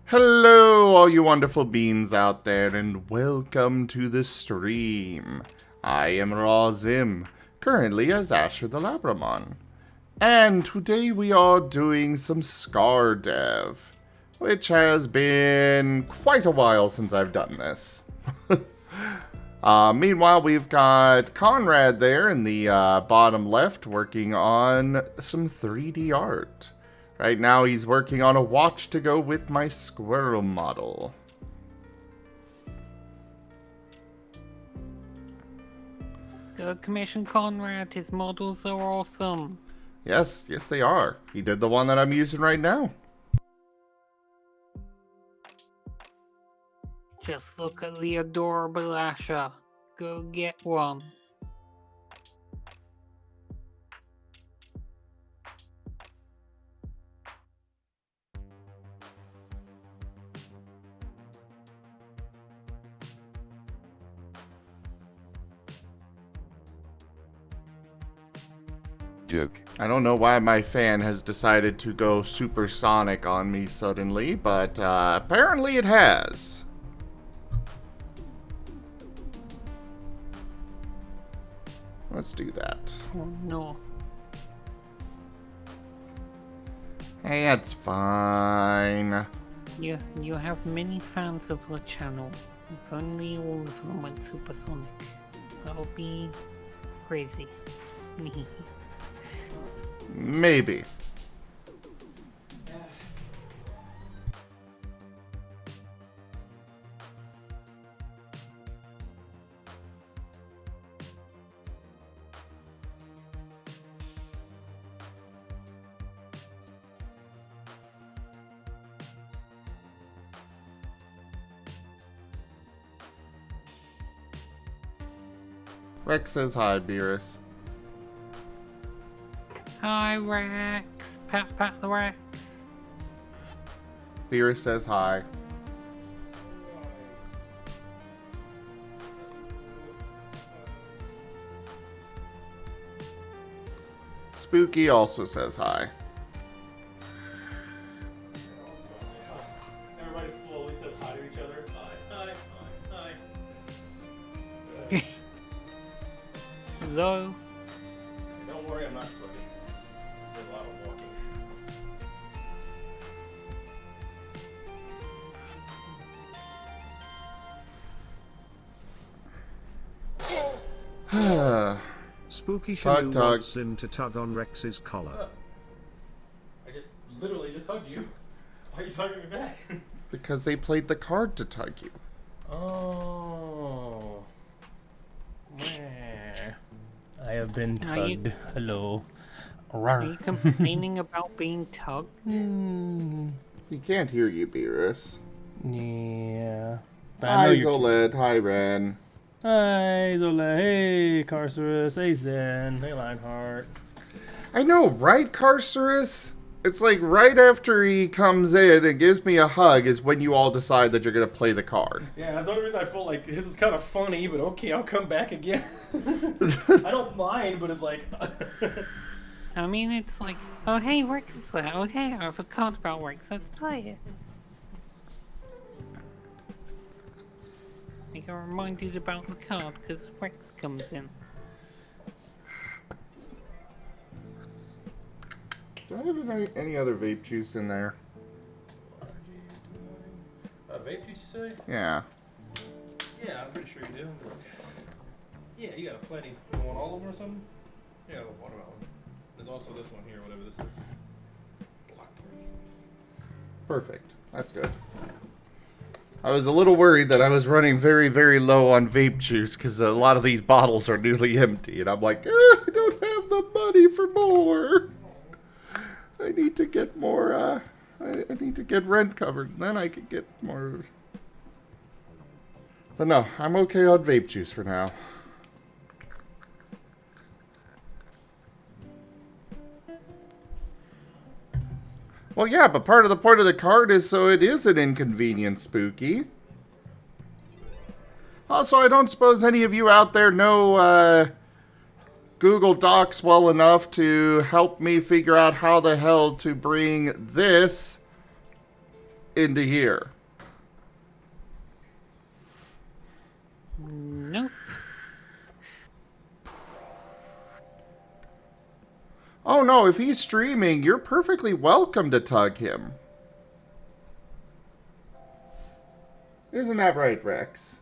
Hello, all you wonderful beings out there, and welcome to the stream. I am Raw Zim, currently as Asher the Labramon. And today we are doing some Scar Dev, which has been quite a while since I've done this. Meanwhile, we've got Conrade there in the bottom left working on some 3D art. Right now, he's working on a watch to go with my squirrel model. Go commission Conrad, his models are awesome. Yes, they are. He did the one that I'm using right now. Just look at the adorable Asher. Go get one. Joke. I don't know why my fan has decided to go supersonic on me suddenly, but apparently it has. Let's do that. Oh no. Hey, it's fine. You have many fans of the channel. If only all of them went supersonic. That would be crazy. Maybe. Rex says hi, Beerus. Hi Rex. Pat the Rex. Beerus says hi. Spooky also says hi. Everybody slowly says hi to each other. Hi. Hello. Don't worry, I'm not slipping. It's a lot of walking. Spooky Tug, Shamu tug. wants him to tug on Rex's collar. I just literally just hugged you. Why are you tugging me back? Because they played the card to tug you. Oh. I have been Are you- tugged. Hello. Are you complaining about being tugged? He can't hear you, Beerus. Yeah. Hi, Zoled. Hi, Ren. Hi, Zola. Hey, Carcerus. Hey, Zen. Hey, Lionheart. I know, right, Carcerus? It's like right after he comes in and gives me a hug is when you all decide that you're going to play the card. Yeah, that's the only reason I felt like this is kind of funny, but okay, I'll come back again. I don't mind, but it's like... I mean, it's like, oh hey, Rex is there. Oh hey, I forgot about Rex. Let's play it. I got reminded about the card because Rex comes in. Do I have any other vape juice in there? Vape juice, you say? Yeah. Yeah, I'm pretty sure you do. Yeah, you got plenty. You want all of them or something? Yeah, watermelon. There's also this one here, whatever this is. Blackberry. Perfect. That's good. I was a little worried that I was running very, very low on vape juice because a lot of these bottles are nearly empty. And I'm like, I don't have the money for more. I need to get more, I need to get rent covered. Then I could get more. But no, I'm okay on vape juice for now. Well, yeah, but part of the point of the card is so it is an inconvenience, Spooky. Also, I don't suppose any of you out there know Google Docs well enough to help me figure out how the hell to bring this into here? Nope. Oh no, if he's streaming, you're perfectly welcome to tug him. Isn't that right, Rex?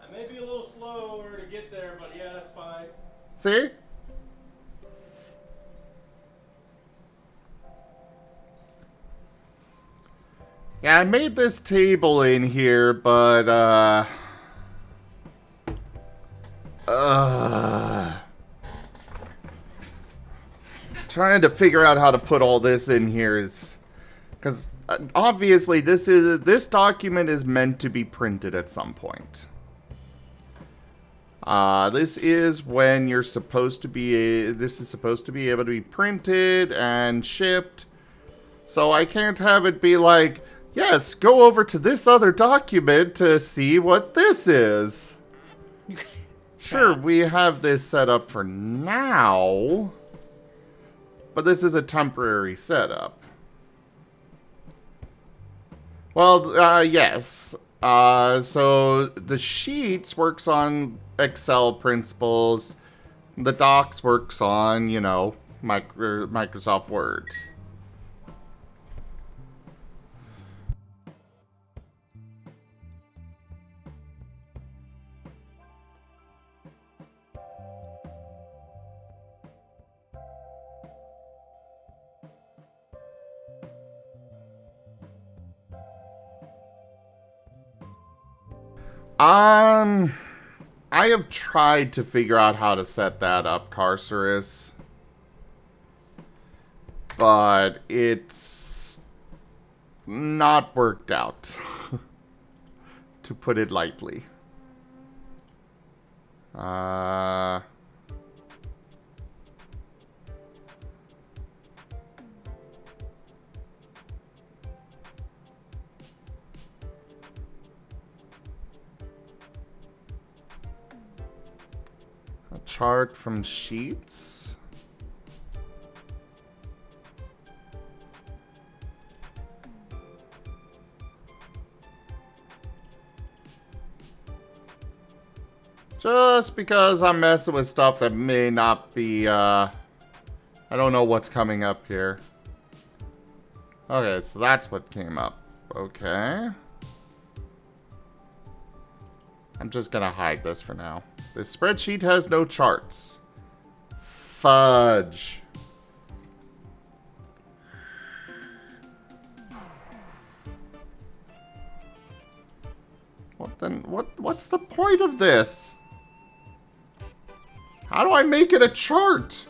I may be a little slower to get there, but yeah, that's fine. See? Yeah, I made this table in here, but, trying to figure out how to put all this in here is... Because, obviously, this document is meant to be printed at some point. This is when you're supposed to be... This is supposed to be able to be printed and shipped. So I can't have it be like... Yes, go over to this other document to see what this is. Sure, we have this set up for now, but this is a temporary setup. Well, yes. So the Sheets works on Excel principles. The Docs works on, you know, Microsoft Word. I have tried to figure out how to set that up, Carcerus. But it's not worked out, to put it lightly. A chart from Sheets. Just because I'm messing with stuff that may not be, I don't know what's coming up here. Okay, so that's what came up. Okay. I'm just gonna hide this for now. This spreadsheet has no charts. Fudge. What then? What's the point of this? How do I make it a chart?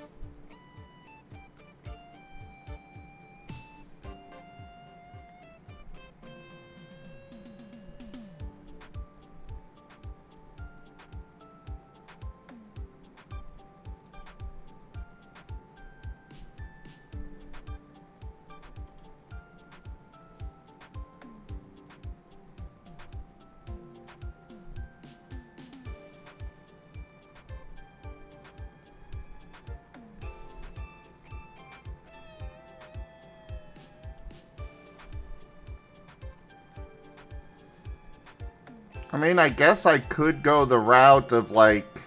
I mean, I guess I could go the route of, like,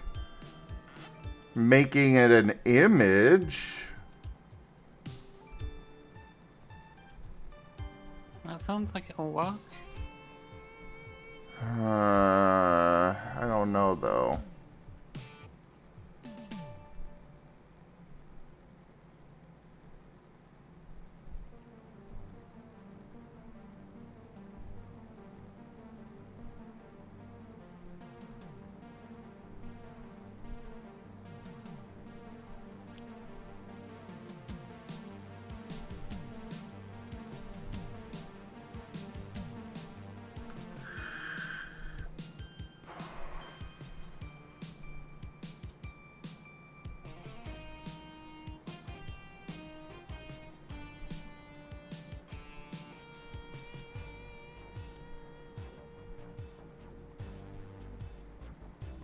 making it an image. That sounds like it'll work. I don't know, though.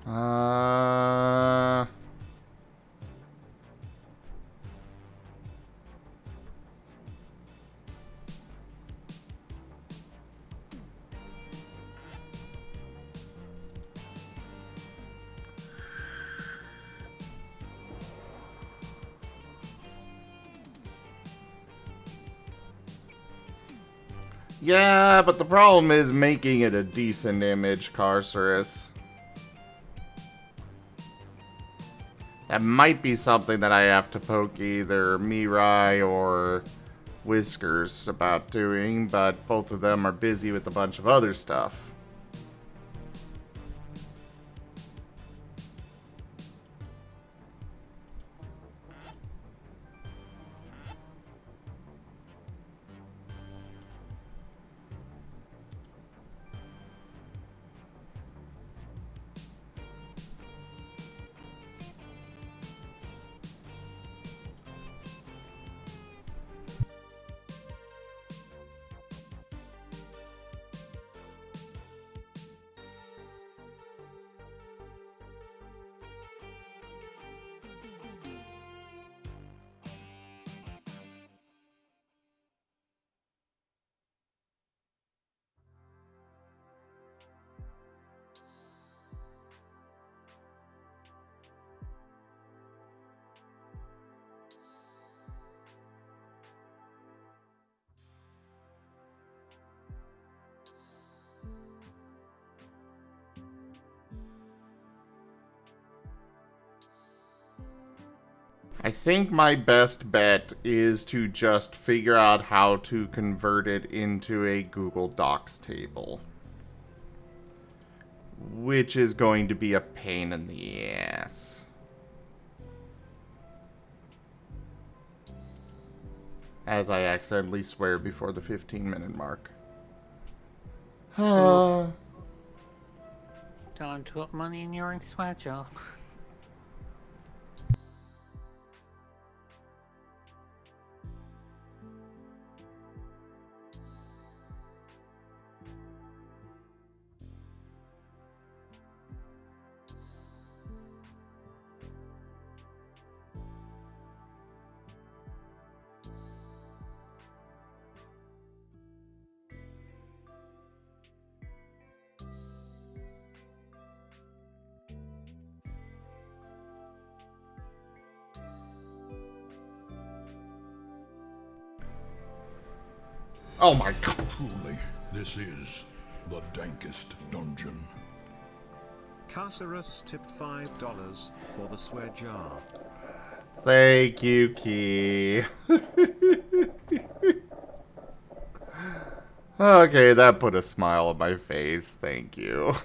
Uh... Yeah, but the problem is making it a decent image, Carcerus. That might be something that I have to poke either Mirai or Whiskers about doing, but both of them are busy with a bunch of other stuff. I think my best bet is to just figure out how to convert it into a Google Docs table. Which is going to be a pain in the ass. As I accidentally swear before the 15-minute mark. Don't put money in your swagger. Oh my god. Truly, this is the dankest dungeon. Carcerus tipped $5 for the swear jar. Thank you, Key. Okay, that put a smile on my face. Thank you.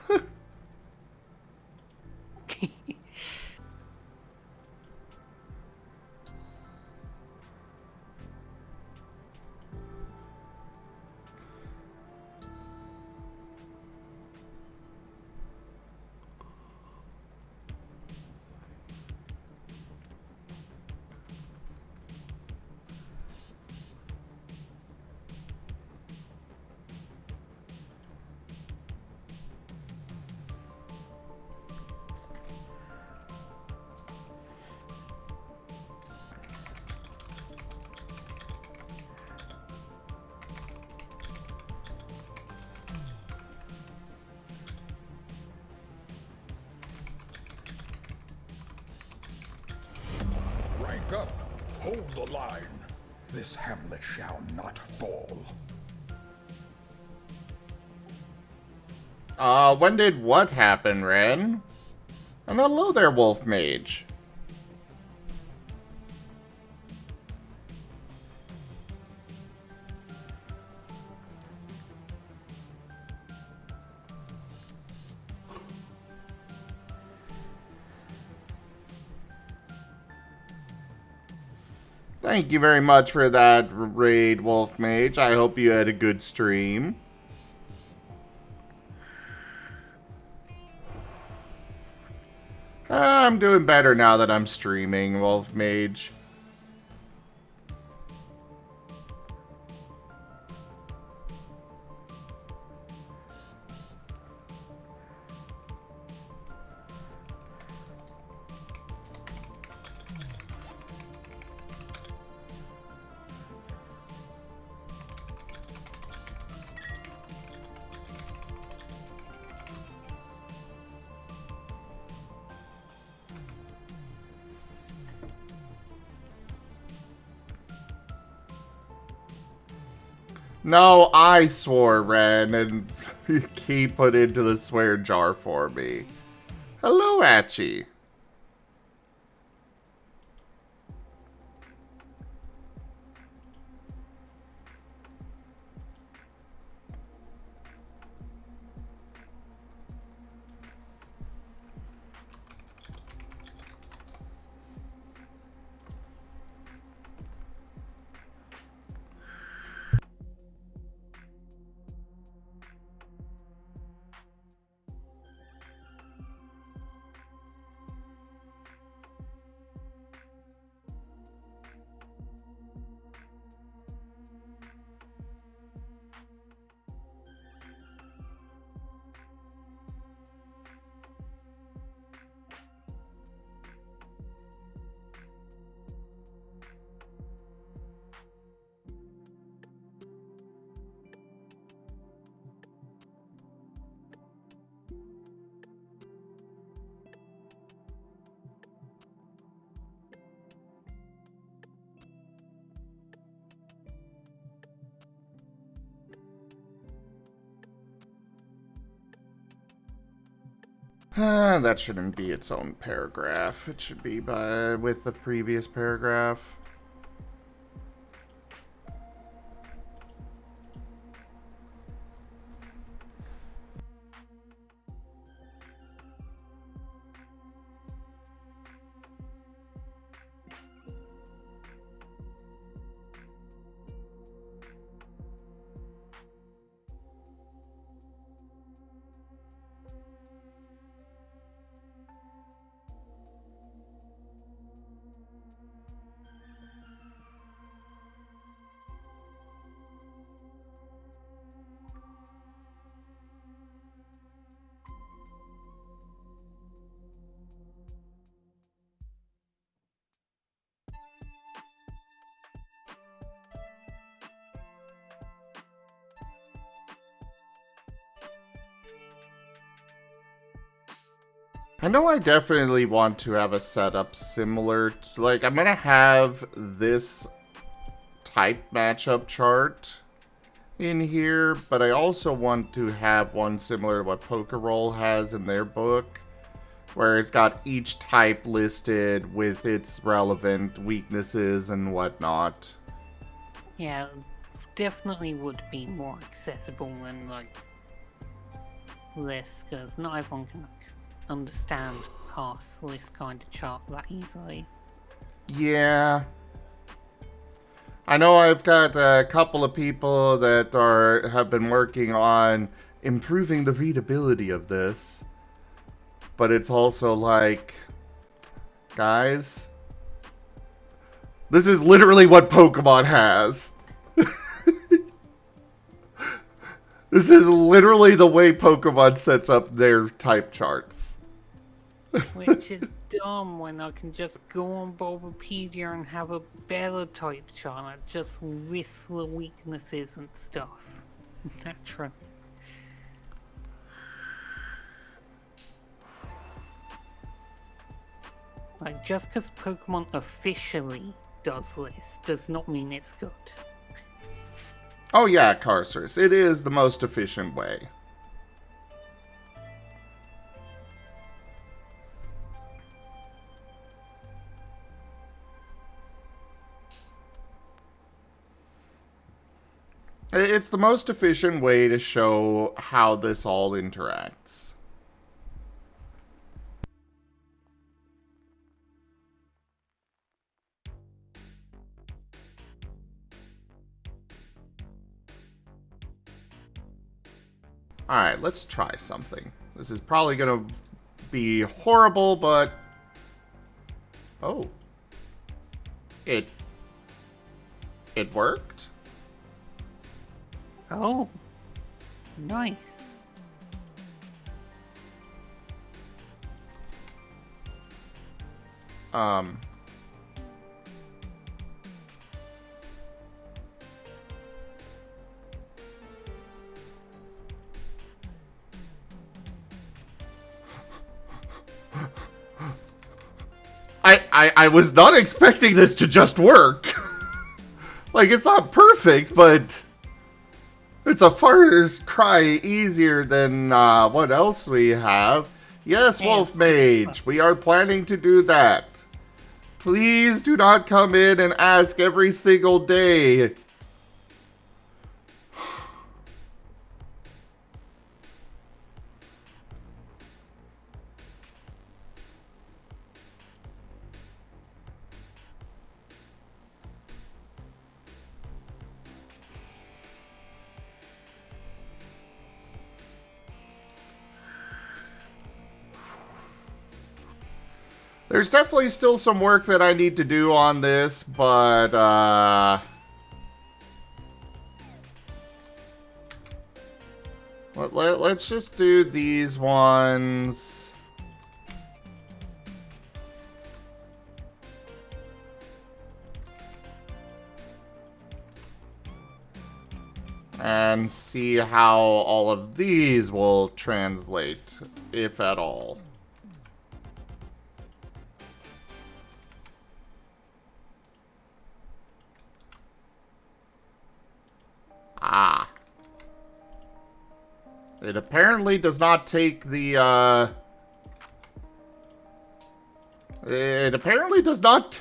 Rank up. Hold the line. This hamlet shall not fall. When did what happen, Ren? And hello there, Wolf Mage. Thank you very much for that raid, Wolf Mage. I hope you had a good stream. I'm doing better now that I'm streaming, Wolf Mage. No, I swore, Ren, and he put into the swear jar for me. Hello, Achi. That shouldn't be its own paragraph. It should be with the previous paragraph. I know I definitely want to have a setup similar to, like, I'm gonna have this type matchup chart in here, but I also want to have one similar to what Pokeroll has in their book, where it's got each type listed with its relevant weaknesses and whatnot. Yeah, definitely would be more accessible and, like, less, because not everyone can, like, understand past this kind of chart that easily. Yeah. I know I've got a couple of people that have been working on improving the readability of this, but it's also like, guys, this is literally what Pokemon has. This is literally the way Pokemon sets up their type charts. Which is dumb when I can just go on Bulbapedia and have a better type chart that just lists the weaknesses and stuff. Naturally. Like, just because Pokemon officially does this does not mean it's good. Oh yeah, Carcerus, it is the most efficient way. It's the most efficient way to show how this all interacts. Alright, let's try something. This is probably gonna be horrible, but... Oh. It worked? Oh, nice. I was not expecting this to just work. Like, it's not perfect, but It's a far cry easier than what else we have. Yes, Wolf Mage, we are planning to do that. Please do not come in and ask every single day. There's definitely still some work that I need to do on this, but, let's just do these ones. And see how all of these will translate, if at all. Ah. It apparently does not take the, It apparently does not...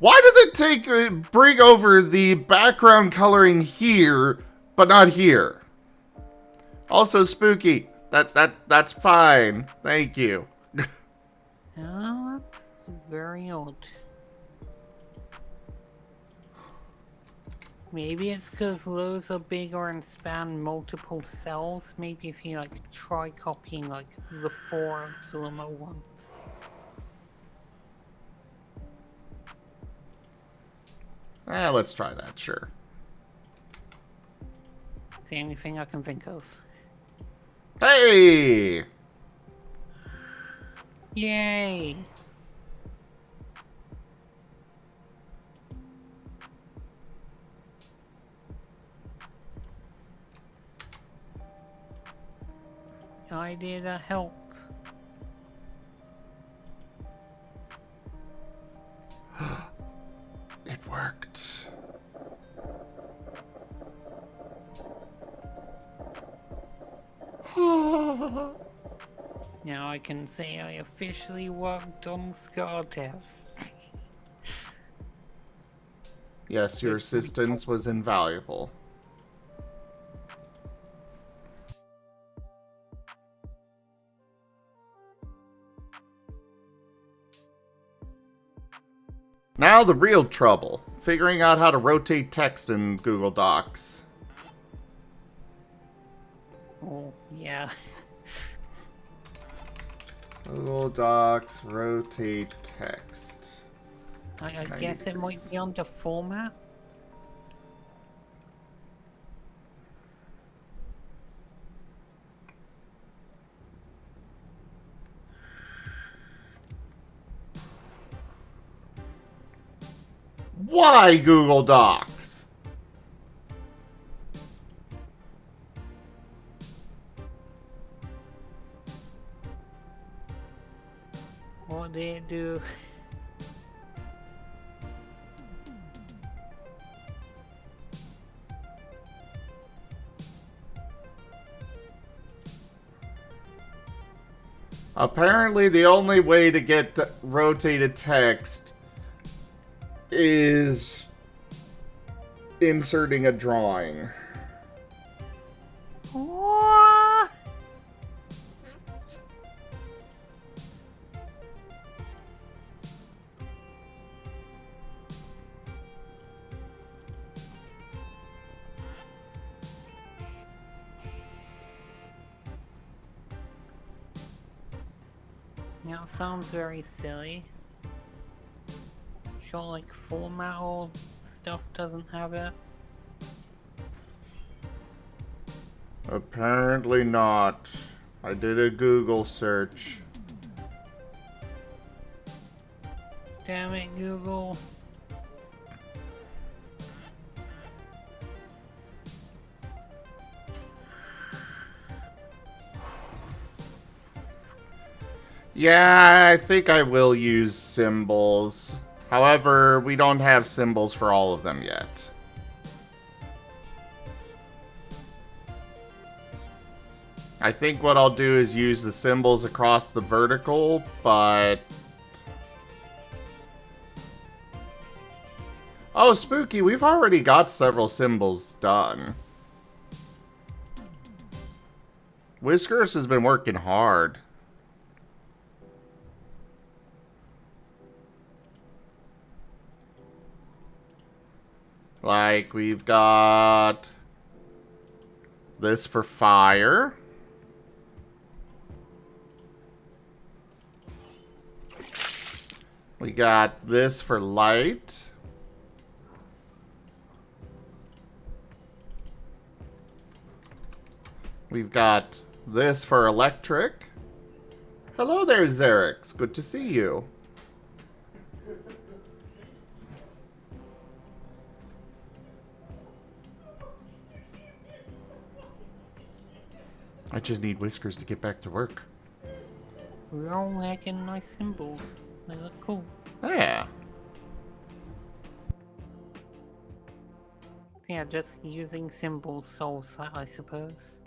Why does it take... bring over the background coloring here, but not here? Also, Spooky. That's fine. Thank you. Oh, that's very odd. Maybe it's because those are bigger and span multiple cells. Maybe if you like try copying like the 4 of them at once. Let's try that, sure. It's the only thing I can think of. Hey! Yay! Idea to help. It worked. Now I can say I officially worked on Scar Death. Yes, your assistance was invaluable. Now the real trouble. Figuring out how to rotate text in Google Docs. Oh, yeah. Google Docs, rotate text. I guess it might be under format. Why Google Docs? What did it do? Apparently the only way to get rotated text is inserting a drawing. What? Now it sounds very silly. Sure, like format or stuff doesn't have it. Apparently not. I did a Google search. Damn it, Google. Yeah, I think I will use symbols. However, we don't have symbols for all of them yet. I think what I'll do is use the symbols across the vertical, but... Oh, spooky, we've already got several symbols done. Whiskers has been working hard. Like, we've got this for fire. We got this for light. We've got this for electric. Hello there, Xerix. Good to see you. I just need Whiskers to get back to work. We're all making nice symbols. They look cool. Yeah. Yeah, just using symbols solves that, I suppose.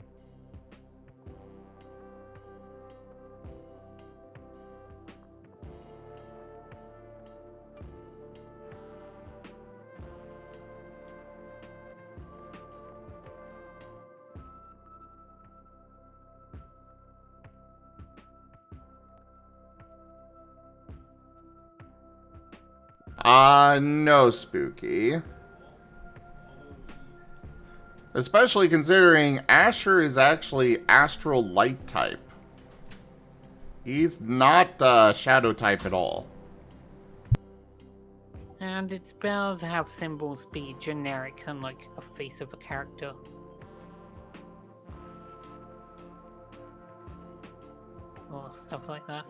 No, Spooky. Especially considering Asher is actually Astral Light type. He's not Shadow type at all. And it's better to have symbols be generic and like a face of a character. Or stuff like that.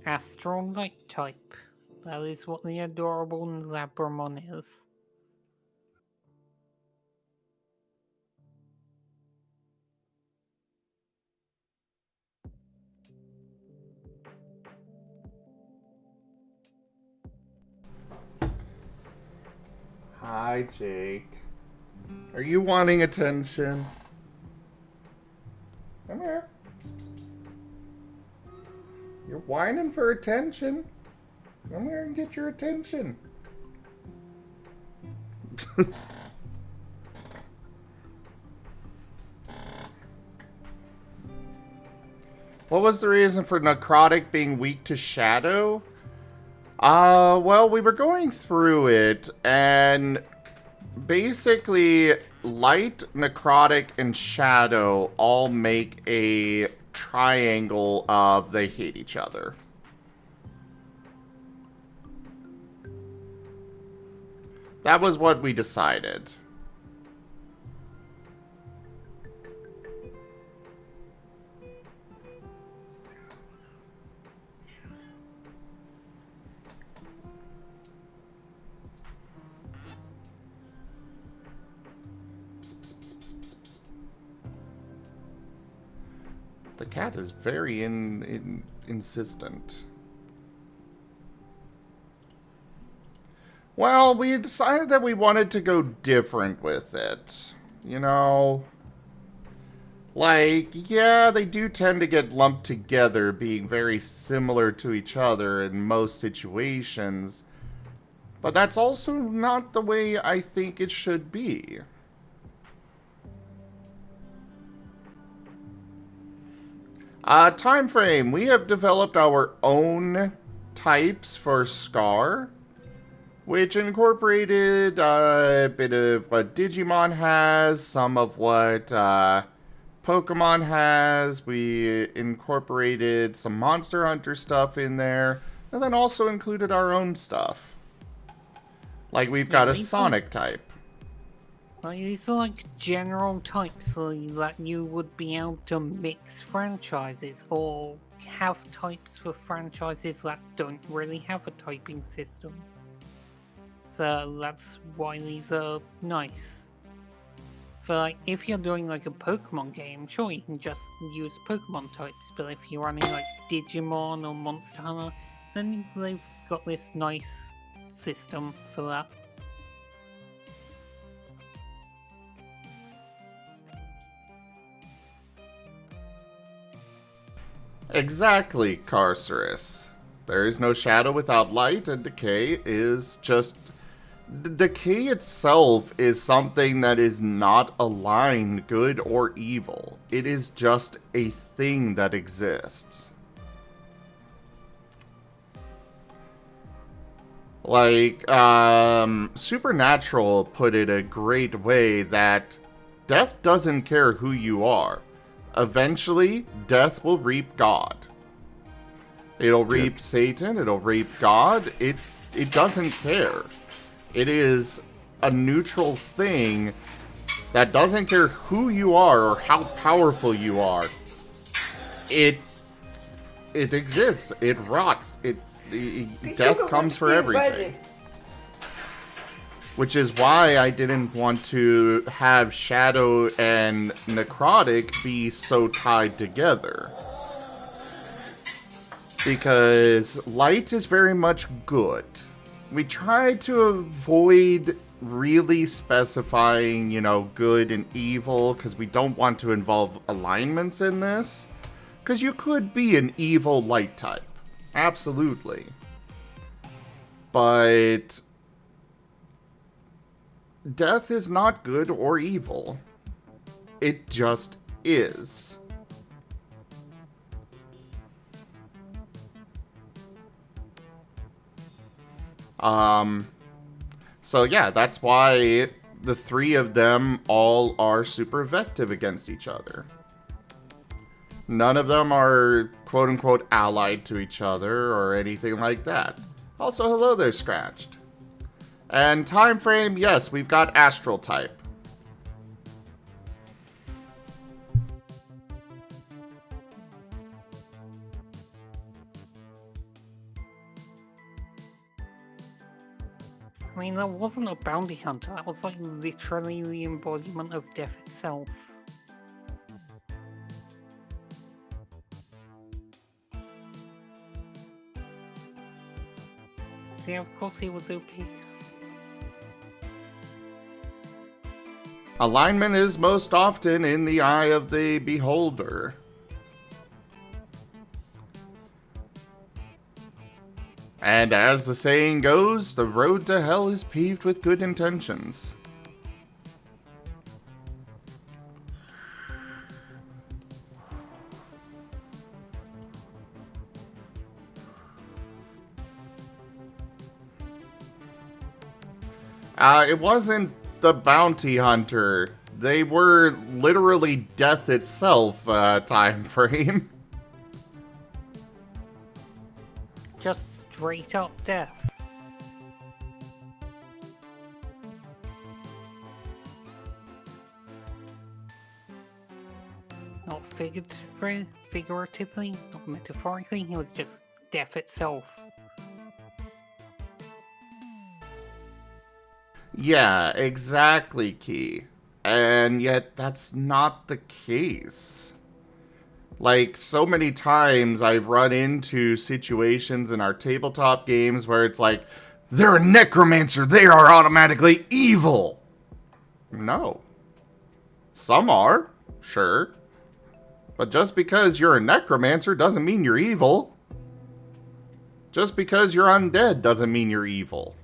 Astral Light type. That is what the adorable Labramon is. Hi, Jake. Are you wanting attention? Come here. Psst, psst, psst. You're whining for attention. Come here and get your attention. What was the reason for Necrotic being weak to Shadow? Well, we were going through it, and basically, Light, Necrotic, and Shadow all make a triangle of they hate each other. That was what we decided. The cat is very insistent. Well, we decided that we wanted to go different with it. You know? Like, yeah, they do tend to get lumped together, being very similar to each other in most situations. But that's also not the way I think it should be. Time frame. We have developed our own types for Scar, which incorporated a bit of what Digimon has, some of what Pokemon has. We incorporated some Monster Hunter stuff in there, and then also included our own stuff. Like, we've got a Sonic type. Like, these are like general types so that you would be able to mix franchises or have types for franchises that don't really have a typing system. So that's why these are nice. For like, if you're doing like a Pokemon game, sure you can just use Pokemon types. But if you're running like Digimon or Monster Hunter, then they've got this nice system for that. Exactly, Carcerus. There is no shadow without light, and decay is just... Decay itself is something that is not aligned good or evil. It is just a thing that exists. Like, Supernatural put it a great way that death doesn't care who you are. Eventually, death will reap God. It'll reap Satan, it'll reap God. It doesn't care. It is a neutral thing that doesn't care who you are or how powerful you are. It exists. It rots. Death comes for everything. Which is why I didn't want to have Shadow and Necrotic be so tied together. Because light is very much good. We try to avoid really specifying, good and evil, because we don't want to involve alignments in this. Because you could be an evil light type. Absolutely. But death is not good or evil. It just is. So yeah, that's why the three of them all are super effective against each other. None of them are quote-unquote allied to each other or anything like that. Also, hello there, Scratched. And time frame, yes, we've got Astral type. I mean, that wasn't a bounty hunter, that was like literally the embodiment of death itself. Yeah, of course he was OP. Alignment is most often in the eye of the beholder. And as the saying goes, the road to hell is paved with good intentions. It wasn't the bounty hunter. They were literally death itself, time frame. Just straight up death. Not figuratively, not metaphorically, it was just death itself. Yeah, exactly, Key. And yet, that's not the case. Like, so many times I've run into situations in our tabletop games where it's like, they're a necromancer, they are automatically evil! No. Some are, sure. But just because you're a necromancer doesn't mean you're evil. Just because you're undead doesn't mean you're evil.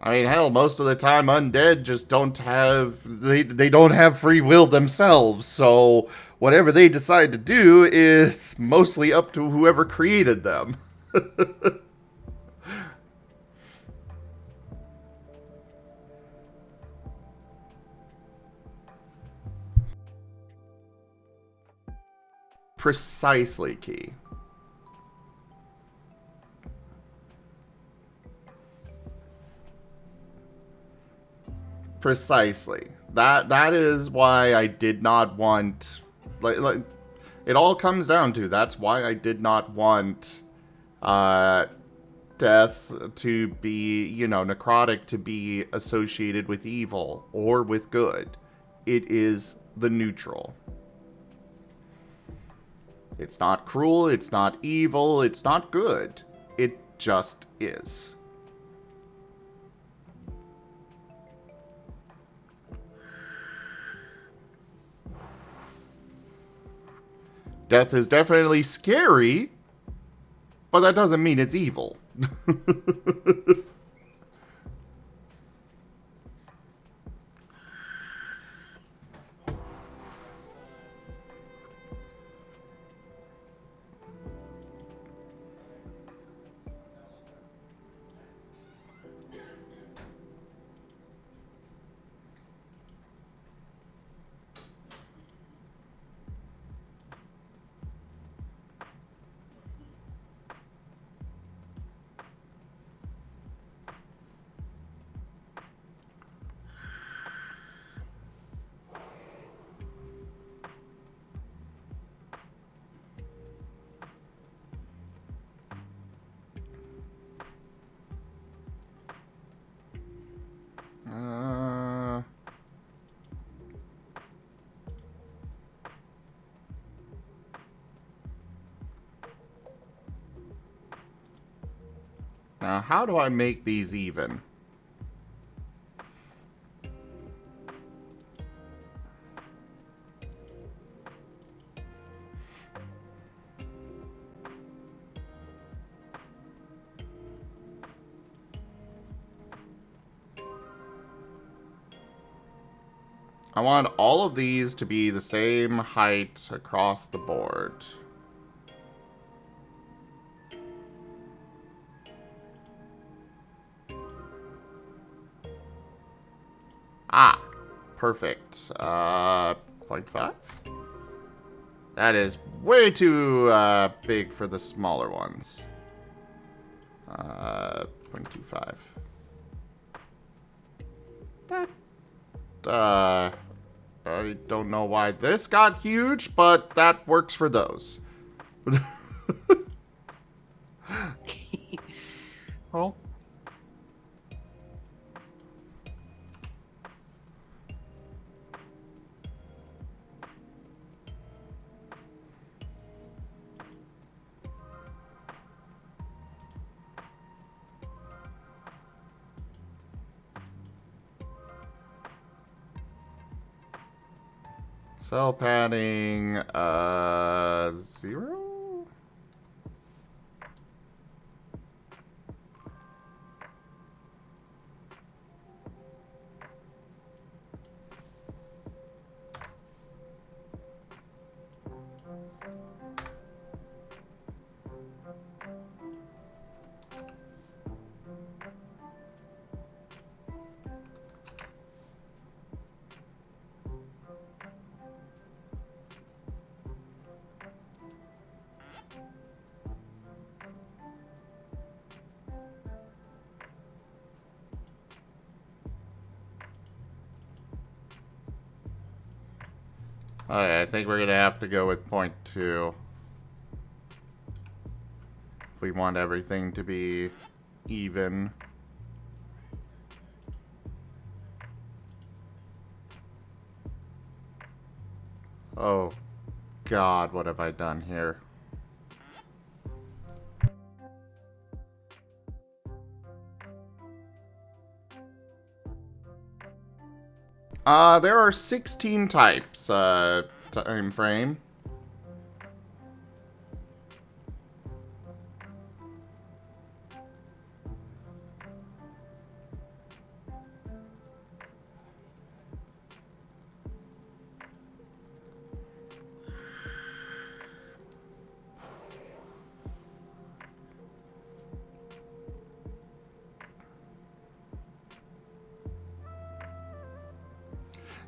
I mean, hell, most of the time undead just don't have, they don't have free will themselves, so whatever they decide to do is mostly up to whoever created them. Precisely, Key. Precisely. That is why I did not want, like it all comes down to, that's why I did not want death to be, you know, necrotic to be associated with evil or with good. It is the neutral. It's not cruel, it's not evil, it's not good. It just is. Death is definitely scary, but that doesn't mean it's evil. Now, how do I make these even? I want all of these to be the same height across the board. Ah, perfect. 0.5? That is way too big for the smaller ones. 0.25. That, I don't know why this got huge, but that works for those. Oh. Cell padding, 0? Okay, I think we're gonna have to go with 0.2. If we want everything to be even. Oh, God, what have I done here? There are 16 types, time frame.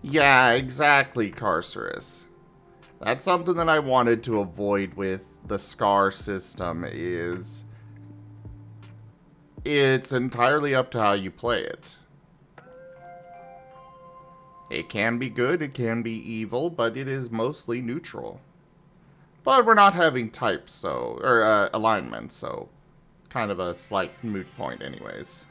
Yeah, exactly, Carcerus. That's something that I wanted to avoid with the Scar system is it's entirely up to how you play it. It can be good, it can be evil, but it is mostly neutral. But we're not having types, so, or alignments, so kind of a slight moot point anyways.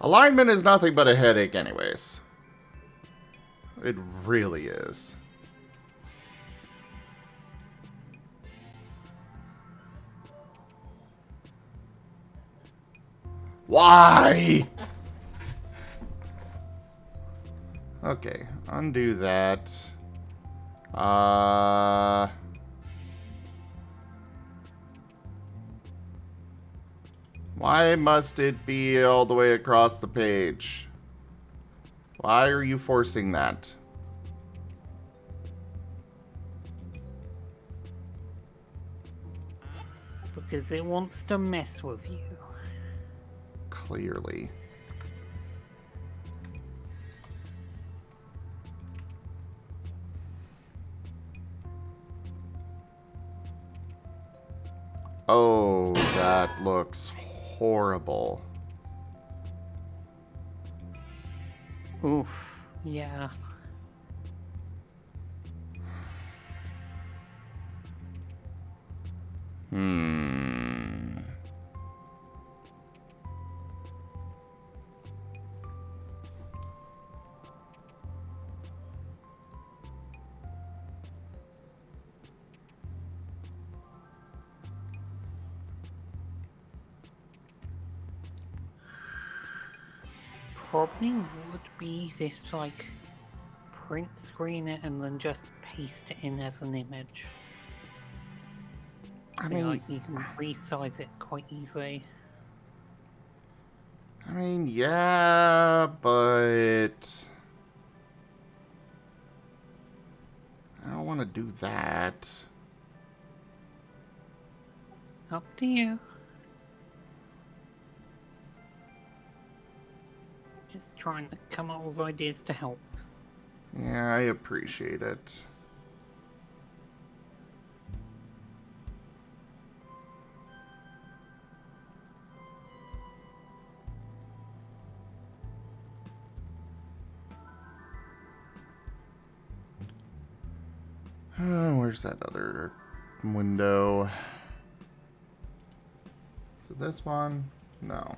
Alignment is nothing but a headache anyways. It really is. Why? Okay, undo that. Why must it be all the way across the page? Why are you forcing that? Because it wants to mess with you. Clearly. Oh, that looks horrible. Oof. Yeah. Probably would be this, like, print screen it and then just paste it in as an image. I So, mean, like, you can resize it quite easily. Yeah, but I don't want to do that. Up to you. Just trying to come up with ideas to help. Yeah, I appreciate it. Where's that other window? Is it this one? No.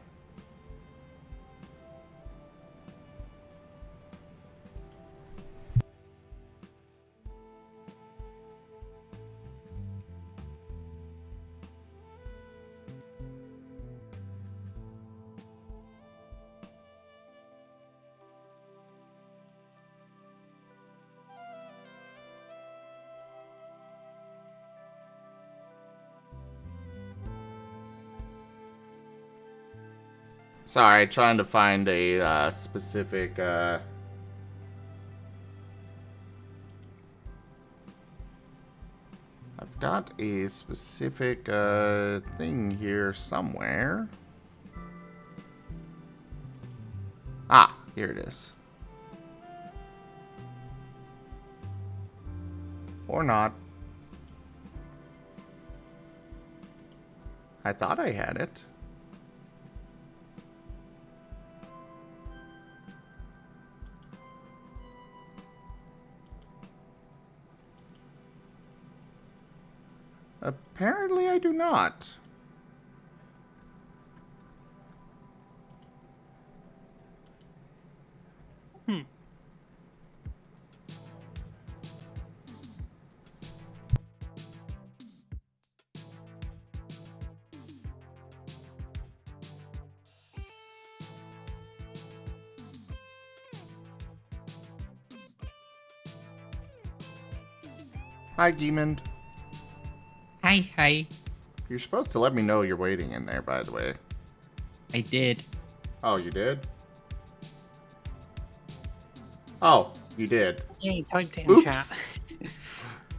Sorry, trying to find a specific I've got a specific thing here somewhere. Ah, here it is. Or not. I thought I had it. Apparently I do not. Hi, Demon. Hi. You're supposed to let me know you're waiting in there, by the way. I did. Oh, you did? Oh, you did. Yeah, you typed it in Oops. chat.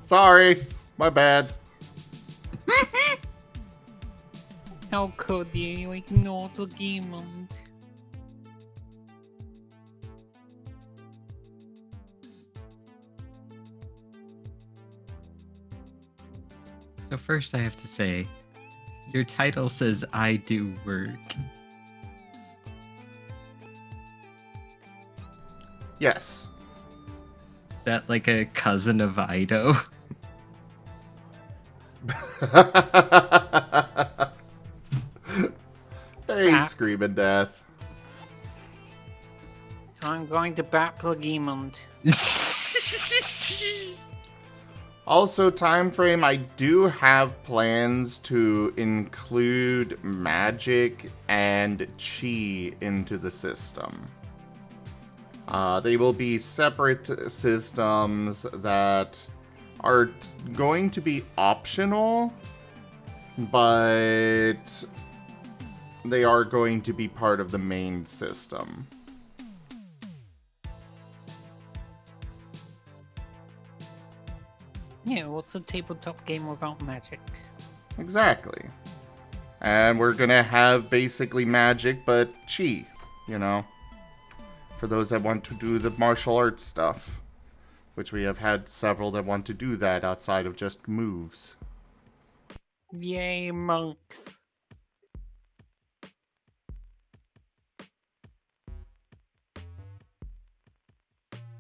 Sorry. My bad. How could you ignore the demon? So first I have to say, your title says I do work. Yes. Is that like a cousin of Ido? Hey, Ah. Screaming Death. I'm going to bat Digimon. Also, time frame, I do have plans to include magic and chi into the system. They will be separate systems that are going to be optional, but they are going to be part of the main system. Yeah, what's a tabletop game without magic? Exactly. And we're gonna have basically magic, but chi, you know, for those that want to do the martial arts stuff, which we have had several that want to do that outside of just moves. Yay, monks.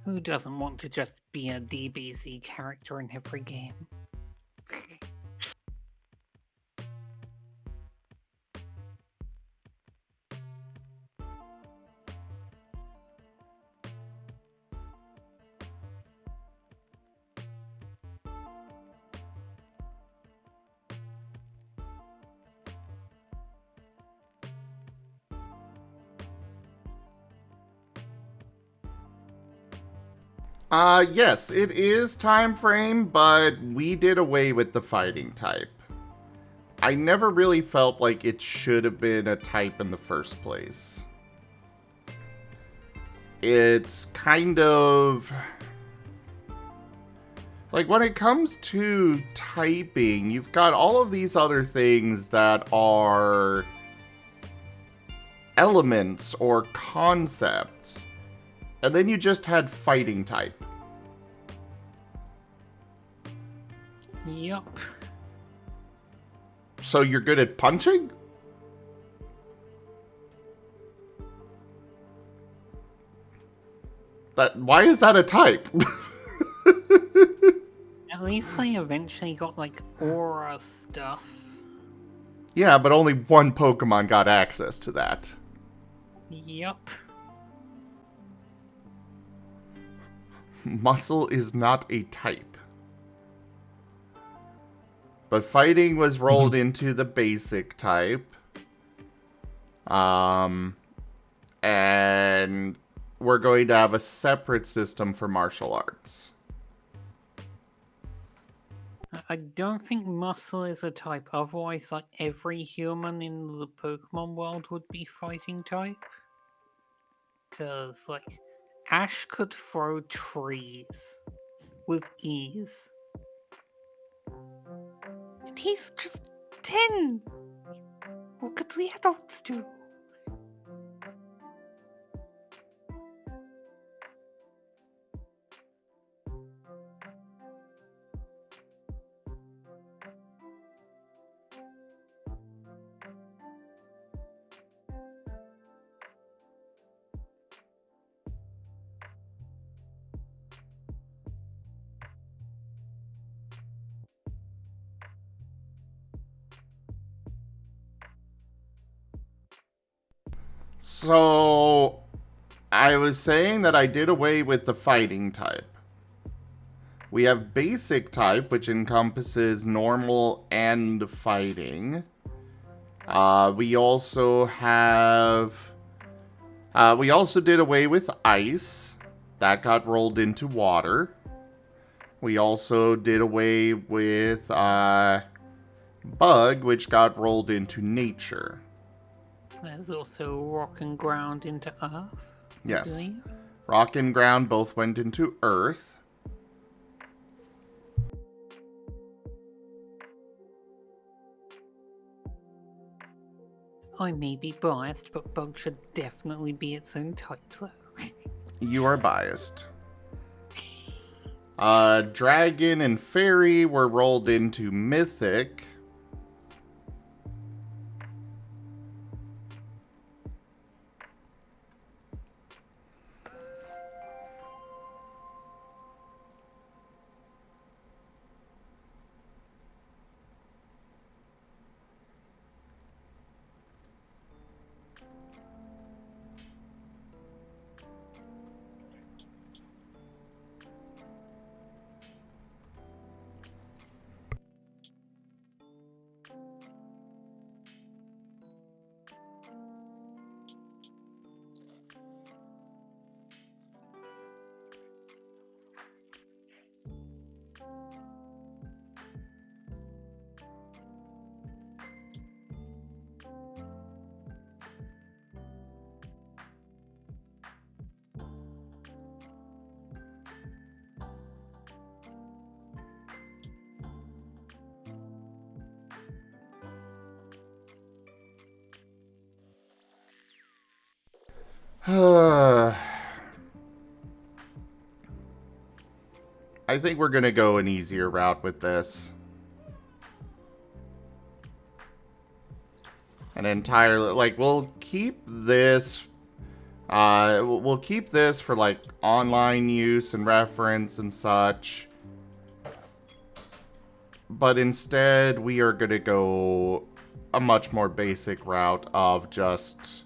Who doesn't want to just be a DBZ character in every game? Yes, it is time frame, but we did away with the fighting type. I never really felt like it should have been a type in the first place. It's kind of... like, when it comes to typing, you've got all of these other things that are elements or concepts, and then you just had fighting type. Yup. So you're good at punching? Why is that a type? At least they eventually got, like, aura stuff. Yeah, but only one Pokemon got access to that. Yup. Muscle is not a type. But fighting was rolled into the basic type. And we're going to have a separate system for martial arts. I don't think muscle is a type, otherwise, like, every human in the Pokemon world would be fighting type. Because, like, Ash could throw trees with ease. And he's just 10! What could the adults do? So, I was saying that I did away with the fighting type. We have basic type, which encompasses normal and fighting. We also have... we also did away with ice. That got rolled into water. We also did away with bug, which got rolled into nature. There's also rock and ground into earth. I Yes. believe. Rock and ground both went into earth. I may be biased, but bug should definitely be its own type, though. You are biased. Dragon and fairy were rolled into mythic. I think we're gonna go an easier route with this. An entirely, like, we'll keep this. We'll keep this for like online use and reference and such. But instead, we are gonna go a much more basic route of just,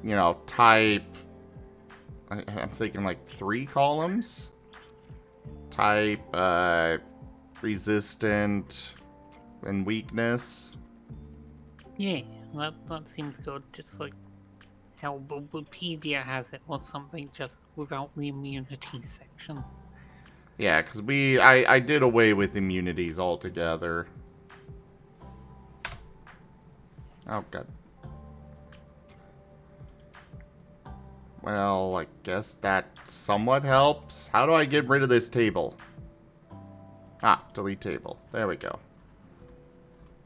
you know, type. I'm thinking like 3 columns. Type, resistant, and weakness. Yeah, that seems good. Just like how Wikipedia has it, or something, just without the immunity section. Yeah, because I did away with immunities altogether. Oh, God. Well, I guess that somewhat helps. How do I get rid of this table? Ah, delete table. There we go.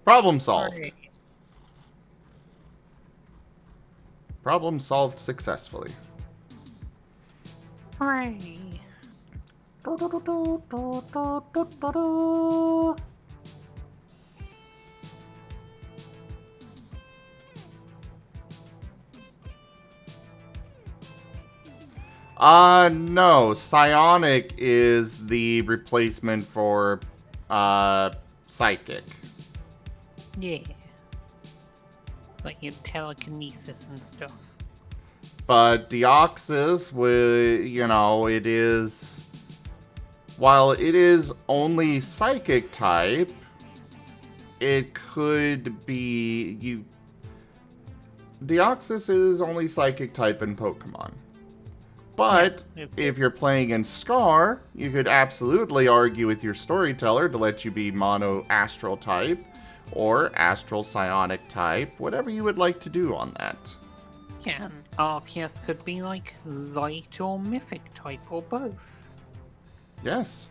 Problem solved. Right. Problem solved successfully. Hooray! No. Psionic is the replacement for, Psychic. Yeah. Like your telekinesis and stuff. But Deoxys, you know, it is... While it is only Psychic type, it could be... Deoxys is only Psychic type in Pokemon. But Yeah, if you're playing in Scar, you could absolutely argue with your storyteller to let you be Mono Astral type or Astral Psionic type, whatever you would like to do on that. Yeah, and Arceus could be like light or mythic type or both. Yes.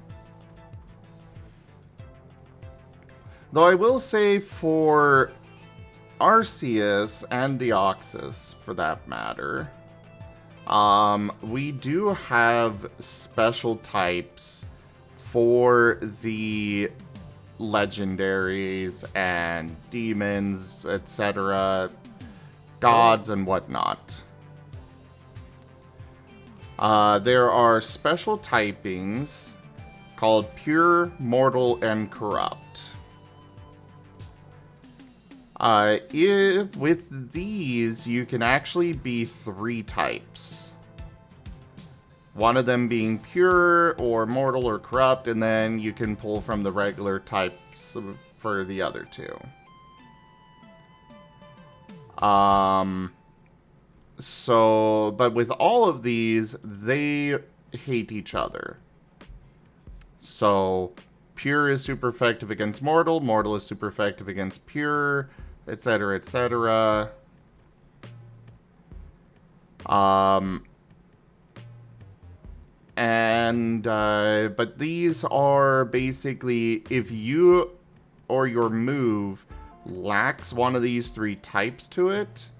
Though I will say for Arceus and Deoxys, for that matter, we do have special types for the legendaries and demons, etc., gods and whatnot. There are special typings called Pure, Mortal, and Corrupt. With these, you can actually be 3 types. One of them being Pure, or Mortal, or Corrupt, and then you can pull from the regular types for the other 2. But with all of these, they hate each other. So, Pure is super effective against Mortal, Mortal is super effective against Pure, etc., etc. But these are basically, if you or your move lacks one of these 3 types to it,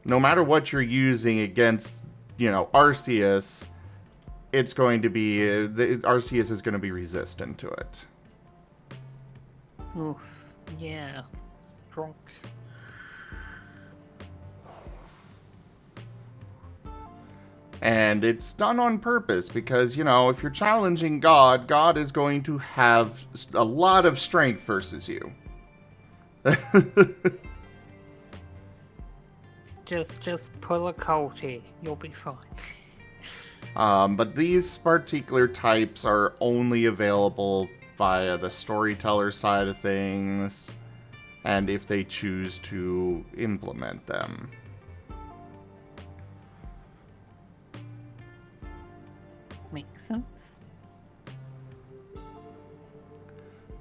no matter what you're using against, you know, Arceus, it's going to be, Arceus is going to be resistant to it. Oof. Yeah. Strong. And it's done on purpose because, you know, if you're challenging God, God is going to have a lot of strength versus you. Just pull a Colty. You'll be fine. But these particular types are only available via the storyteller side of things, and if they choose to implement them. Makes sense.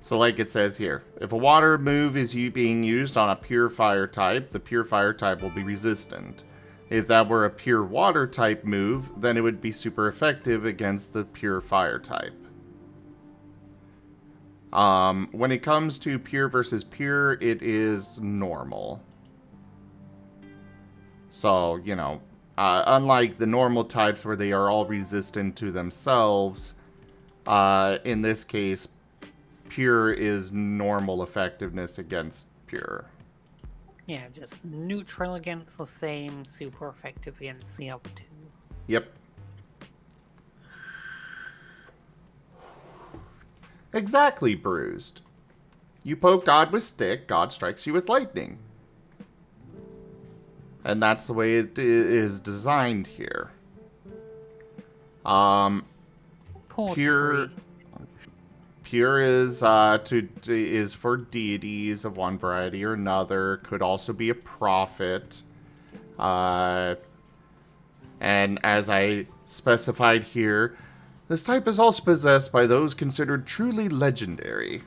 So like it says here, if a water move is being used on a pure fire type, the pure fire type will be resistant. If that were a pure water type move, then it would be super effective against the pure fire type. When it comes to pure versus pure, it is normal. So, you know, Unlike the normal types where they are all resistant to themselves, in this case, pure is normal effectiveness against pure. Yeah, just neutral against the same, super effective against the other two. Yep. Exactly, Bruised. You poke God with stick, God strikes you with lightning. And that's the way it is designed here. Poor Pure... tree. Pure is is for deities of one variety or another. Could also be a prophet. And as I specified here, this type is also possessed by those considered truly legendary.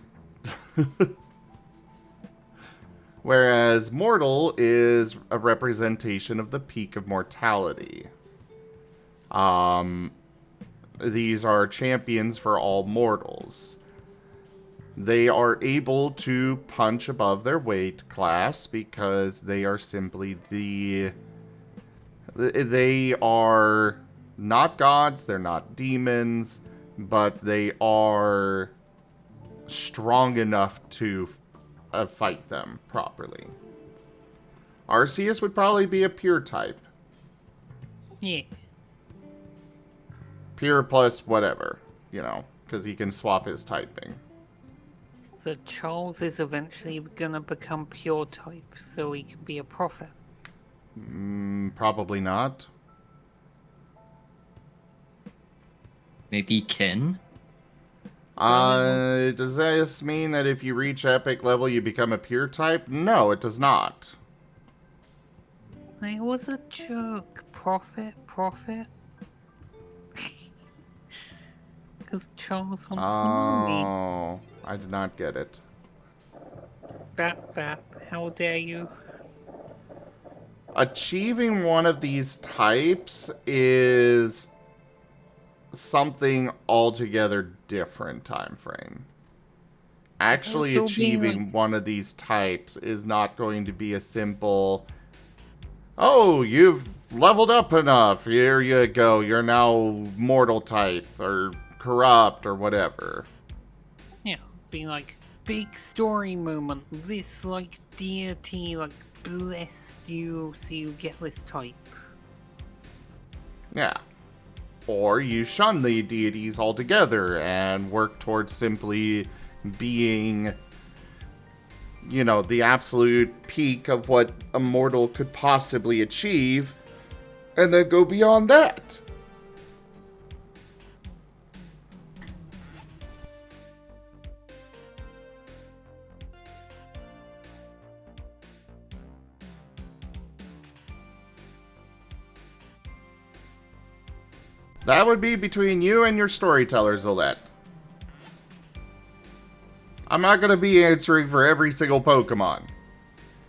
Whereas mortal is a representation of the peak of mortality. These are champions for all mortals. They are able to punch above their weight class because they are simply they are not gods, they're not demons, but they are strong enough to fight them properly. Arceus would probably be a pure type. Yeah. Pure plus whatever, you know, because he can swap his typing. So Charles is eventually gonna become pure type, so he can be a prophet. Probably not. Maybe Kin? Does this mean that if you reach epic level, you become a pure type? No, it does not. It was a joke. Prophet. Because Charles wants the money. Oh, I did not get it. Bat, how dare you? Achieving one of these types is something altogether different time frame. Actually Also being achieving like- one of these types is not going to be a simple, oh, you've leveled up enough, here you go, you're now mortal type, or corrupt, or whatever. Yeah, being like, big story moment. This, like, deity, like, blessed you so you get this type. Yeah. Or you shun the deities altogether and work towards simply being, you know, the absolute peak of what a mortal could possibly achieve, and then go beyond that. That would be between you and your storyteller, Zolette. I'm not going to be answering for every single Pokemon.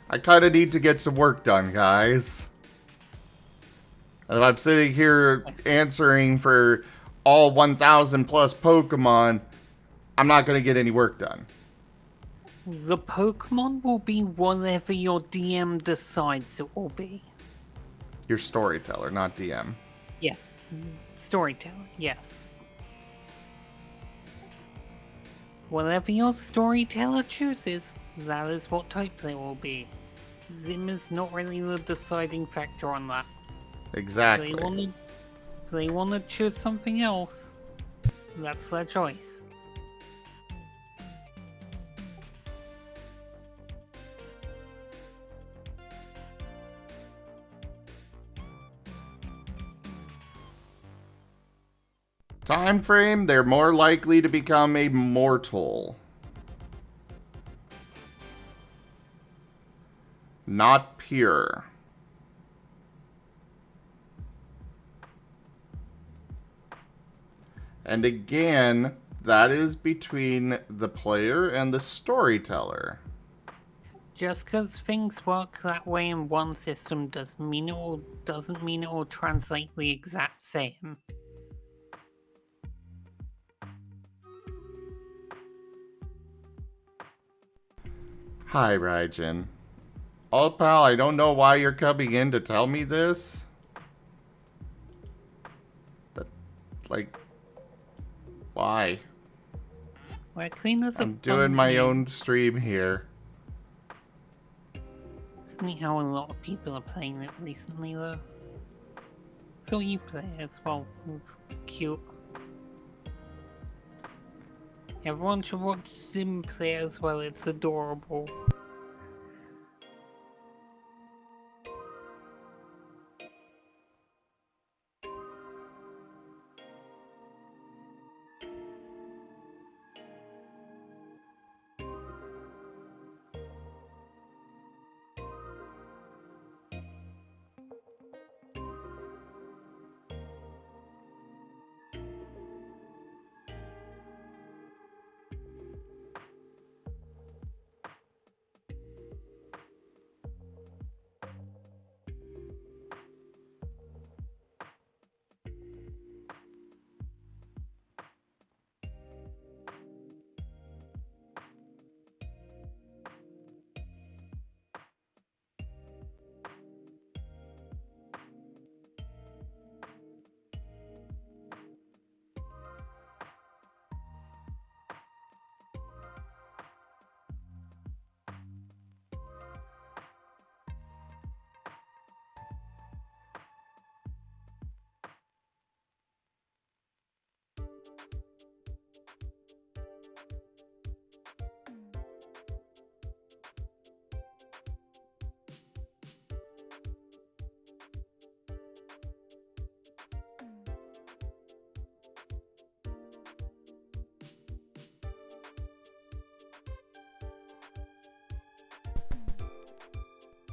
I kind of need to get some work done, guys. And if I'm sitting here answering for all 1,000 plus Pokemon, I'm not going to get any work done. The Pokemon will be whatever your DM decides it will be. Your storyteller, not DM. Yeah. Storyteller, yes. Whatever your storyteller chooses, that is what type they will be. Zim is not really the deciding factor on that. Exactly. If they want to choose something else, that's their choice. Time frame, they're more likely to become a mortal. Not pure. And again, that is between the player and the storyteller. Just because things work that way in one system doesn't mean it will translate the exact same. Hi, Raijin. Oh, pal, I don't know why you're coming in to tell me this, Like, why? Well, cleaners are I'm doing fun my too. own stream here. It's neat how a lot of people are playing it recently, though. So you play as well. It's cute. Everyone should watch Zim play as well. It's adorable.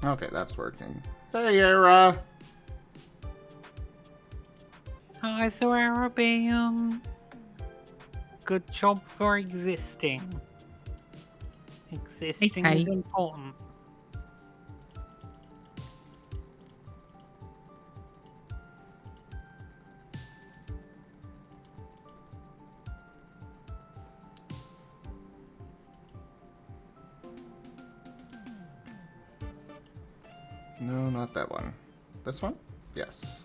Okay, that's working. Hey, Era! Hi, so Arabian. Good job for existing. Existing Hey. is important. No, not that one. This one? Yes.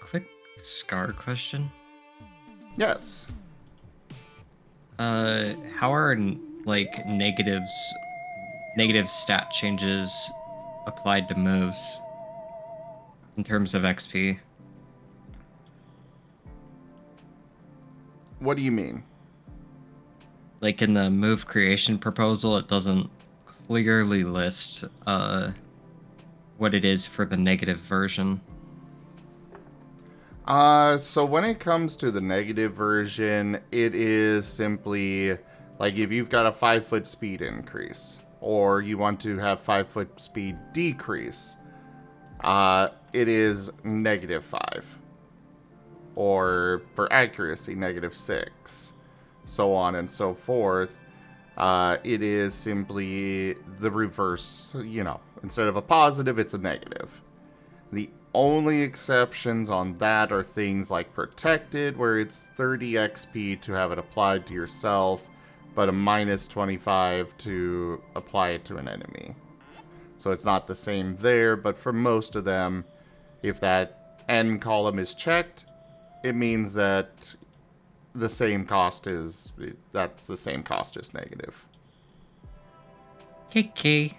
Quick Scar question. Yes. How are like negative stat changes applied to moves in terms of XP? What do you mean? Like in the move creation proposal, it doesn't clearly list what it is for the negative version. So when it comes to the negative version, it is simply like if you've got a 5-foot speed increase, or you want to have 5-foot speed decrease, it is -5. Or for accuracy, -6. So on and so forth. It is simply the reverse, you know, instead of a positive, it's a negative. The only exceptions on that are things like Protected, where it's 30 XP to have it applied to yourself, but a -25 to apply it to an enemy. So it's not the same there, but for most of them, if that N column is checked, it means that the same cost is, that's the same cost as negative. KK.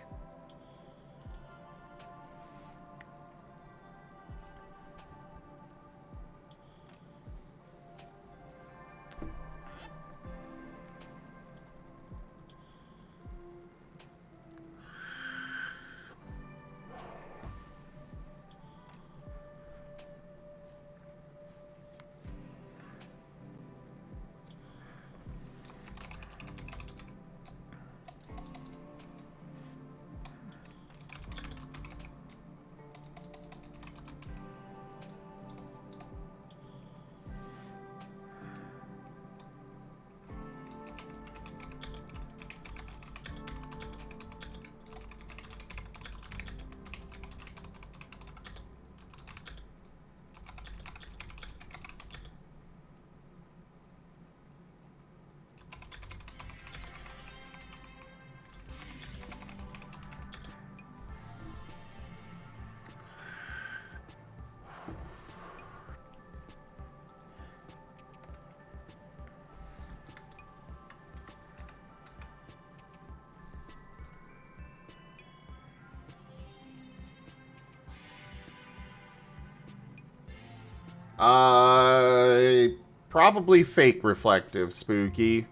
Probably fake reflective, Spooky.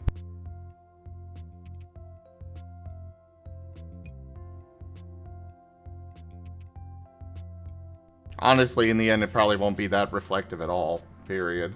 Honestly, in the end, it probably won't be that reflective at all, period.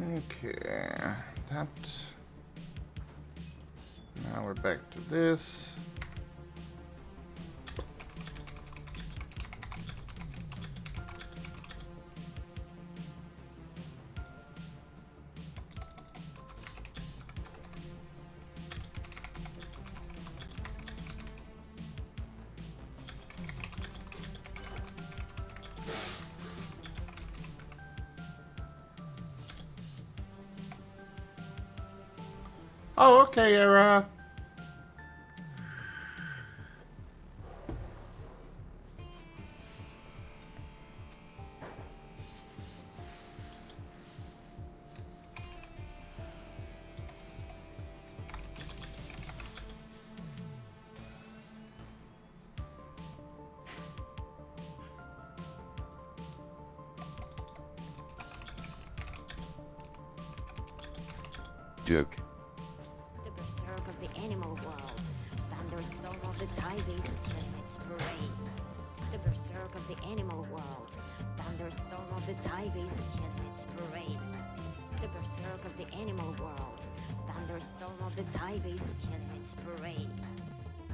Okay, that. Now we're back to this. Oh, okay, Era. Joke. The berserk of the animal world, thunderstorm of the tigers kill its parade. The berserk of the animal world, thunderstorm of the tigers kill its parade. The berserk of the animal world, thunderstorm of the tigers kill its parade.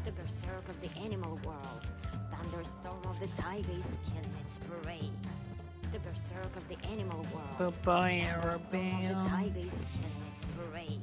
The berserk of the animal world, thunderstorm of the tigers kill its parade. The berserk of the animal world, Bye-bye, thunderstorm of the Arabelle. tigers kill its parade.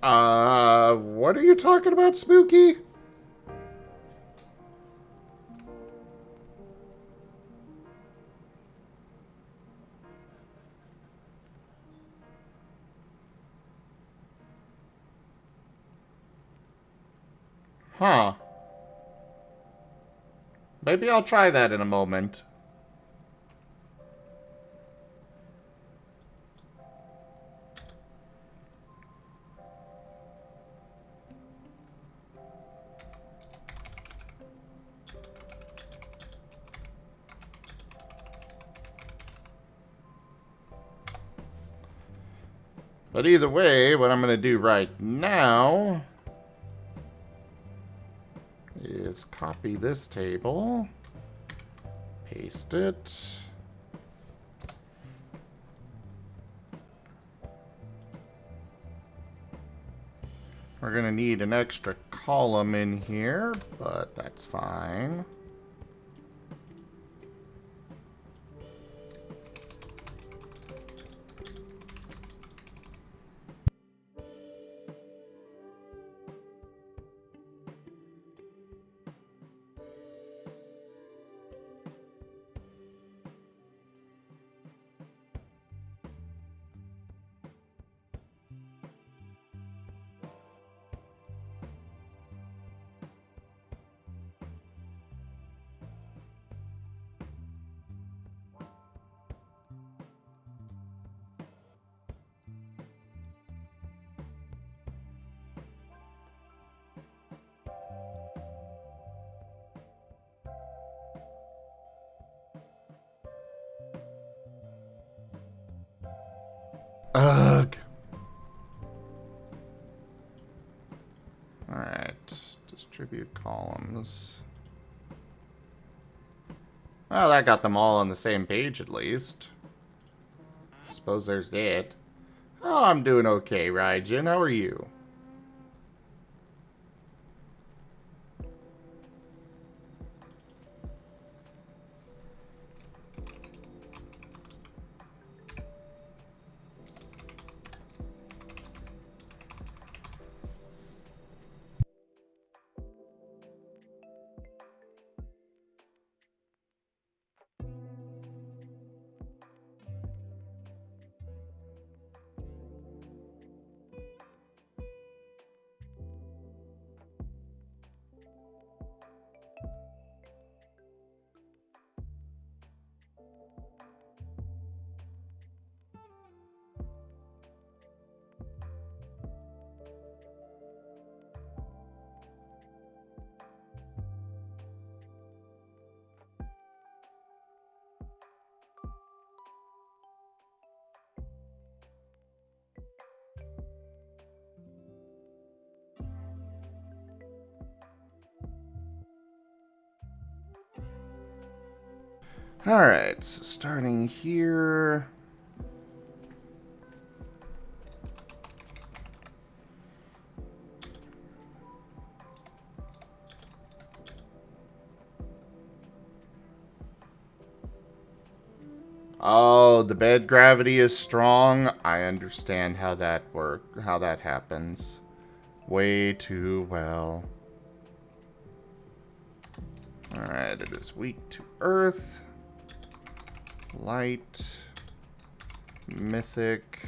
What are you talking about, Spooky? Huh. Maybe I'll try that in a moment. But either way, what I'm going to do right now is copy this table, paste it. We're going to need an extra column in here, but that's fine. Ugh. Alright, distribute columns. Well, that got them all on the same page at least. Suppose there's that. Oh, I'm doing okay, Raijin. How are you? Alright, so starting here. Oh, the bed gravity is strong. I understand how that happens. Way too well. Alright, it is weak to earth. Light. Mythic.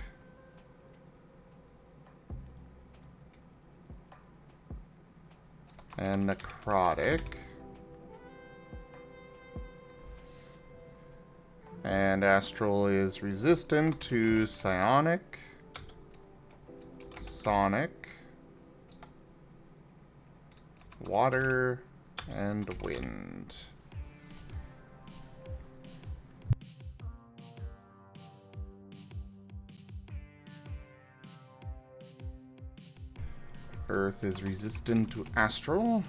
And necrotic. And astral is resistant to psionic, sonic, water, and wind. Earth is resistant to astral,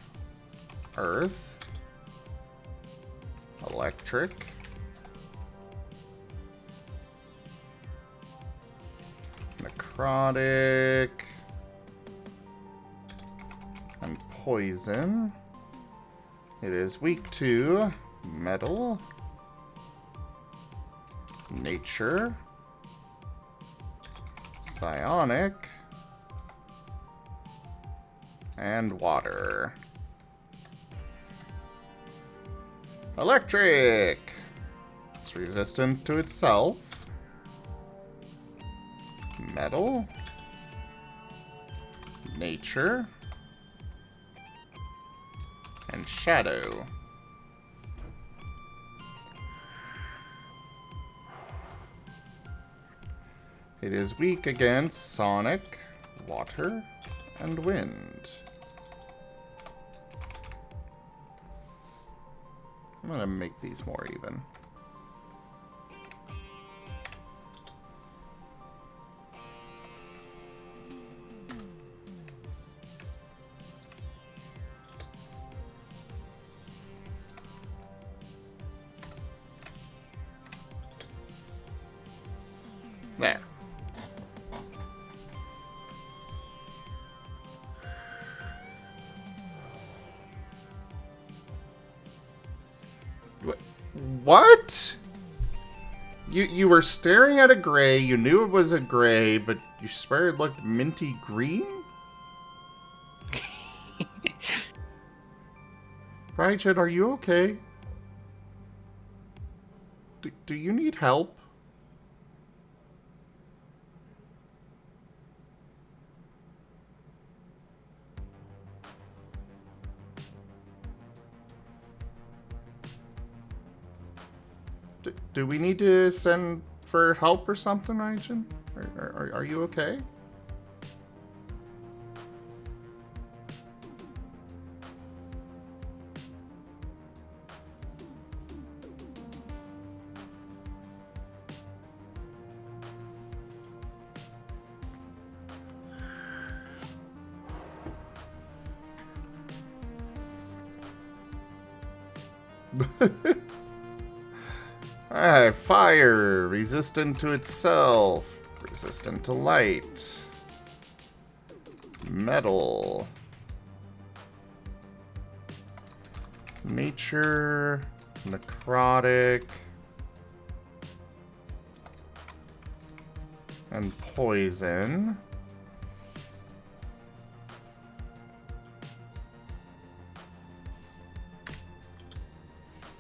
earth, electric, necrotic, and poison. It is weak to metal, nature, psionic, And water. Electric! It's resistant to itself. Metal. Nature. And shadow. It is weak against sonic, water, and wind. I'm gonna make these more even. There. What? You were staring at a gray, you knew it was a gray, but you swear it looked minty green? Raijin, are you okay? Do you need help? Do we need to send for help or something, Raijin? Are you okay? Alright, fire. Resistant to itself. Resistant to light. Metal. Nature. Necrotic. And poison.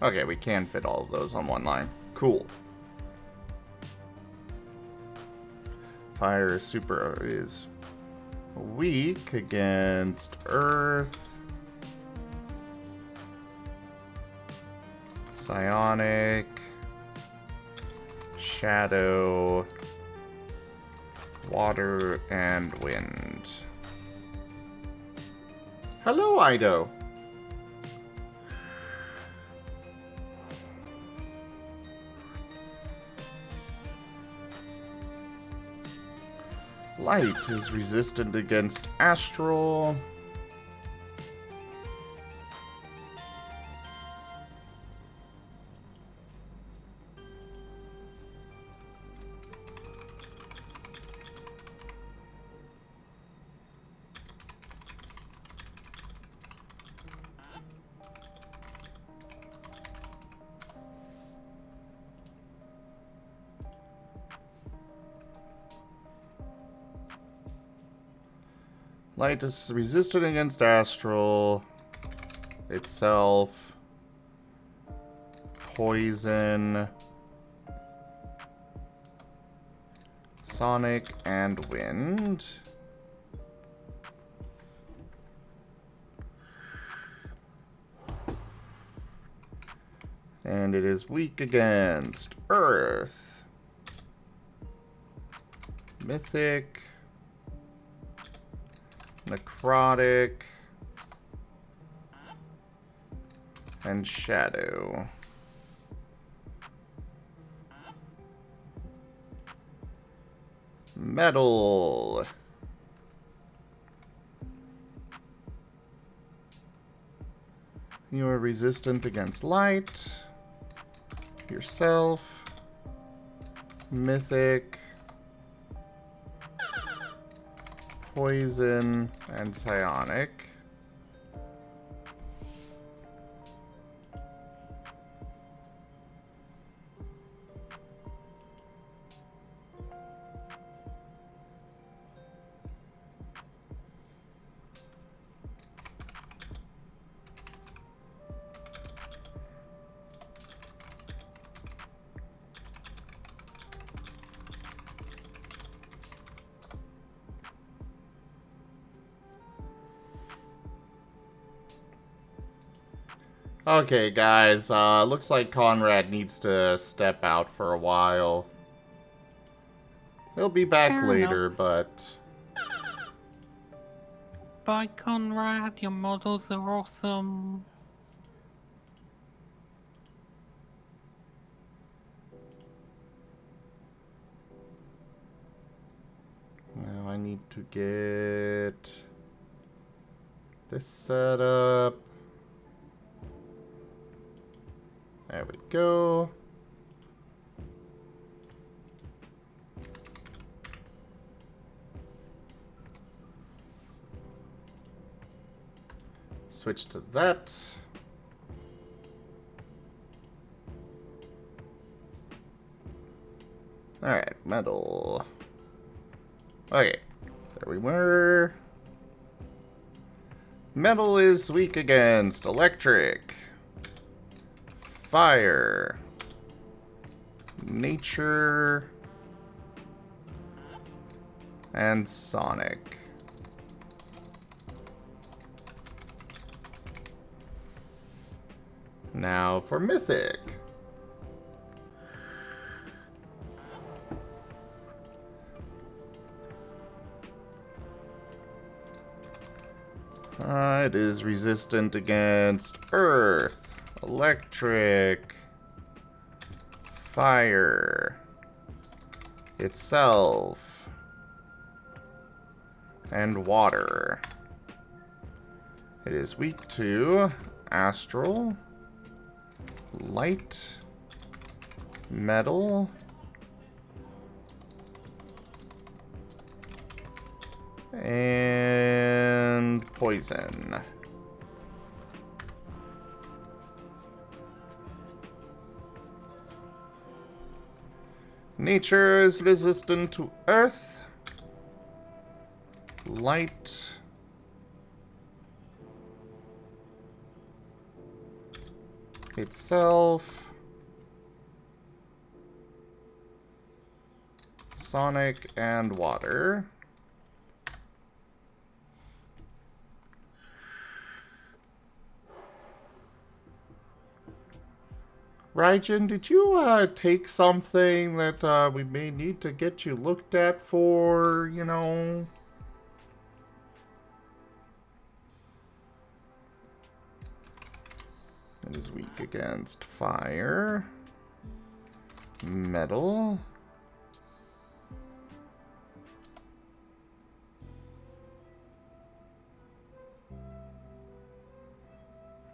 Okay, we can fit all of those on one line. Cool. Fire is weak against earth. Psionic. Shadow. Water and wind. Hello, Ido. Light is resistant against astral. Light is resistant against astral itself. Poison. Sonic and wind. And it is weak against earth. Mythic. Necrotic. And shadow. Metal. You are resistant against light. Yourself. Mythic. Poison and psionic. Okay, guys, looks like Conrad needs to step out for a while. He'll be back Fair later, enough. but... Bye, Conrad. Your models are awesome. Now I need to get this set up. There we go. Switch to that. Alright, metal. Okay, there we were. Metal is weak against electric, fire, nature, and sonic. Now for mythic. It is resistant against earth, electric, fire, itself, and water. It is weak to astral, light, metal, and poison. Nature is resistant to earth, light, itself, sonic, and water. Raijin, did you take something that we may need to get you looked at for, you know? It is weak against fire, metal,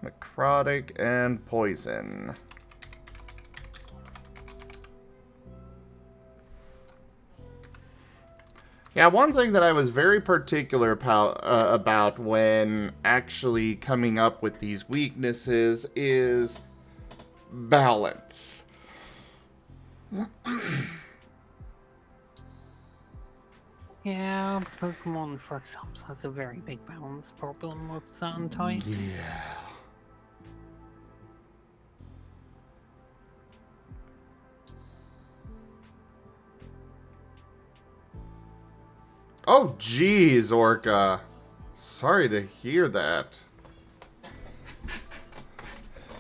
necrotic, and poison. Yeah, one thing that I was very particular about when actually coming up with these weaknesses is balance. Yeah, Pokemon, for example, has a very big balance problem with certain types. Yeah. Oh, geez, Orca. Sorry to hear that.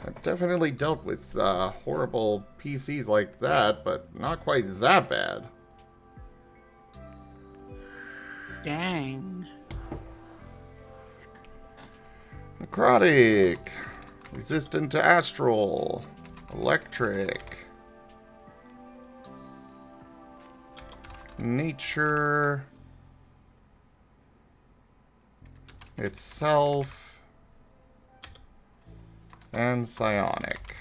I've definitely dealt with horrible PCs like that, but not quite that bad. Dang. Necrotic. Resistant to astral. Electric. Nature. Itself. And psionic.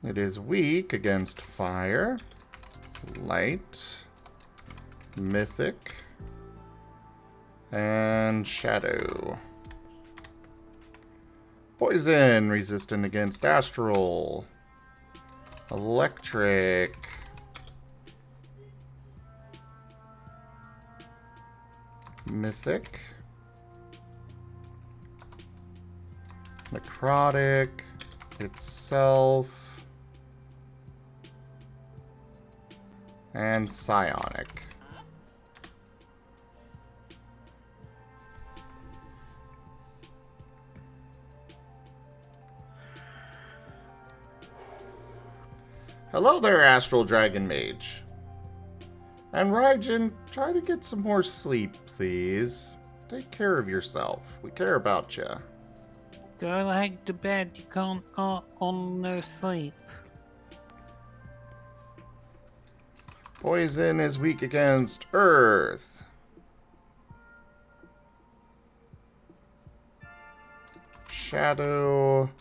It is weak against fire, light, mythic, and shadow. Poison, resistant against astral, electric, mythic, necrotic, itself, and psionic. Hello there, Astral Dragon Mage. And Raijin, try to get some more sleep, please. Take care of yourself. We care about you. Go like to bed, you can't on no sleep. Poison is weak against Earth. Shadow,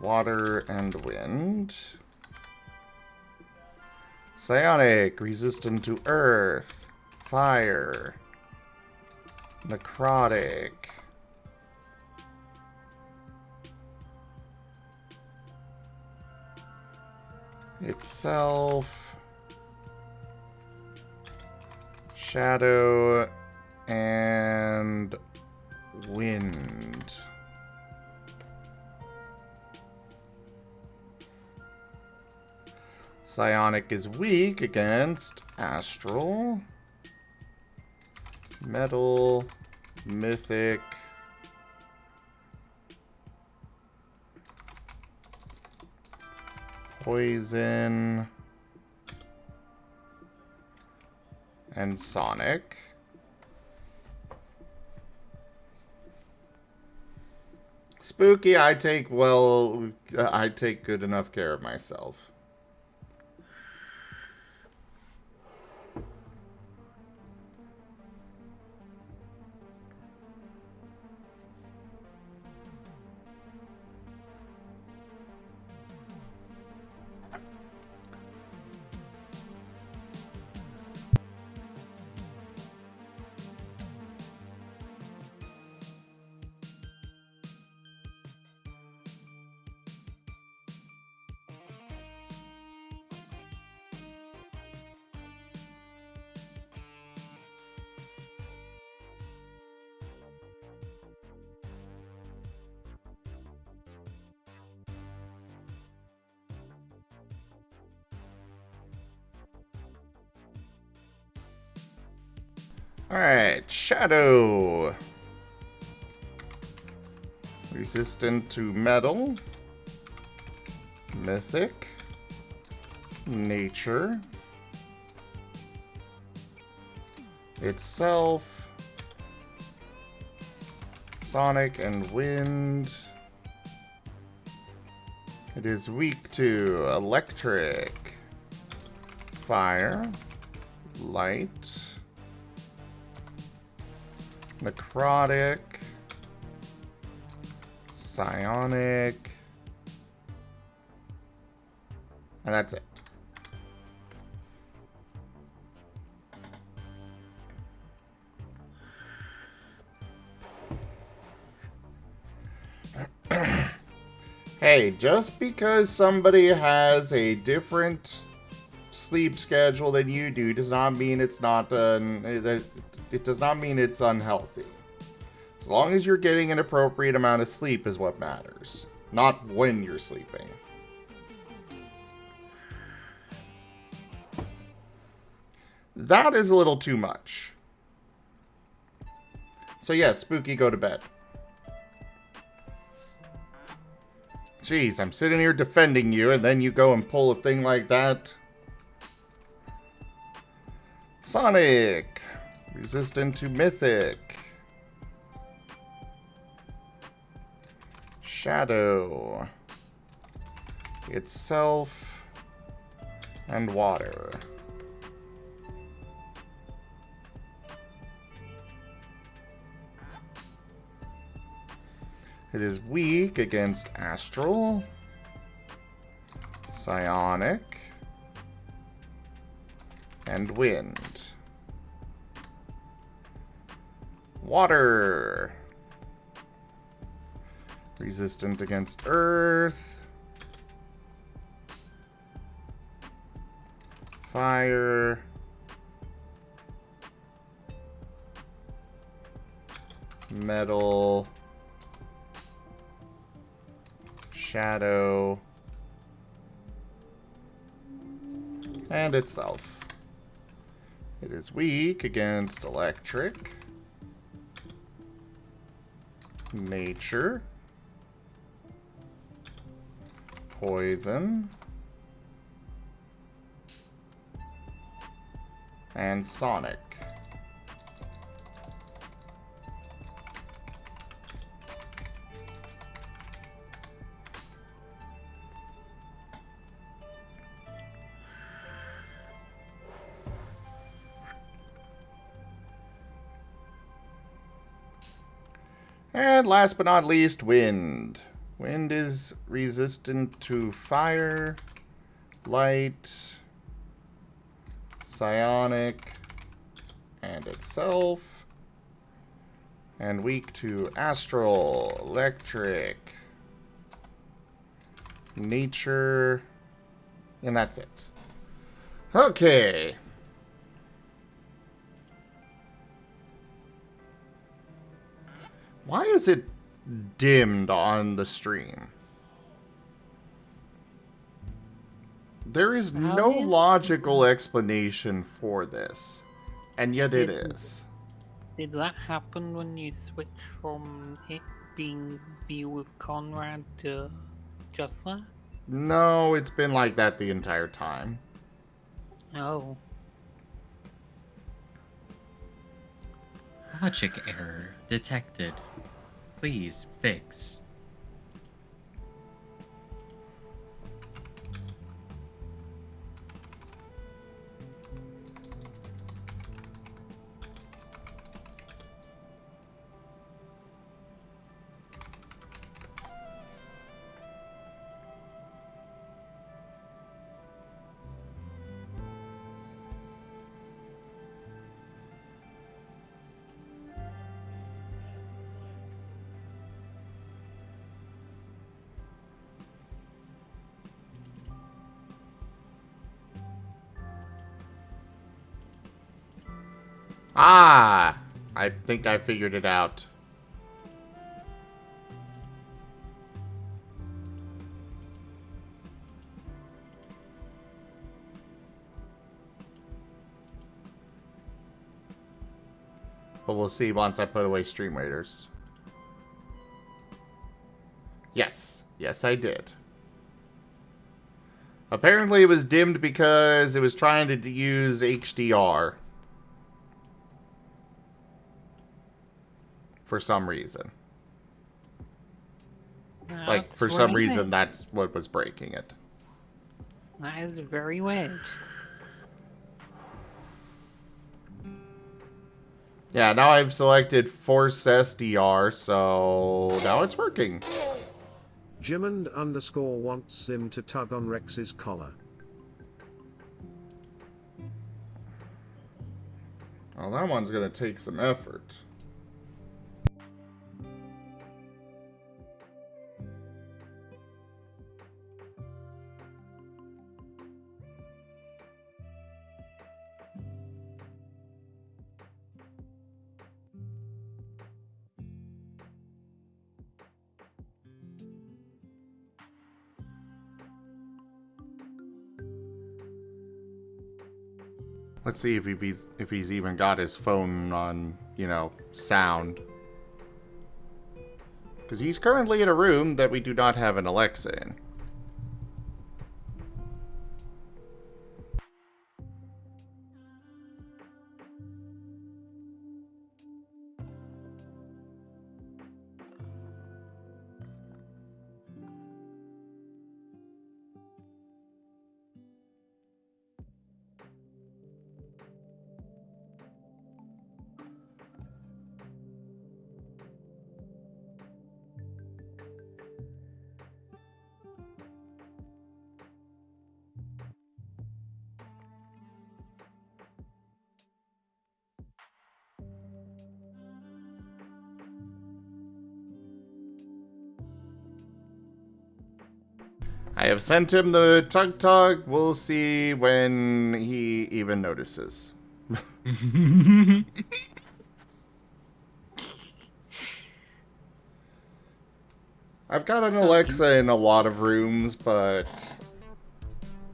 Water, and Wind. Psionic, resistant to Earth. Fire. Necrotic. Itself. Shadow and Wind. Psionic is weak against Astral, Metal, Mythic, Poison, and Sonic. Spooky, I take good enough care of myself. Alright, Shadow. Resistant to Metal. Mythic. Nature. Itself. Sonic and Wind. It is weak to Electric. Fire. Light. Necrotic, Psionic, and that's it. Hey, just because somebody has a different sleep schedule than you do does not mean it's not it does not mean it's unhealthy. As long as you're getting an appropriate amount of sleep is what matters, not when you're sleeping. That is a little too much. So yes, Spooky, go to bed. Jeez, I'm sitting here defending you and then you go and pull a thing like that. Sonic. Resistant to Mythic. Shadow. Itself. And Water. It is weak against Astral. Psionic. And Wind. Water. Resistant against Earth. Fire. Metal. Shadow. And Itself. It is weak against Electric. Nature. Poison. And Sonic. And last but not least, Wind. Wind is resistant to fire, light, psionic, and itself. And weak to astral, electric, nature, and that's it. Okay. Why is it dimmed on the stream? There is no logical explanation for this, and yet it is. Did that happen when you switch from it being View with Conrad to just that? No, it's been like that the entire time. Oh. Logic error detected. Please fix. Ah! I think I figured it out. But we'll see once I put away Stream Raiders. Yes. Yes, I did. Apparently it was dimmed because it was trying to use HDR. For some reason. Like, for some reason, that's what was breaking it. That is very weird. Yeah, now I've selected Force SDR, so now it's working. Jimmond _ wants him to tug on Rex's collar. Well, that one's gonna take some effort. Let's see if he's even got his phone on, you know, sound. Because he's currently in a room that we do not have an Alexa in. I have sent him the tug tug. We'll see when he even notices. I've got an Alexa in a lot of rooms, but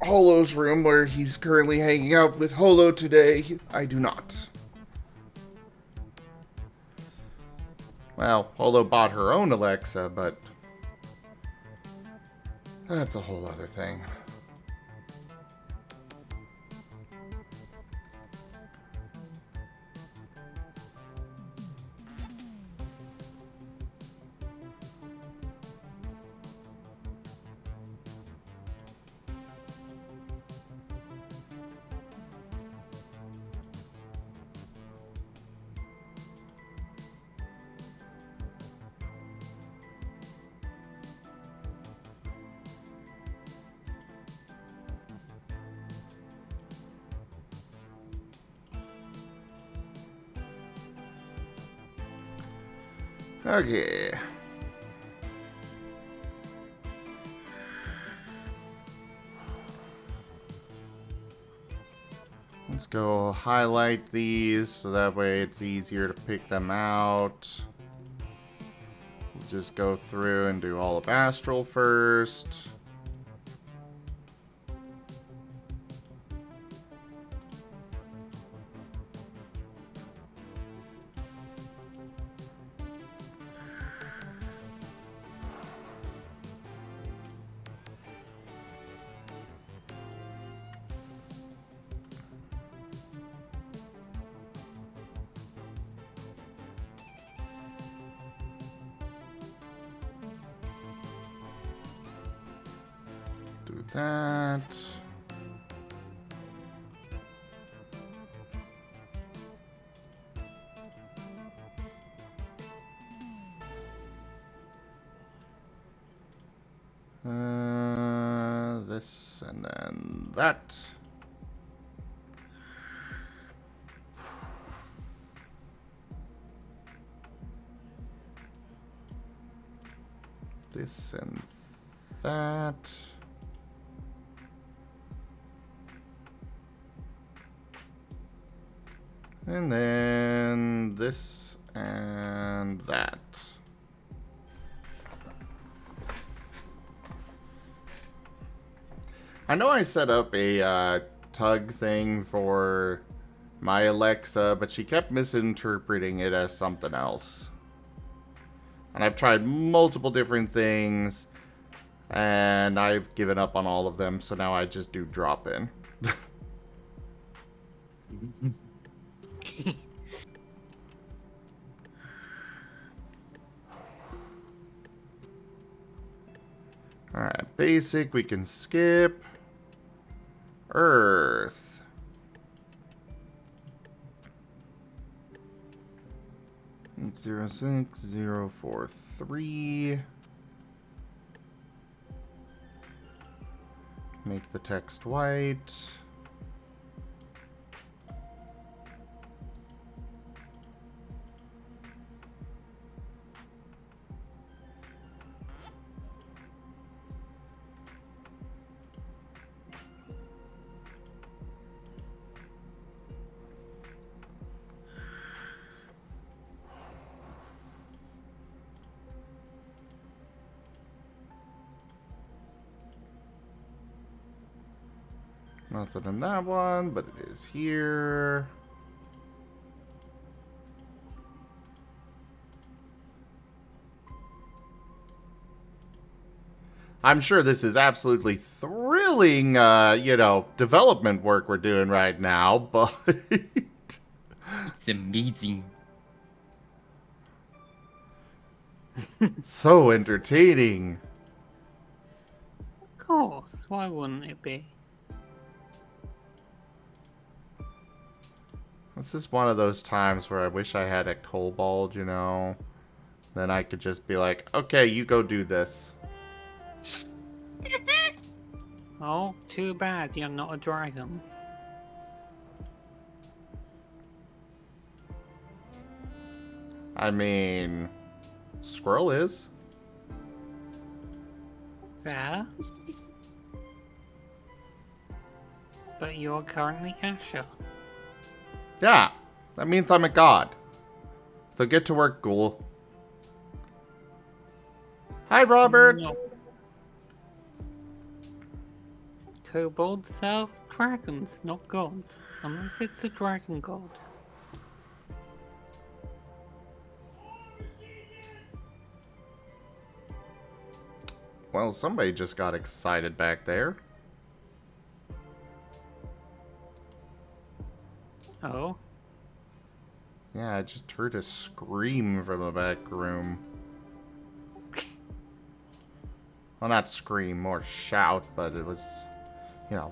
Holo's room, where he's currently hanging out with Holo today, I do not. Well, Holo bought her own Alexa, but that's a whole other thing. Okay. Let's go highlight these so that way it's easier to pick them out. Just go through and do all of Astral first. Do that. This and then that. This and that. And then this and that. I know I set up a tug thing for my Alexa, but she kept misinterpreting it as something else. And I've tried multiple different things, and I've given up on all of them, so now I just do drop-in. Alright, basic, we can skip. Earth. It's 06043. Make the text white. Nothing in that one, but it is here. I'm sure this is absolutely thrilling, development work we're doing right now, but... It's amazing. so entertaining. Of course, why wouldn't it be? This is one of those times where I wish I had a kobold, you know? Then I could just be like, okay, you go do this. Oh, too bad you're not a dragon. I mean, Squirrel is. Fair. But you're currently Asher. Yeah, that means I'm a god. So get to work, ghoul. Hi, Robert. No. Kobolds serve dragons, not gods. Unless it's a dragon god. Well, somebody just got excited back there. Oh? Yeah, I just heard a scream from the back room. Well, not scream, more shout, but it was,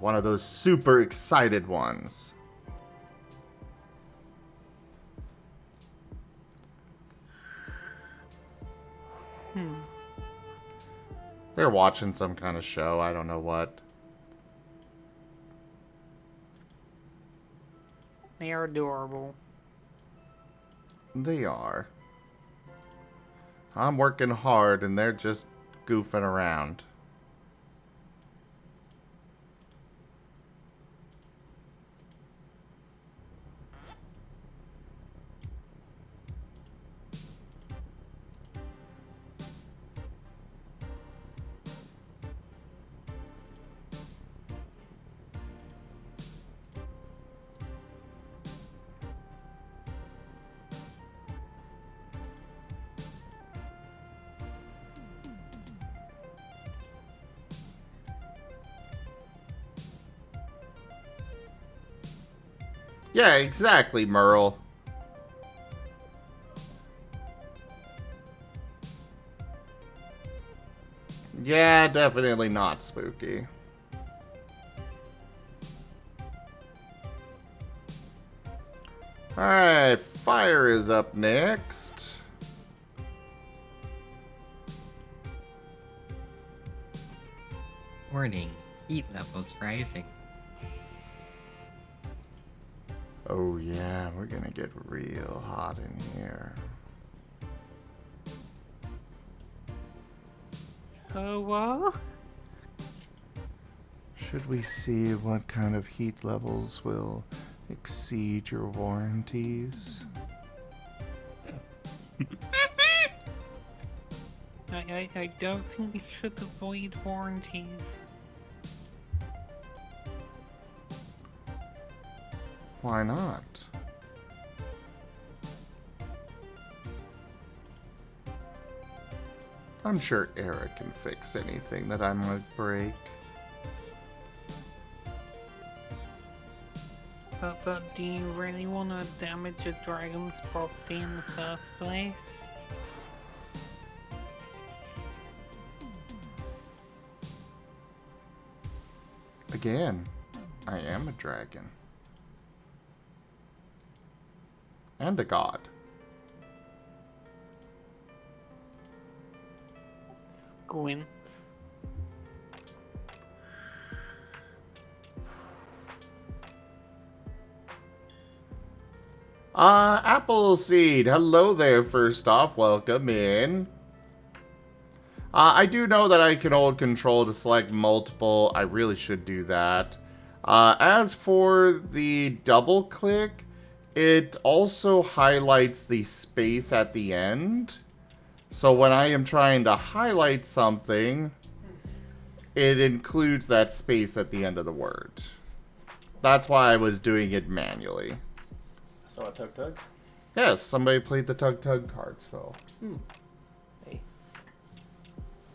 one of those super excited ones. They're watching some kind of show, I don't know what. They are adorable. They are. I'm working hard and they're just goofing around. Yeah, exactly, Merle. Yeah, definitely not spooky. Alright, fire is up next. Warning, heat levels rising. Oh yeah, we're gonna get real hot in here. Oh, what? Should we see what kind of heat levels will exceed your warranties? I don't think we should avoid warranties. Why not? I'm sure Eric can fix anything that I might break. But do you really want to damage a dragon's property in the first place? Again, I am a dragon. And a god. Squints. Appleseed, hello there first off, welcome in. I do know that I can hold control to select multiple, I really should do that. As for the double click, it also highlights the space at the end. So when I am trying to highlight something, it includes that space at the end of the word. That's why I was doing it manually. So a tug tug. Yes, somebody played the tug tug card, so. Hey.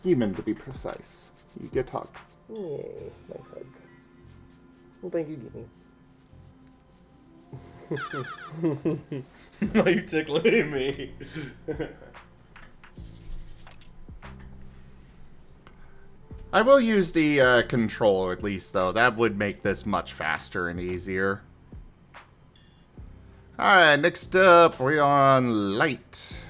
Demon to be precise. You get hugged. Oh, nice hug. Well, thank you, Gimme. No, you tickling me. I will use the control at least, though. That would make this much faster and easier. Alright, next up, we're on light.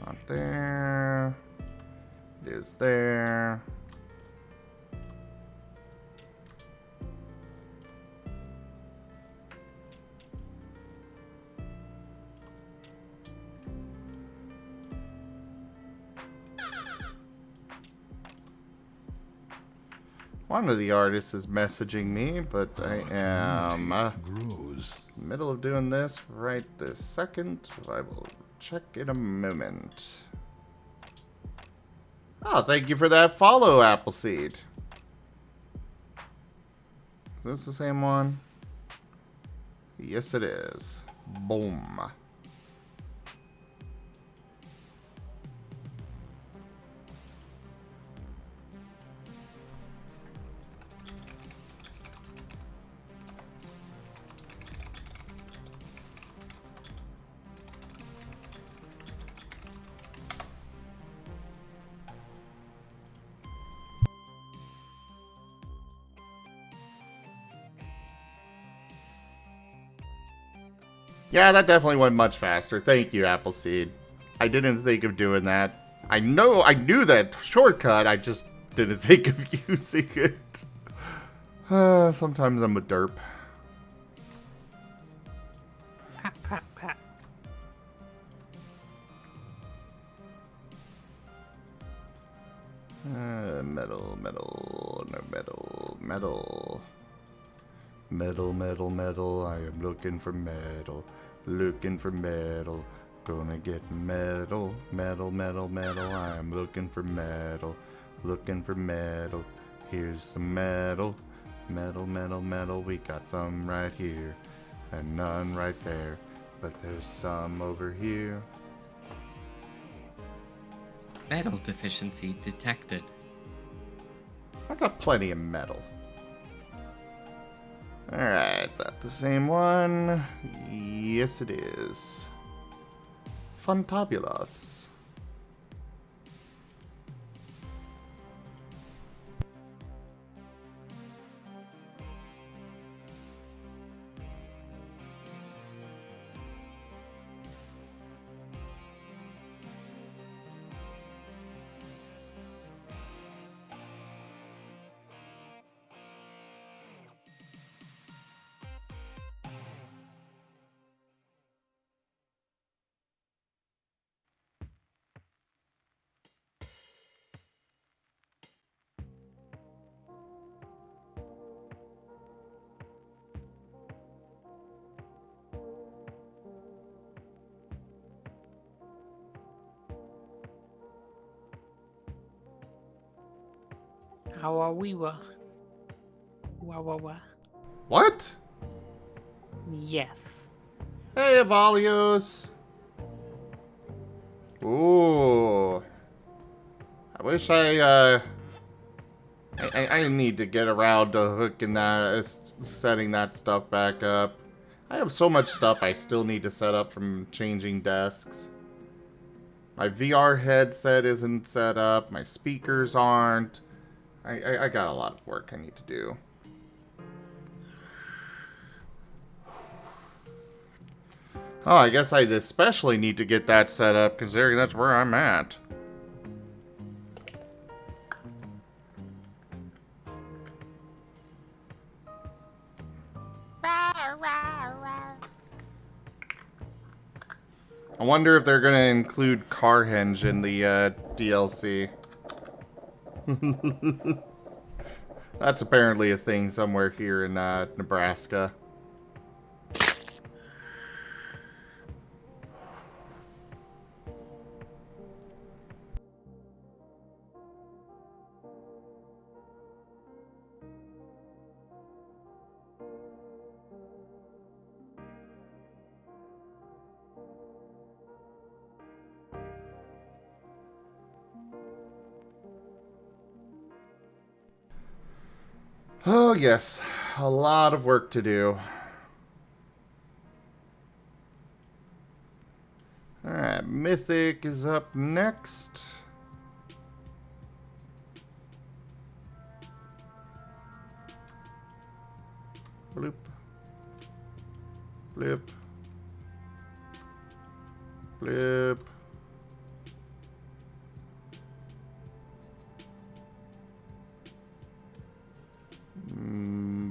Not there. It is there. One of the artists is messaging me, but I am middle of doing this right this second. I will check in a moment. Oh, thank you for that follow, Appleseed. Is this the same one? Yes, it is. Boom. Yeah, that definitely went much faster. Thank you, Appleseed. I didn't think of doing that. I knew that shortcut, I just didn't think of using it. Sometimes I'm a derp. Metal, metal, no metal, metal. Metal, metal, metal, I am looking for metal. Looking for metal. Gonna get metal, metal, metal, metal. I am looking for metal. Looking for metal. Here's some metal. Metal, metal, metal. We got some right here. And none right there. But there's some over here. Metal deficiency detected. I got plenty of metal. Alright, that the same one? Yes, it is. Fantabulous. How are we? Wah. What? Yes. Hey, Avalios. Ooh. I wish I need to get around to hooking that, setting that stuff back up. I have so much stuff I still need to set up from changing desks. My VR headset isn't set up. My speakers aren't. I got a lot of work I need to do. Oh, I guess I'd especially need to get that set up, considering that's where I'm at. I wonder if they're going to include Carhenge in the DLC. That's apparently a thing somewhere here in Nebraska. Oh, yes. A lot of work to do. Alright, Mythic is up next. Bloop. Bloop. Bloop.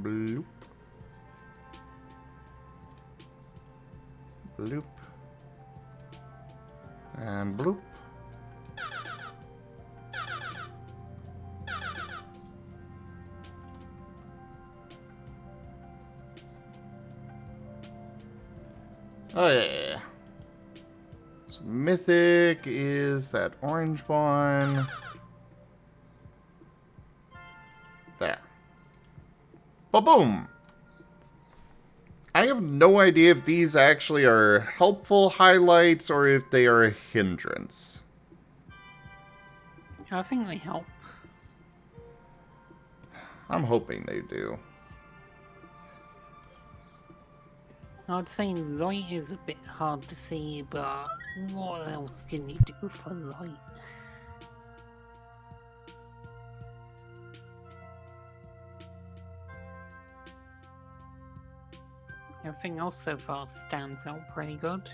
Bloop. Bloop. And bloop. Oh yeah. So Mythic is that orange one. There. Ba-boom! I have no idea if these actually are helpful highlights or if they are a hindrance. I think they help. I'm hoping they do. I'd say light is a bit hard to see, but what else can you do for light? Everything else so far stands out pretty good.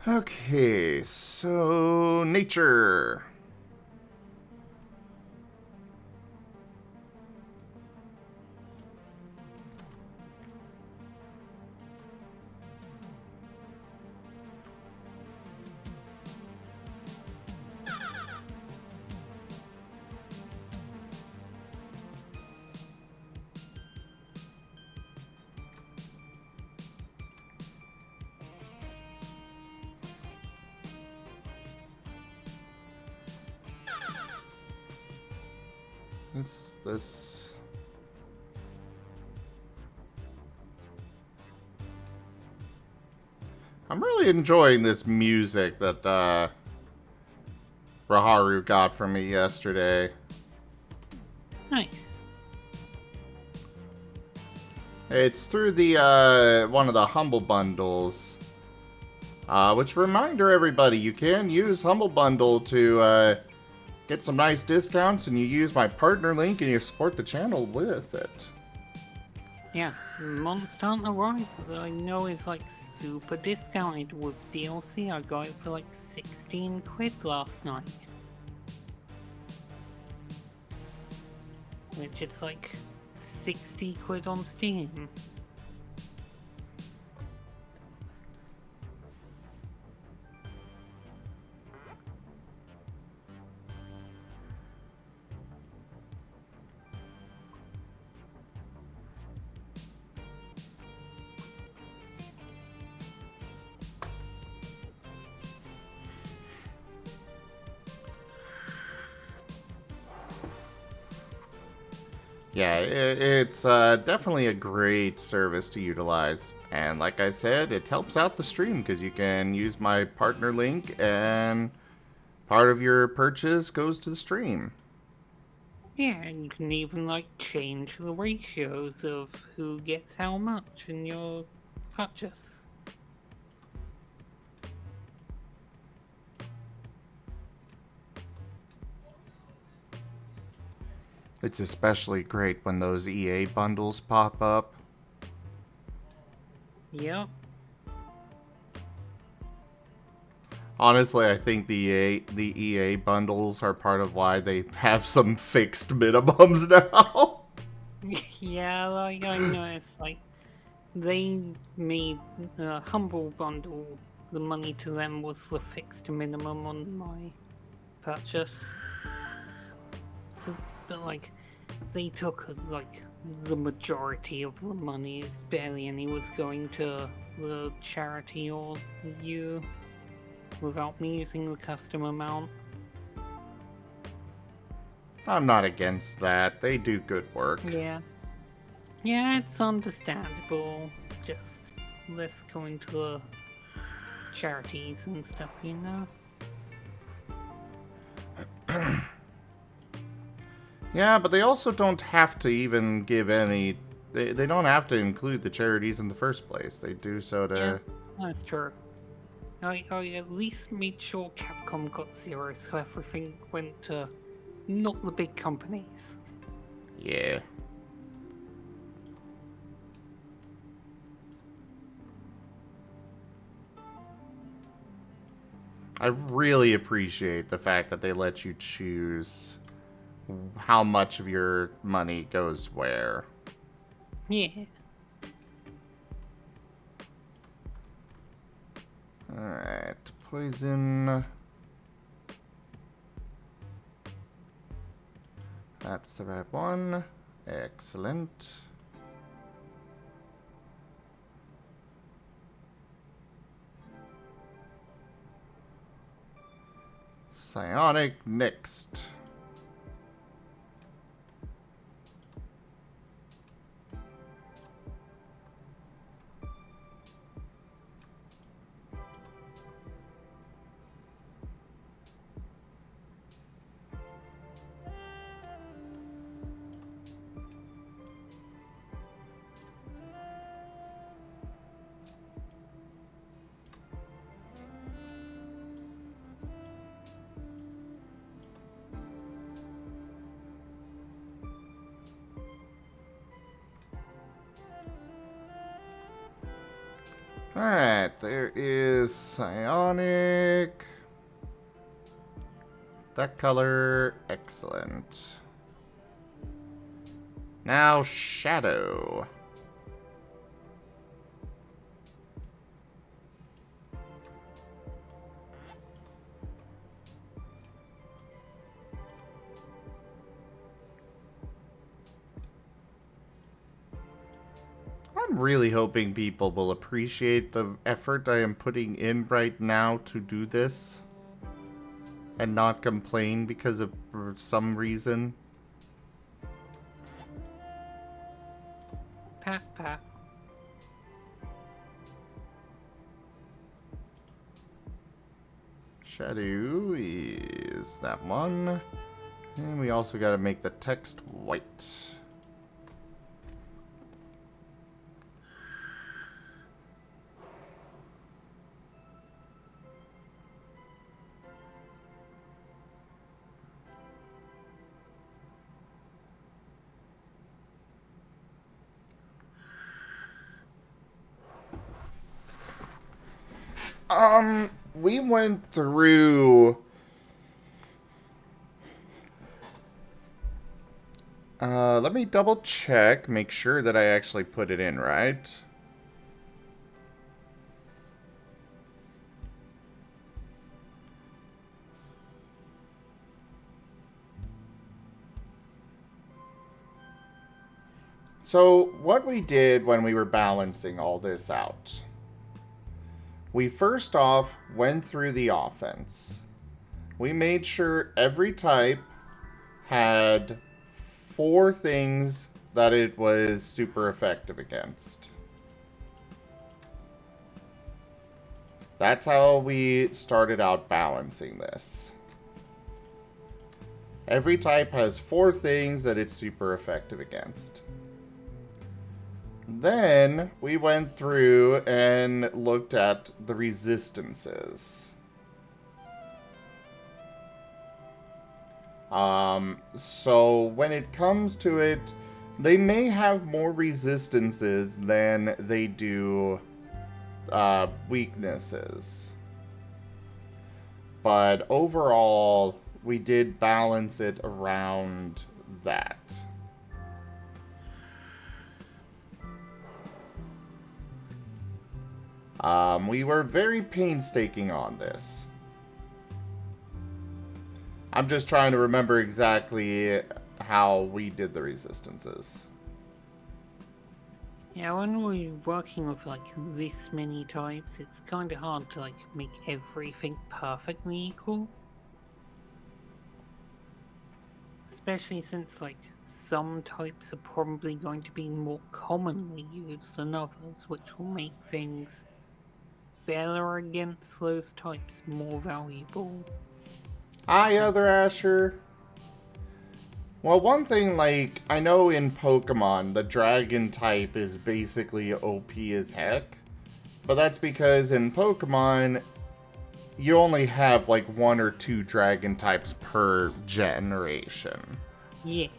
Okay, so nature. This. I'm really enjoying this music that Raharu got from me yesterday. Nice. It's through the one of the Humble Bundles. Which reminder everybody, you can use Humble Bundle to get some nice discounts, and you use my partner link and you support the channel with it. Yeah, Monster Hunter Rise that I know is like super discounted with DLC. I got it for like 16 quid last night. Which it's like 60 quid on Steam. Yeah, it's definitely a great service to utilize. And like I said, it helps out the stream because you can use my partner link and part of your purchase goes to the stream. Yeah, and you can even like change the ratios of who gets how much in your purchase. It's especially great when those EA bundles pop up. Yep. Honestly, I think the EA bundles are part of why they have some fixed minimums now. Yeah, like I noticed, like they made Humble Bundle. The money to them was the fixed minimum on my purchase. But like, they took like the majority of the money. It's barely any was going to the charity or you, without me using the custom amount. I'm not against that. They do good work. Yeah. Yeah, it's understandable. Just less going to the charities and stuff, you know? Yeah, but they also don't have to even give any... They don't have to include the charities in the first place. They do so to... Yeah, that's true. I at least made sure Capcom got zero, so everything went to not the big companies. Yeah. I really appreciate the fact that they let you choose how much of your money goes where. Yeah. Alright, poison. That's the right one. Excellent. Psionic next. Alright, there is psionic. That color, excellent. Now shadow. I'm really hoping people will appreciate the effort I am putting in right now to do this. And not complain because of for some reason. Pat, pat. Shadow is that one. And we also gotta make the text white. We went through... let me double check, make sure that I actually put it in right. So, what we did when we were balancing all this out... We first off went through the offense. We made sure every type had 4 things that it was super effective against. That's how we started out balancing this. Every type has 4 things that it's super effective against. Then we went through and looked at the resistances. So when it comes to it, they may have more resistances than they do weaknesses. But overall, we did balance it around that. We were very painstaking on this. I'm just trying to remember exactly how we did the resistances. Yeah, when we're working with like this many types, it's kind of hard to like make everything perfectly equal. Especially since like some types are probably going to be more commonly used than others, which will make things better against those types, more valuable. Hi, Other Asher. Well, one thing, like, I know in Pokemon, the dragon type is basically OP as heck. But that's because in Pokemon, you only have, like, 1 or 2 dragon types per generation. Yeah.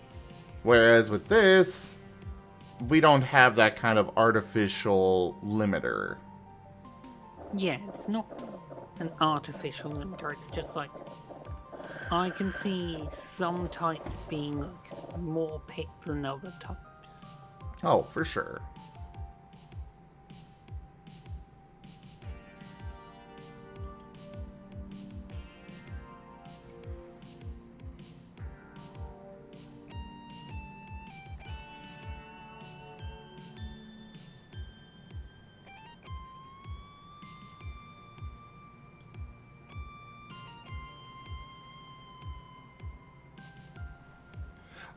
Whereas with this, we don't have that kind of artificial limiter. Yeah, it's not an artificial limiter, it's just like, I can see some types being like more picked than other types. Oh, for sure.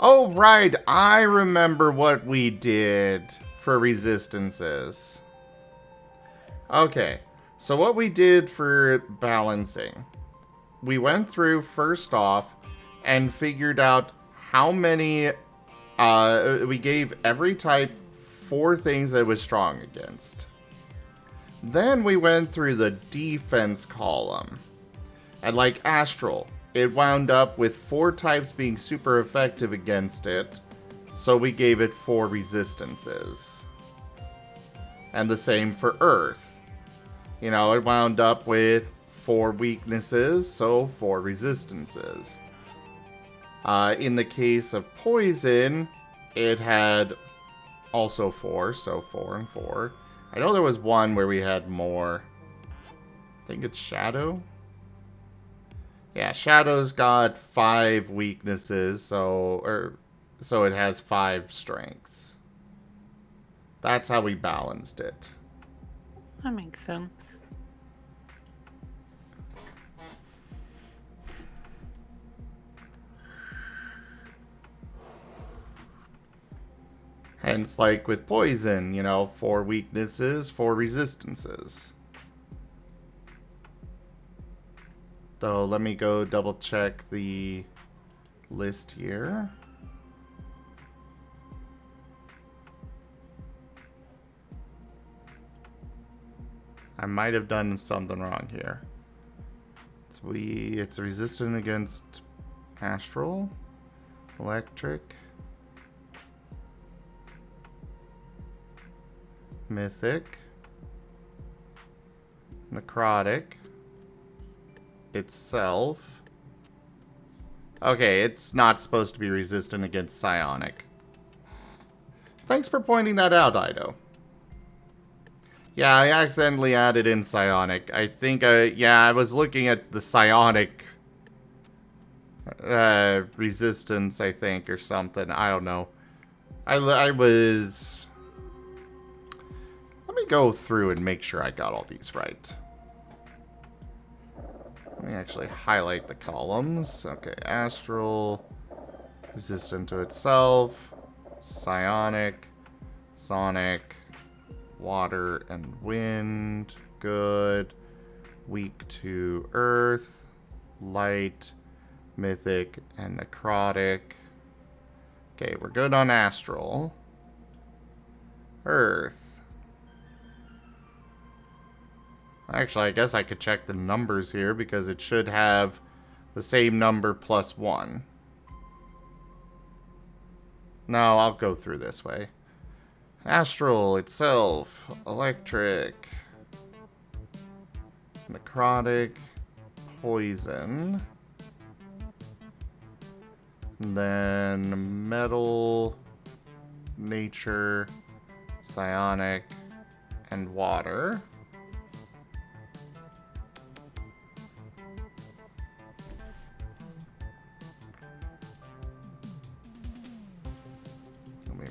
Oh, right. I remember what we did for resistances. Okay. So what we did for balancing. We went through first off and figured out how many... we gave every type 4 things that it was strong against. Then we went through the defense column. And like Astral... It wound up with 4 types being super effective against it, so we gave it 4 resistances. And the same for Earth. you know, it wound up with 4 weaknesses, so 4 resistances. In the case of poison, it had also 4, so 4 and 4. I know there was one where we had more. I think it's Shadow. Yeah, Shadow's got 5 weaknesses, so it has 5 strengths. That's how we balanced it. That makes sense. Hence, like with poison, you know, 4 weaknesses, 4 resistances. Though, let me go double check the list here. I might have done something wrong here. It's resistant against astral, electric, mythic, necrotic, itself. Okay, it's not supposed to be resistant against psionic. Thanks for pointing that out, Ido. Yeah, I accidentally added in psionic. I think, yeah, I was looking at the psionic resistance, I think, or something. I don't know. I was... Let me go through and make sure I got all these right. Let me actually highlight the columns. Okay, astral, resistant to itself, psionic, sonic, water and wind, good, weak to earth, light, mythic, and necrotic. Okay, we're good on astral. Earth. Actually, I guess I could check the numbers here because it should have the same number plus 1. No, I'll go through this way. Astral itself, electric, necrotic, poison, and then metal, nature, psionic, and water.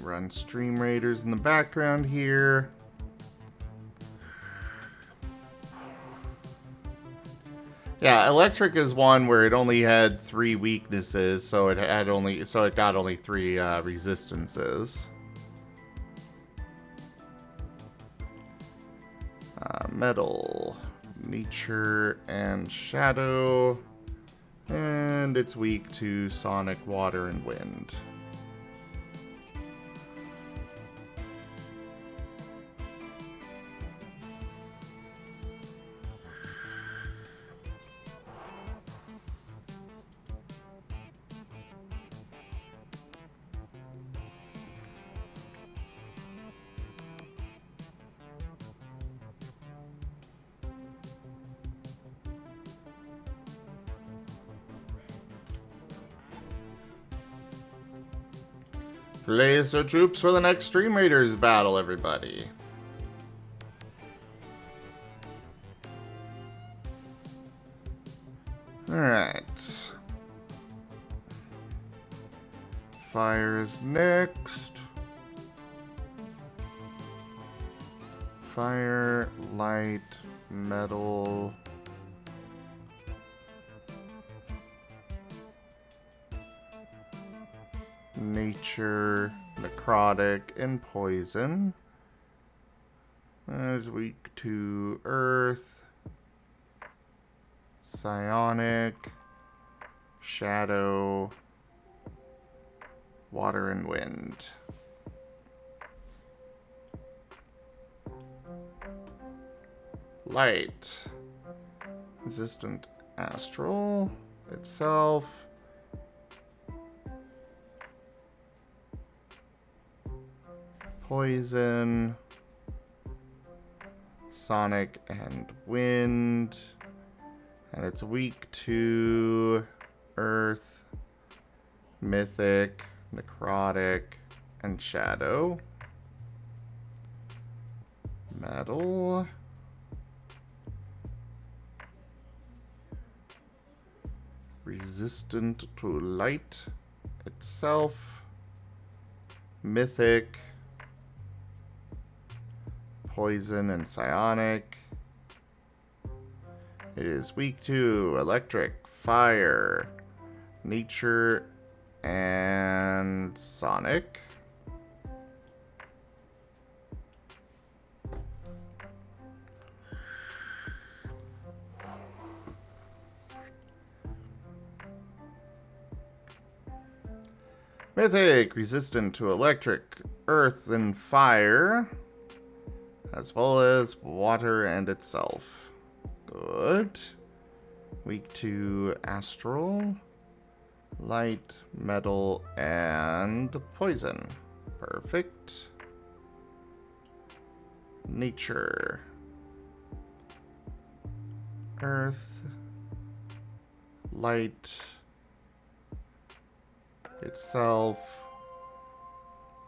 Run Stream Raiders in the background here. Yeah, electric is one where it only had 3 weaknesses, so it got only 3 resistances. Metal, nature, and shadow, and it's weak to sonic, water, and wind. Place your troops for the next Stream Raiders battle, everybody. Alright. Fire is next. Fire, light, metal. Nature, necrotic, and poison. Is weak to earth, psionic, shadow, water, and wind. Light, resistant astral itself. Poison, Sonic and Wind. And it's weak to Earth, Mythic, Necrotic, and Shadow. Metal. Resistant to light itself. Mythic. Poison and psionic. It is weak to electric, fire, nature, and sonic. Mythic, resistant to electric, earth, and fire, as well as water and itself. Good. Weak to astral, light, metal, and poison. Perfect. Nature. Earth, light, itself,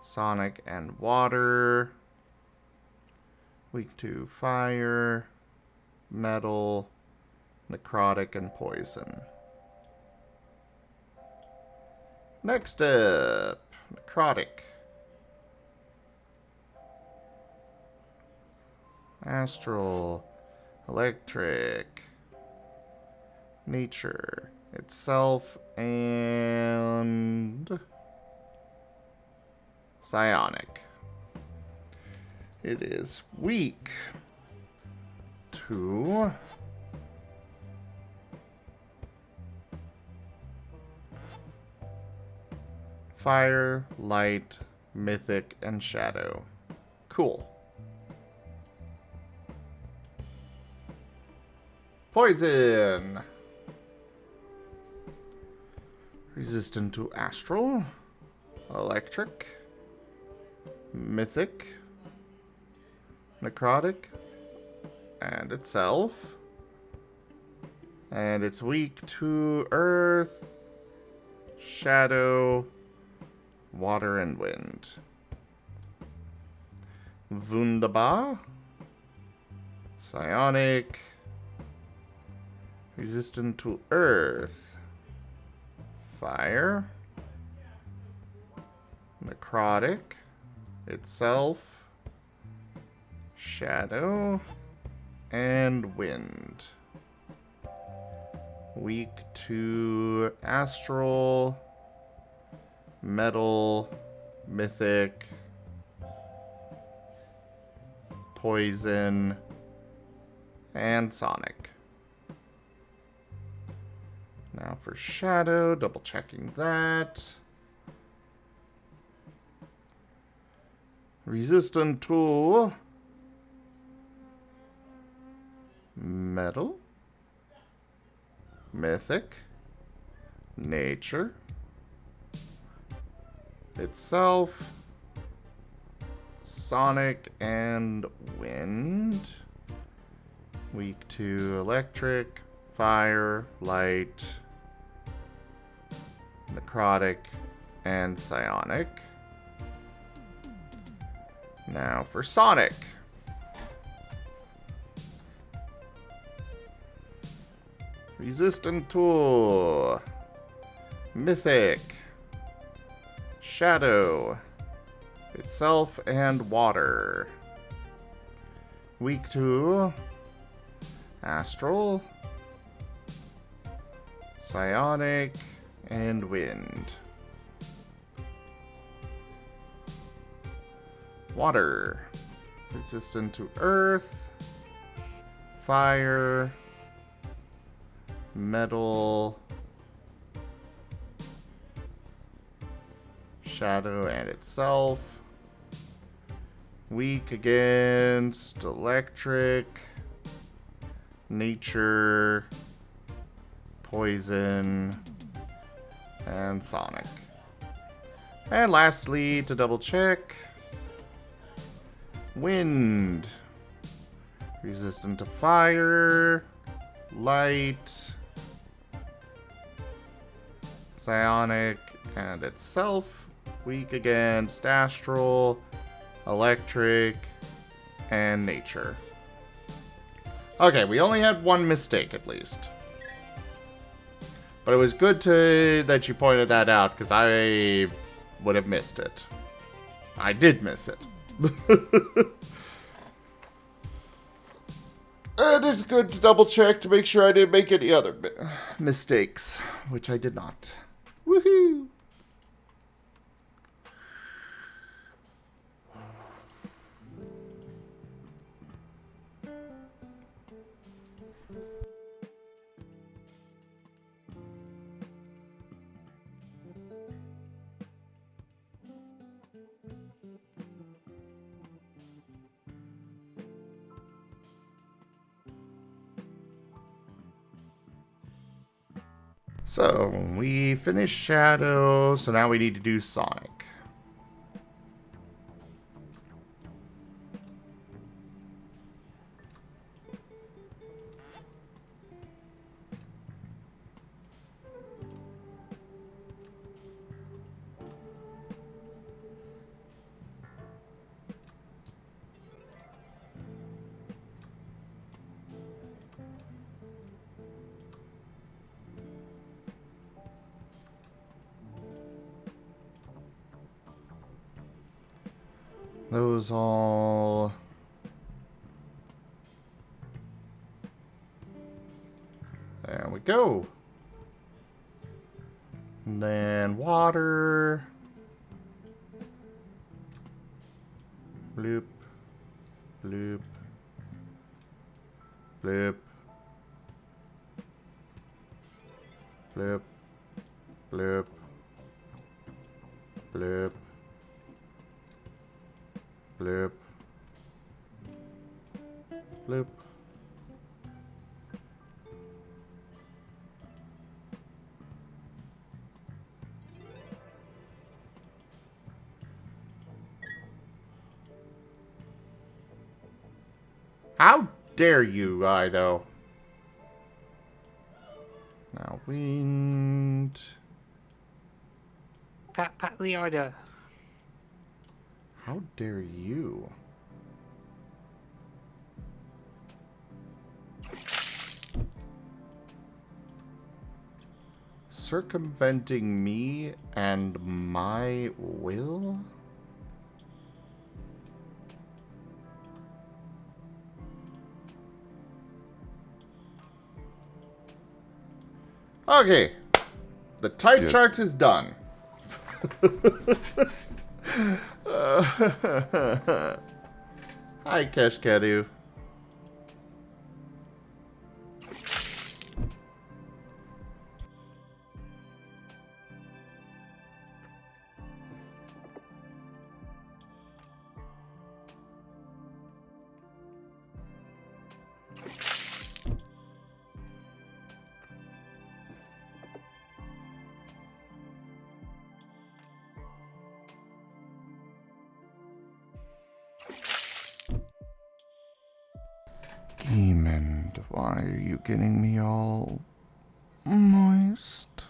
sonic, and water. Weak to fire, metal, necrotic, and poison. Next up, necrotic. Astral, electric, nature, itself, and psionic. It is weak to fire, light, mythic, and shadow. Cool. Poison. Resistant to astral, electric, mythic, necrotic, and itself. And it's weak to earth, shadow, water, and wind. Wunderbar. Psionic. Resistant to earth. Fire. Necrotic. Itself. Shadow. And wind. Weak to astral. Metal. Mythic. Poison. And sonic. Now for shadow, double checking that. Resistant to metal, mythic, nature, itself, sonic, and wind. Weak to electric, fire, light, necrotic, and psionic. Now for sonic. Resistant to mythic, shadow, itself, and water. Weak to astral, psionic, and wind. Water. Resistant to earth, fire, metal, shadow, and itself. Weak against electric, nature, poison, and sonic. And lastly, to double check, wind. Resistant to fire, light, psionic, and itself. Weak against astral, electric, and nature. Okay, we only had one mistake at least. But it was good that you pointed that out, because I would have missed it. I did miss it. And it's good to double check to make sure I didn't make any other mistakes, which I did not. Woohoo! So, we finished Shadow, so now we need to do Sonic. Those all... There we go. And then water. Bloop. Bloop. Bloop. Bloop. Bloop. Bloop. Bloop. Bloop. How dare you, Ido? Now wind. Pat the order. How dare you? Circumventing me and my will? Okay. The type chart is done. Hi, Keshkadu. Demon, why are you getting me all moist?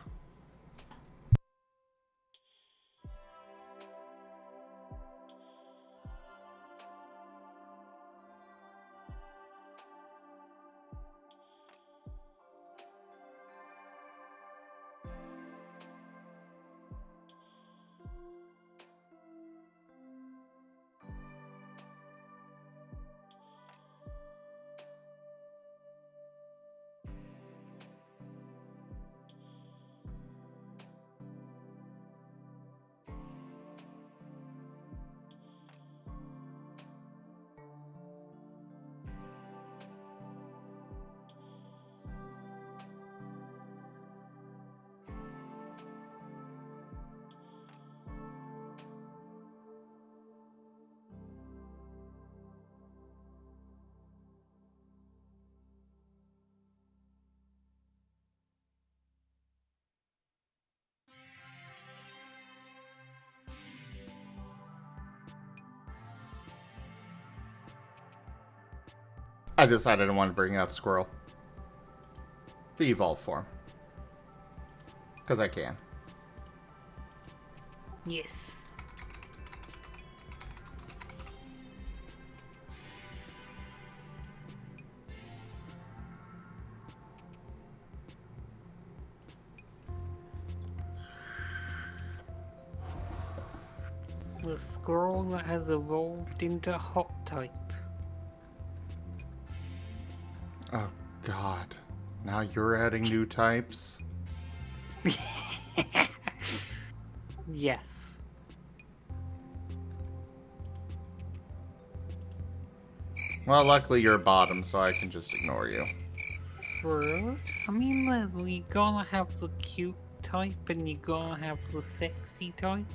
I decided I wanted to bring out Squirrel. The evolved form. Because I can. Yes. The squirrel that has evolved into hot type. Oh, God. Now you're adding new types? Yes. Well, luckily you're bottom, so I can just ignore you. Rude. I mean, Leslie, you gotta have the cute type and you gotta have the sexy type.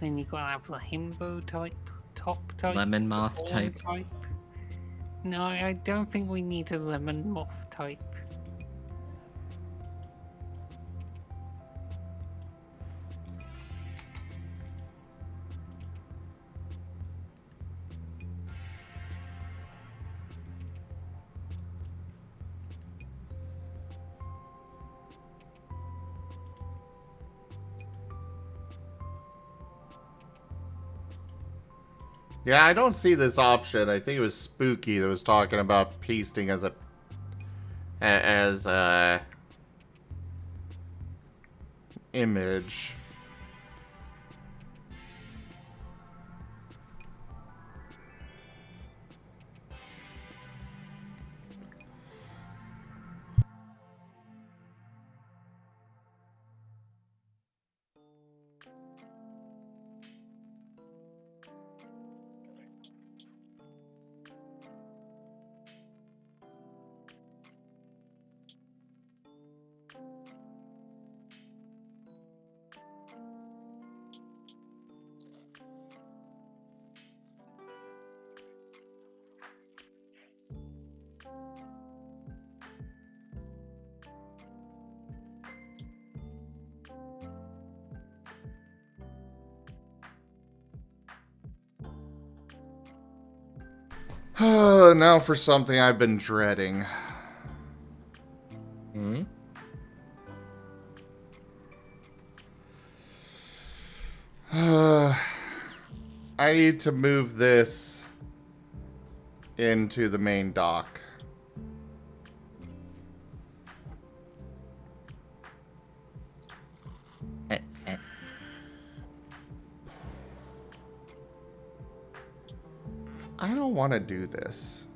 Then you gotta have the himbo type, top type, Lemon moth corn type. No, I don't think we need a lemon moth type. Yeah, I don't see this option. I think it was Spooky that was talking about pasting as a image. Now for something I've been dreading. Hmm? I need to move this into the main dock. Eh, eh. I don't want to do this.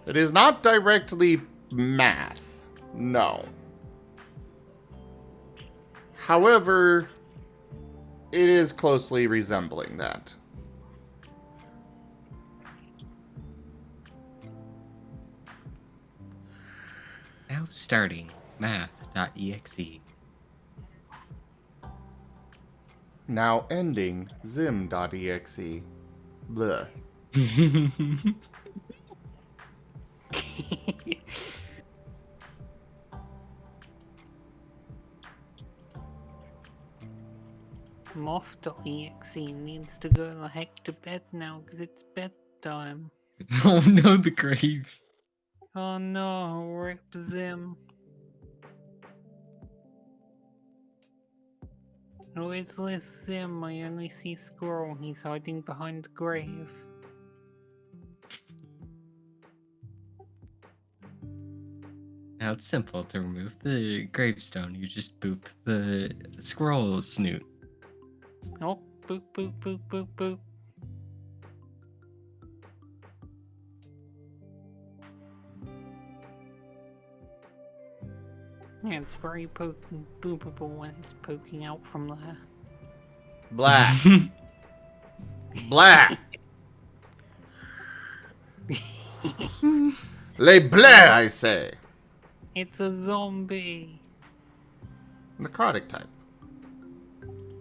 It is not directly math. No. However, it is closely resembling that. Now starting math.exe. Now ending zim.exe. Bleh. Moth.exe needs to go the heck to bed now because it's bedtime. Oh no, the grave. Oh no, rip Zim. Who is this Zim? I only see Squirrel. He's hiding behind the grave. Now it's simple to remove the gravestone. You just boop the squirrel snoot. Oh, boop, boop, boop, boop, boop. Yeah, it's very boopable when it's poking out from there. Blah. Blah. Les blah, I say. It's a zombie. Necrotic type.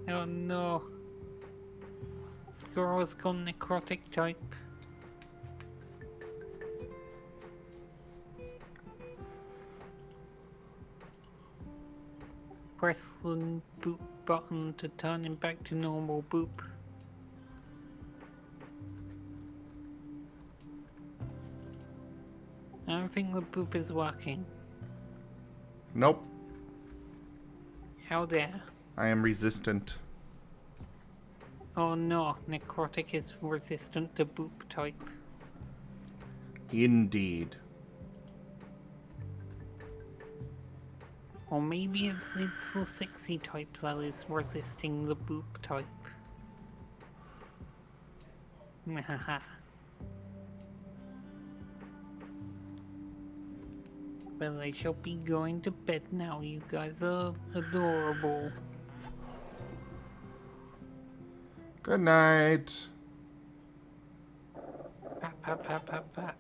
Oh no. Squirrel's gone necrotic type. Press the boot button to turn him back to normal, Boop. I don't think the Boop is working. Nope. How dare. I am resistant. Oh no, necrotic is resistant to Boop type. Indeed. Or maybe it's the sexy type that is resisting the Boop type. Haha. Well, I shall be going to bed now. You guys are adorable. Good night. Pat, pat, pat, pat, pat.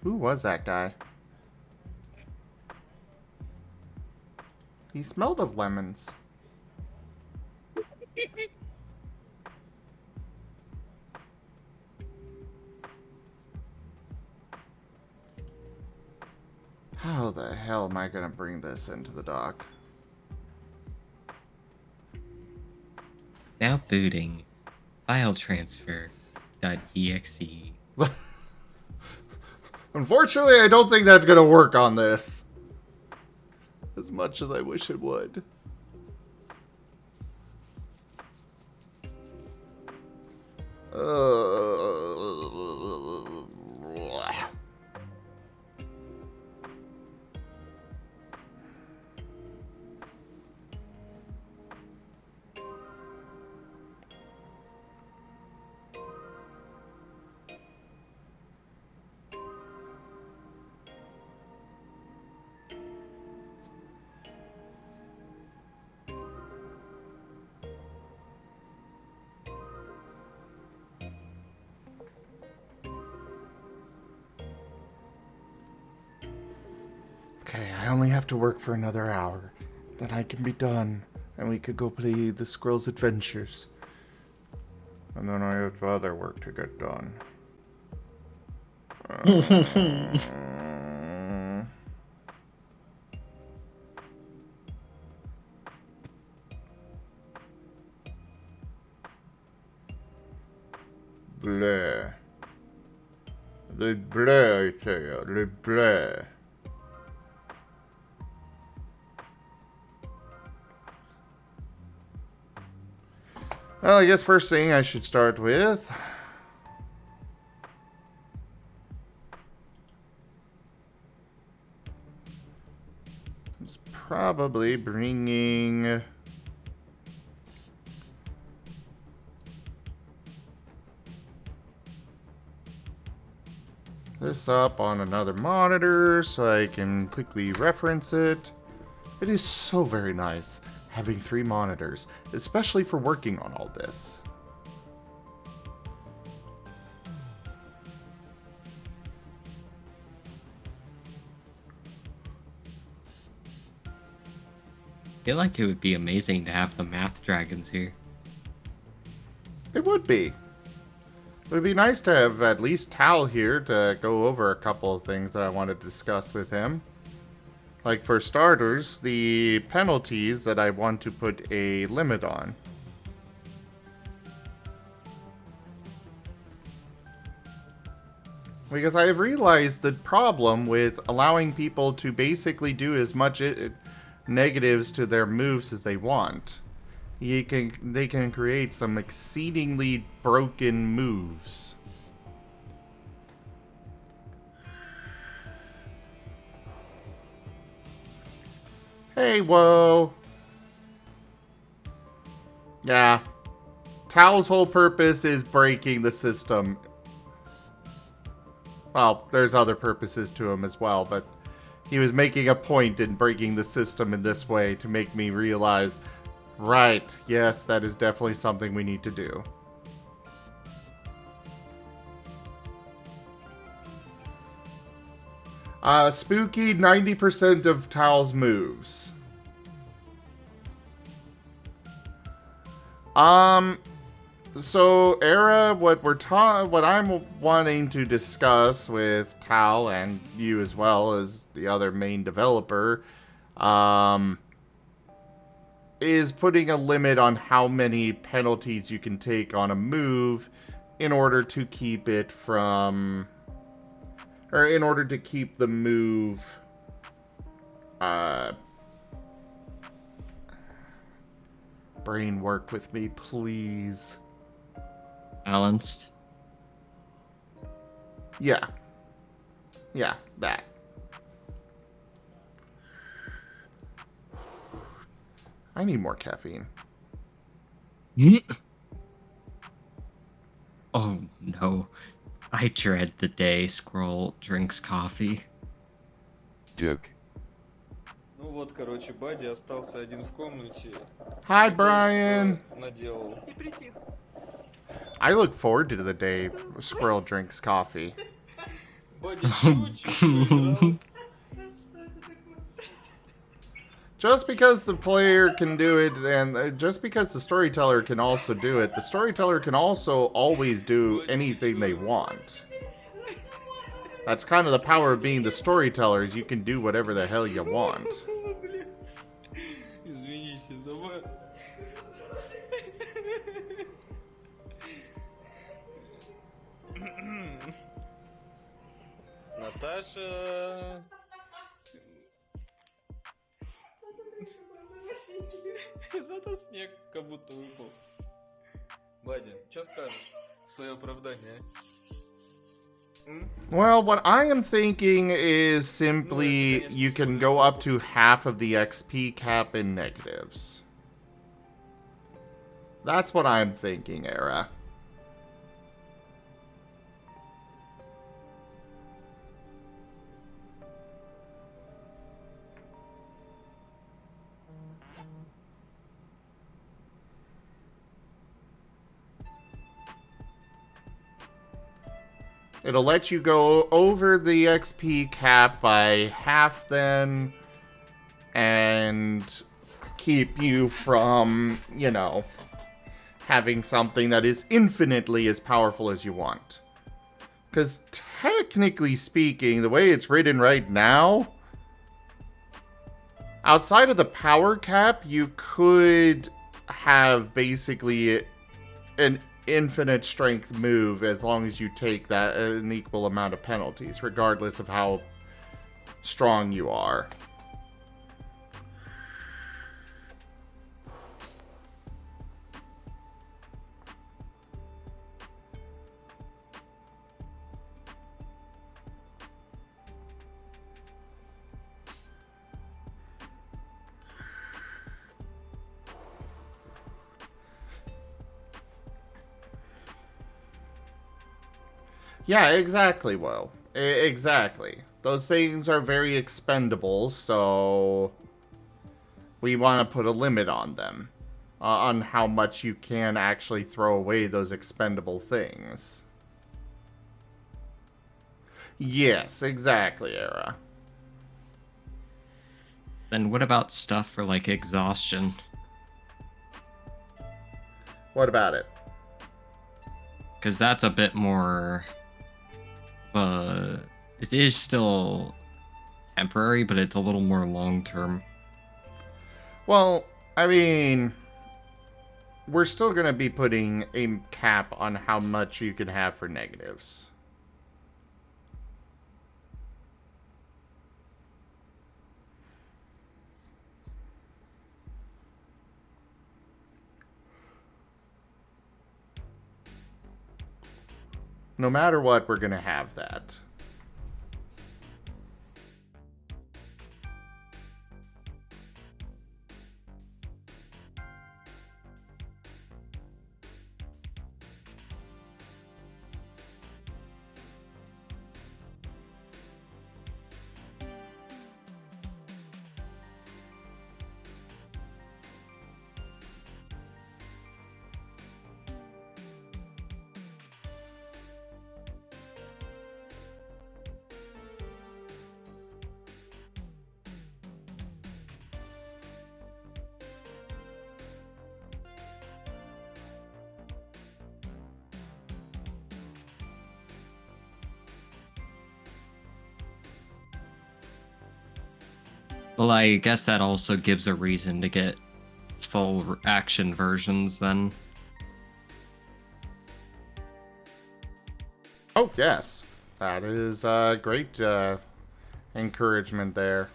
Who was that guy? He smelled of lemons. How the hell am I gonna bring this into the dock? Now booting. File transfer. .exe. Unfortunately, I don't think that's gonna work on this. As much as I wish it would. Okay, I only have to work for another hour. Then I can be done, and we could go play the Squirrel's Adventures. And then I have other work to get done. Bleh. Le bleh, I say, le bleh. Well, I guess first thing I should start with is probably bringing this up on another monitor so I can quickly reference it. It is so very nice having 3 monitors, especially for working on all this. I feel like it would be amazing to have the math dragons here. It would be. It would be nice to have at least Tal here to go over a couple of things that I wanted to discuss with him. Like, for starters, the penalties that I want to put a limit on. Because I have realized the problem with allowing people to basically do as much negatives to their moves as they want. They can create some exceedingly broken moves. Hey, whoa. Yeah. Tal's whole purpose is breaking the system. Well, there's other purposes to him as well, but he was making a point in breaking the system in this way to make me realize, right, yes, that is definitely something we need to do. Spooky 90% of Tal's moves. So, Era, what I'm wanting to discuss with Tal and you as well as the other main developer, is putting a limit on how many penalties you can take on a move in order to keep it from, or in order to keep the move, brain work with me, please. Balanced. Yeah. Yeah, that. I need more caffeine. Oh no. I dread the day Squirrel drinks coffee. Joke. Ну вот, короче, Бадди остался один в комнате. Hi, И Brian. кое-что наделал. И притих. I look forward to the day Squirrel drinks coffee. Бадди чуть-чуть поиграл. Just because the player can do it, and just because the storyteller can also do it, the storyteller can also always do anything they want. That's kind of the power of being the storyteller, is you can do whatever the hell you want. Извините, забыл. Наташа... Зато снег как будто выпал. Бадди, что скажешь в свое оправдание? Well, what I am thinking is simply you can go up to half of the XP cap in negatives. That's what I'm thinking, Era. It'll let you go over the XP cap by half then, and keep you from, you know, having something that is infinitely as powerful as you want. Because technically speaking, the way it's written right now, outside of the power cap, you could have basically an infinite strength move as long as you take that an equal amount of penalties, regardless of how strong you are. Yeah, exactly, Will. Exactly. Those things are very expendable, so we want to put a limit on them. On how much you can actually throw away those expendable things. Yes, exactly, Era. Then what about stuff for like exhaustion? What about it? Because that's a bit more... it is still temporary, but it's a little more long-term. Well, I mean, we're still going to be putting a cap on how much you can have for negatives. No matter what, we're going to have that. Well, I guess that also gives a reason to get full action versions then. Oh, yes. That is great encouragement there.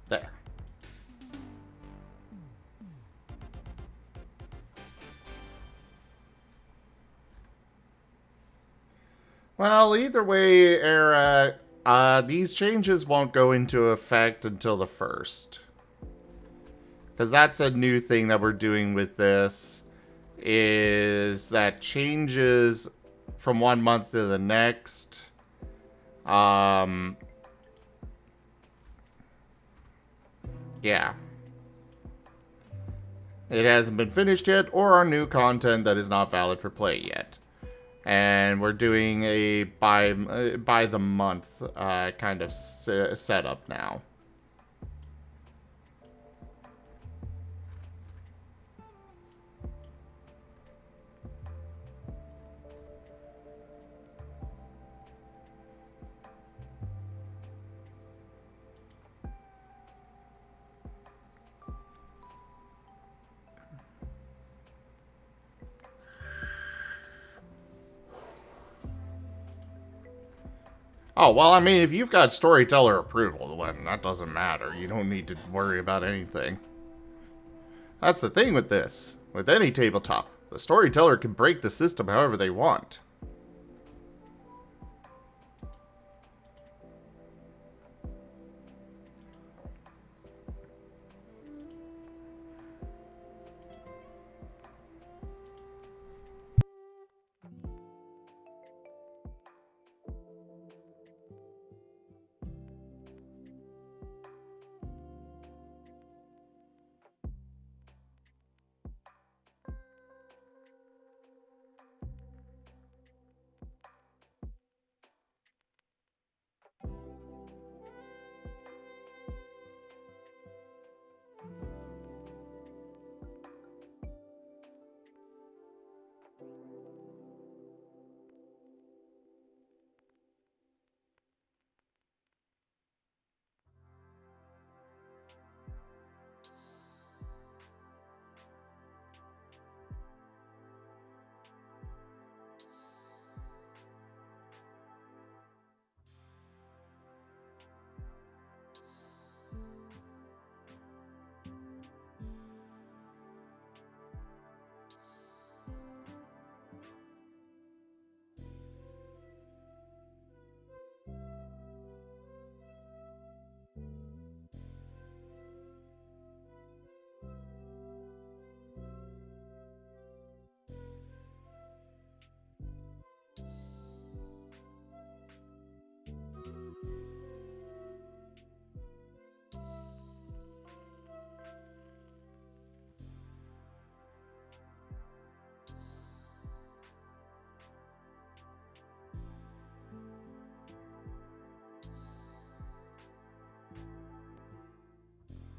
There. Well, either way, Era, these changes won't go into effect until the 1st. Because that's a new thing that we're doing with this, is that changes from one month to the next. Yeah. It hasn't been finished yet, or our new content that is not valid for play yet. And we're doing a by the month kind of setup now. Oh, well, I mean, if you've got storyteller approval, then that doesn't matter. You don't need to worry about anything. That's the thing with this. With any tabletop, the storyteller can break the system however they want.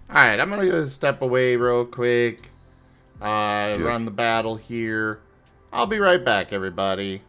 Alright, I'm gonna step away real quick. Run the battle here. I'll be right back, everybody.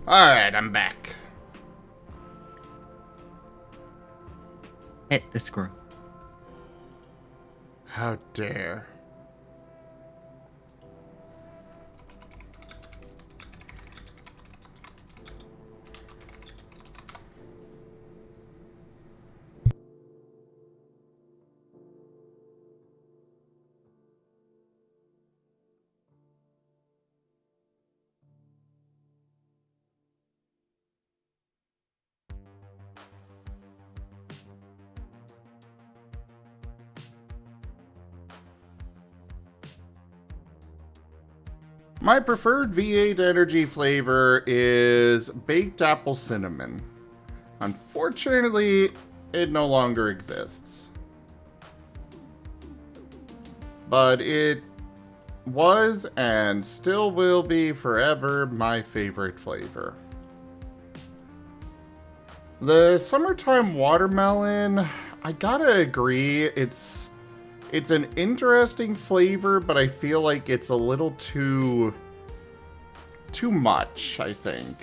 Alright, I'm back. Hit the squirrel. How dare. My preferred V8 energy flavor is baked apple cinnamon. Unfortunately, it no longer exists. But it was and still will be forever my favorite flavor. The summertime watermelon, I gotta agree, it's an interesting flavor, but I feel like it's a little too much, I think.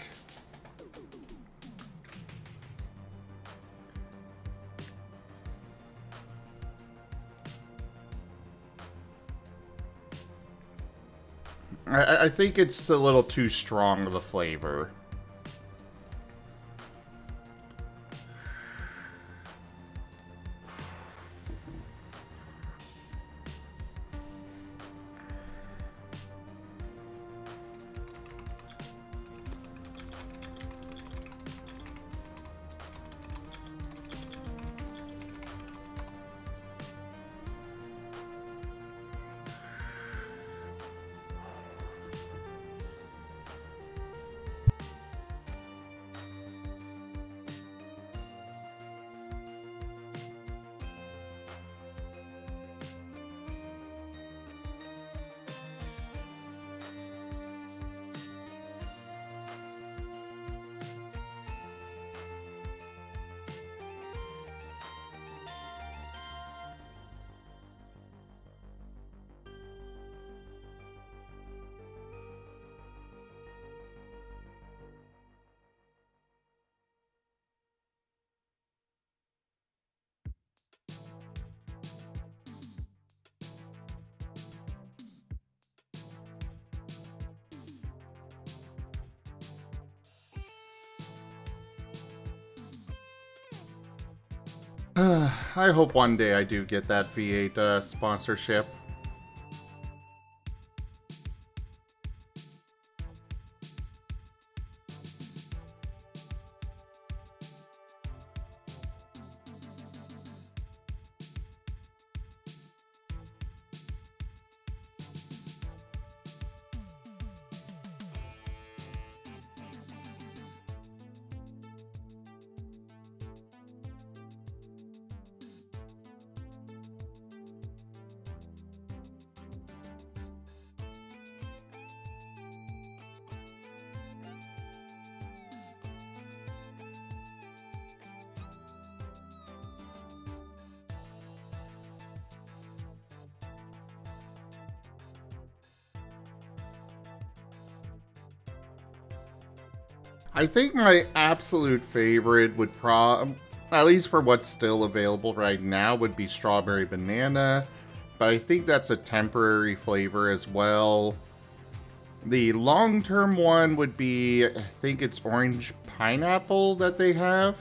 I think it's a little too strong of a flavor. I hope one day I do get that V8 sponsorship. I think my absolute favorite would at least for what's still available right now, would be strawberry banana. But I think that's a temporary flavor as well. The long-term one would be, I think it's orange pineapple that they have.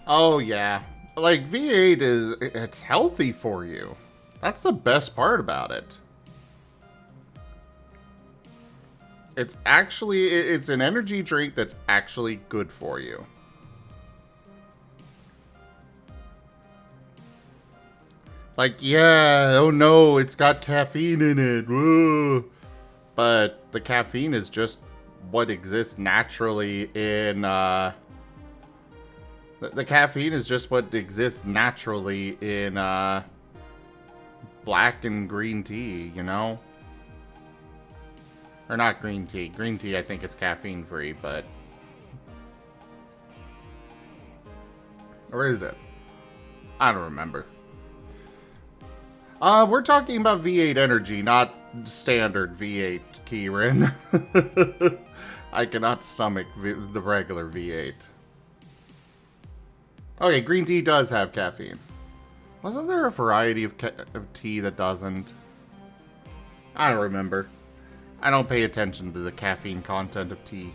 Oh yeah, like V8 it's healthy for you. That's the best part about it. It's actually it's an energy drink that's actually good for you. Like, yeah, oh no, it's got caffeine in it. Whoa. But the caffeine is just what exists naturally in, the caffeine is just what exists naturally in, black and green tea, you know? Or not green tea. Green tea, I think, is caffeine free, but... Or is it? I don't remember. We're talking about V8 Energy, not standard V8, Kieran. I cannot stomach the regular V8. Okay, green tea does have caffeine. Wasn't there a variety of tea that doesn't? I don't remember. I don't pay attention to the caffeine content of tea.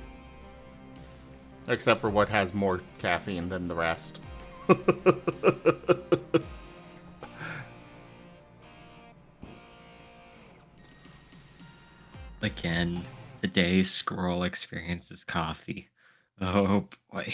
Except for what has more caffeine than the rest. Again, today's scroll experience is coffee. Oh boy.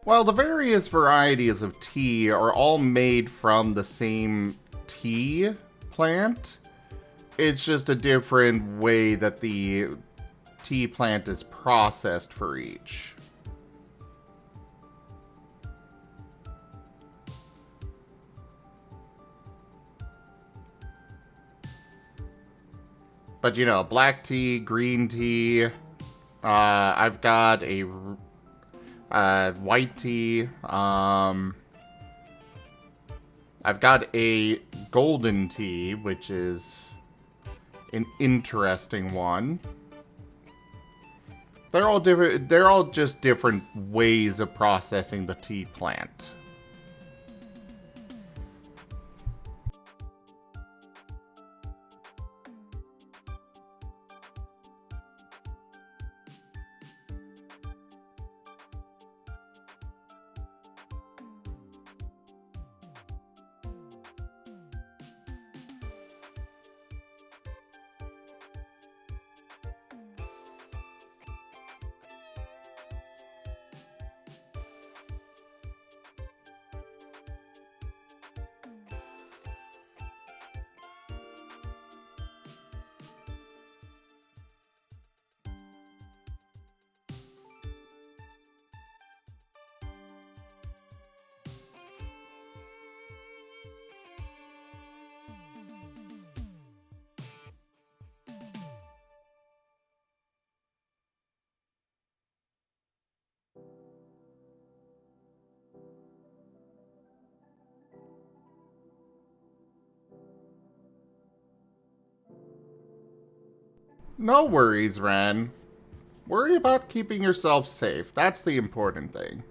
Well, the various varieties of tea are all made from the same tea plant. It's just a different way that the tea plant is processed for each. But, you know, black tea, green tea, I've got a white tea, I've got a golden tea, which is an interesting one. They're all different. They're all just different ways of processing the tea plant. No worries, Ren. Worry about keeping yourself safe. That's the important thing.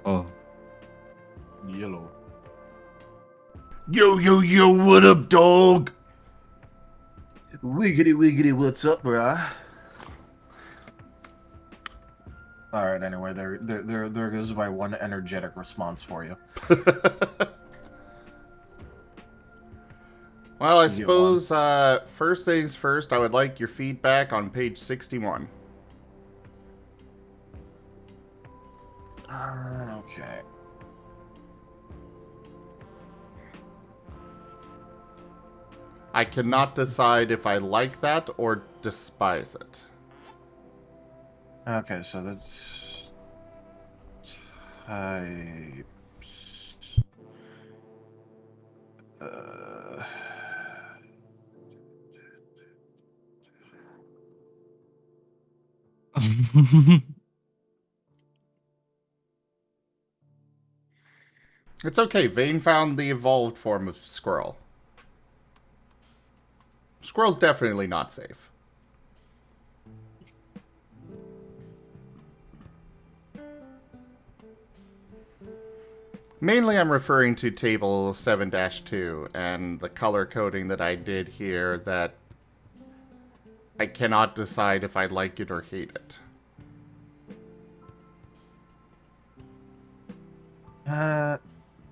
Oh, Yellow. Yo, yo, yo, what up, dog? Wiggity wiggity, what's up, bruh? Alright, anyway, there goes my one energetic response for you. Well, I You get one. suppose first things first, I would like your feedback on page 61. Okay. I cannot decide if I like that or despise it. Okay, so that's types. Uh, It's okay. Vane found the evolved form of squirrel. Squirrel's definitely not safe. Mainly I'm referring to table 7-2 and the color coding that I did here that I cannot decide if I like it or hate it.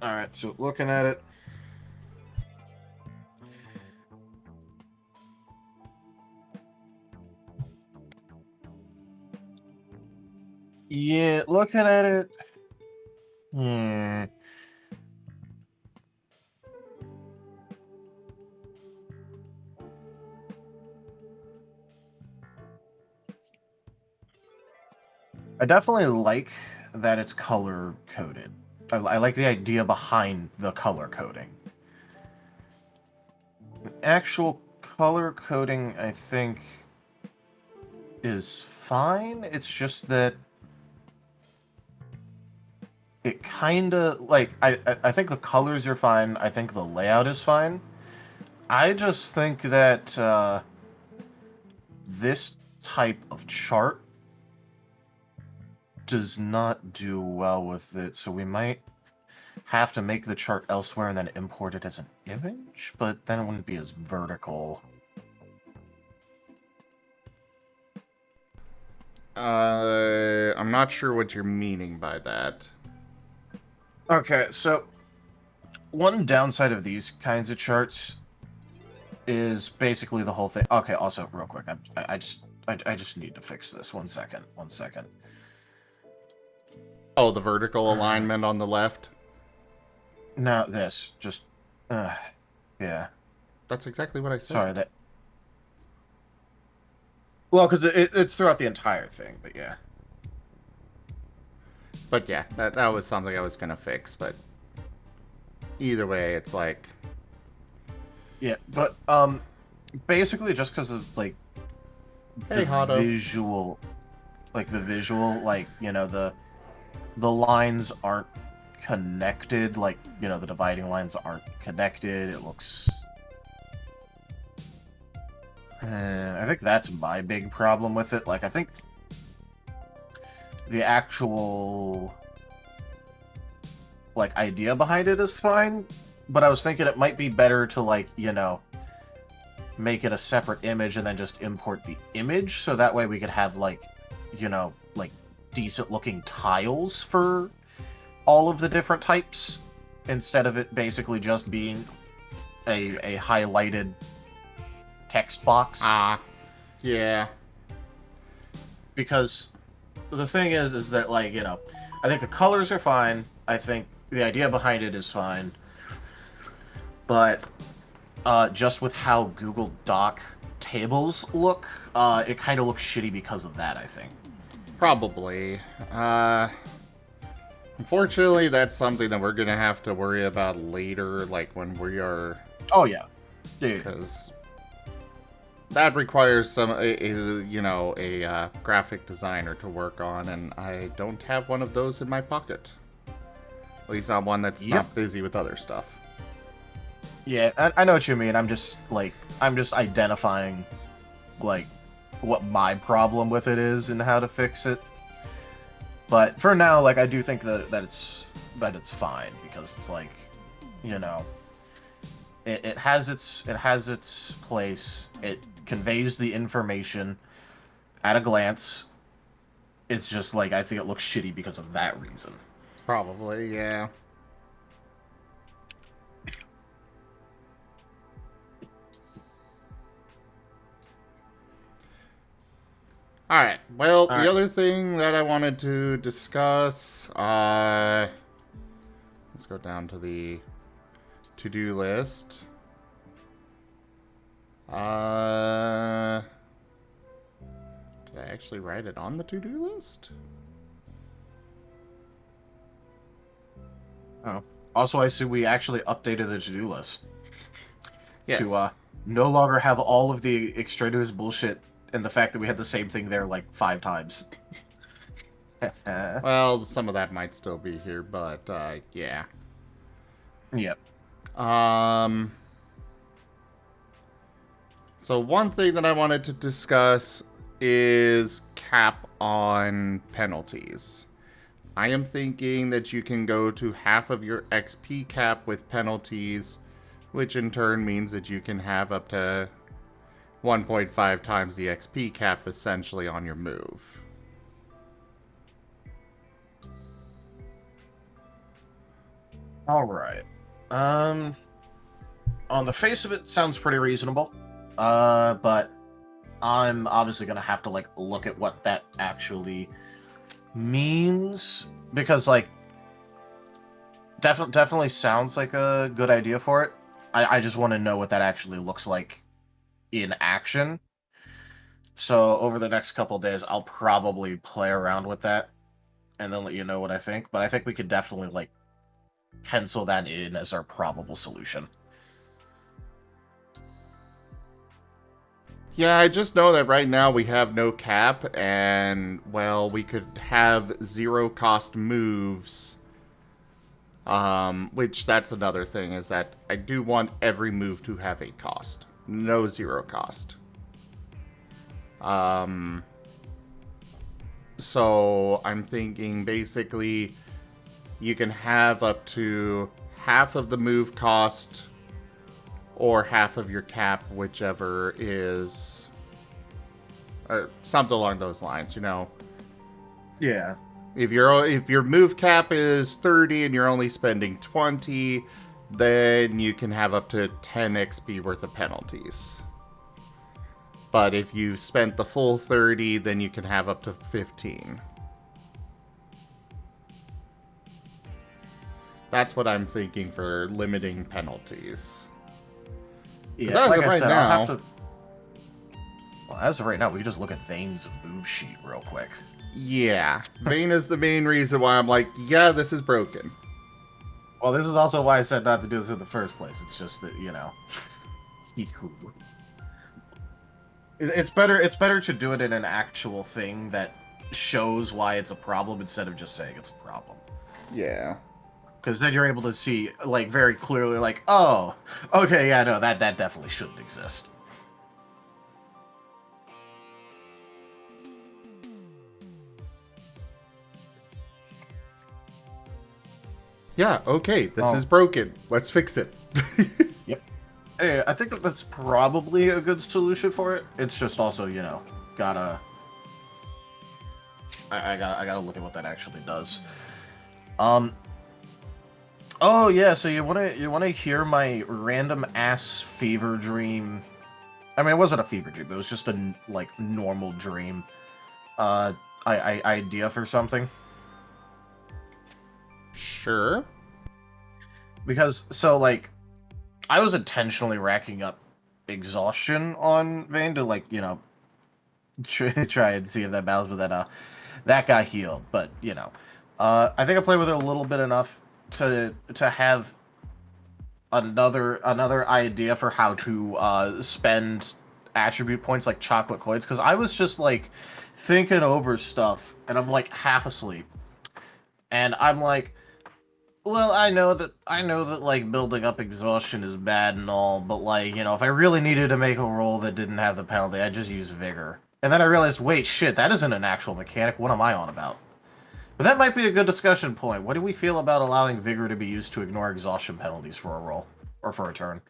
Alright, so looking at it. Yeah, looking at it. Hmm. I definitely like that it's color coded. I like the idea behind the color coding. Actual color coding, I think, is fine. It's just that it kind of like I think the colors are fine. I think the layout is fine. I just think that this type of chart does not do well with it, so we might have to make the chart elsewhere and then import it as an image, but then it wouldn't be as vertical. I'm not sure what you're meaning by that. Okay, so one downside of these kinds of charts is basically the whole thing. Okay, also real quick, I just need to fix this. 1 second. 1 second. Oh, the vertical alignment on the left? No, this just yeah. That's exactly what I said. Sorry that. Well, because it's throughout the entire thing, but yeah. But yeah, that was something I was gonna fix, but either way, it's like... Yeah, but basically just because of like Hey, Hotto. visual, like, you know, the lines aren't connected, like, you know, the dividing lines aren't connected. It looks... I think that's my big problem with it. Like, I think the actual, like, idea behind it is fine, but I was thinking it might be better to, like, you know, make it a separate image and then just import the image, so that way we could have, like, you know, like, decent-looking tiles for all of the different types, instead of it basically just being a highlighted text box. Yeah. Because the thing is that, like, you know, I think the colors are fine. I think the idea behind it is fine. But just with how Google Doc tables look, it kind of looks shitty because of that, I think. Probably. Unfortunately, that's something that we're gonna have to worry about later, like when we are... Oh, yeah. Because that requires some, you know, a graphic designer to work on, and I don't have one of those in my pocket. At least not one that's not busy with other stuff. Yeah, I know what you mean. I'm just identifying, like, what my problem with it is and how to fix it. But for now, like, I do think that it's fine, because it's like, you know, it has its place. It conveys the information at a glance. It's just like, I think it looks shitty because of that reason. Probably, yeah. Alright, well, Alright. the other thing that I wanted to discuss, let's go down to the to-do list. Did I actually write it on the to-do list? Oh. Also, I see we actually updated the to-do list. Yes. To no longer have all of the extraneous bullshit and the fact that we had the same thing there like 5 times. Well, some of that might still be here, but, yeah. Yep. So one thing that I wanted to discuss is cap on penalties. I am thinking that you can go to half of your XP cap with penalties, which in turn means that you can have up to 1.5 times the XP cap essentially on your move. Alright. On the face of it, sounds pretty reasonable. But I'm obviously gonna have to, like, look at what that actually means. Because, like, definitely sounds like a good idea for it. I just want to know what that actually looks like in action. So over the next couple days, I'll probably play around with that and then let you know what I think. But I think we could definitely, like, pencil that in as our probable solution. Yeah, I just know that right now we have no cap, and, well, we could have zero-cost moves. Which, that's another thing, is that I do want every move to have a cost. No zero cost. So, I'm thinking, basically, you can have up to half of the move cost or half of your cap, whichever is, or something along those lines, you know. Yeah. If your move cap is 30 and you're only spending 20, then you can have up to 10 XP worth of penalties. But if you spent the full 30, then you can have up to 15. That's what I'm thinking for limiting penalties. Yeah, like I said, I'll have to... Well, as of right now, we can just look at Vane's move sheet real quick. Yeah, Vane is the main reason why I'm like, yeah, this is broken. Well, this is also why I said not to do this in the first place. It's just that, you know... It's better to do it in an actual thing that shows why it's a problem instead of just saying it's a problem. Yeah. Because then you're able to see, like, very clearly, like, oh, okay, yeah, no, that definitely shouldn't exist. Yeah, okay, this is broken. Let's fix it. Yep. Hey, I think that that's probably a good solution for it. It's just also, you know, gotta... I gotta look at what that actually does. Oh yeah, so you wanna hear my random ass fever dream? I mean, it wasn't a fever dream. It was just a like normal dream. Idea for something. Sure. Because so like, I was intentionally racking up exhaustion on Vane to like, you know, try and see if that battles, but then that got healed. But you know, I think I played with it a little bit enough to have another idea for how to spend attribute points like chocolate coins, because I was just like thinking over stuff and I'm like half asleep and I'm like, well, I know that like building up exhaustion is bad and all, but like, you know, if I really needed to make a roll that didn't have the penalty, I'd just use vigor. And then I realized, wait, shit, that isn't an actual mechanic. What am I on about? But that might be a good discussion point. What do we feel about allowing vigor to be used to ignore exhaustion penalties for a roll or for a turn?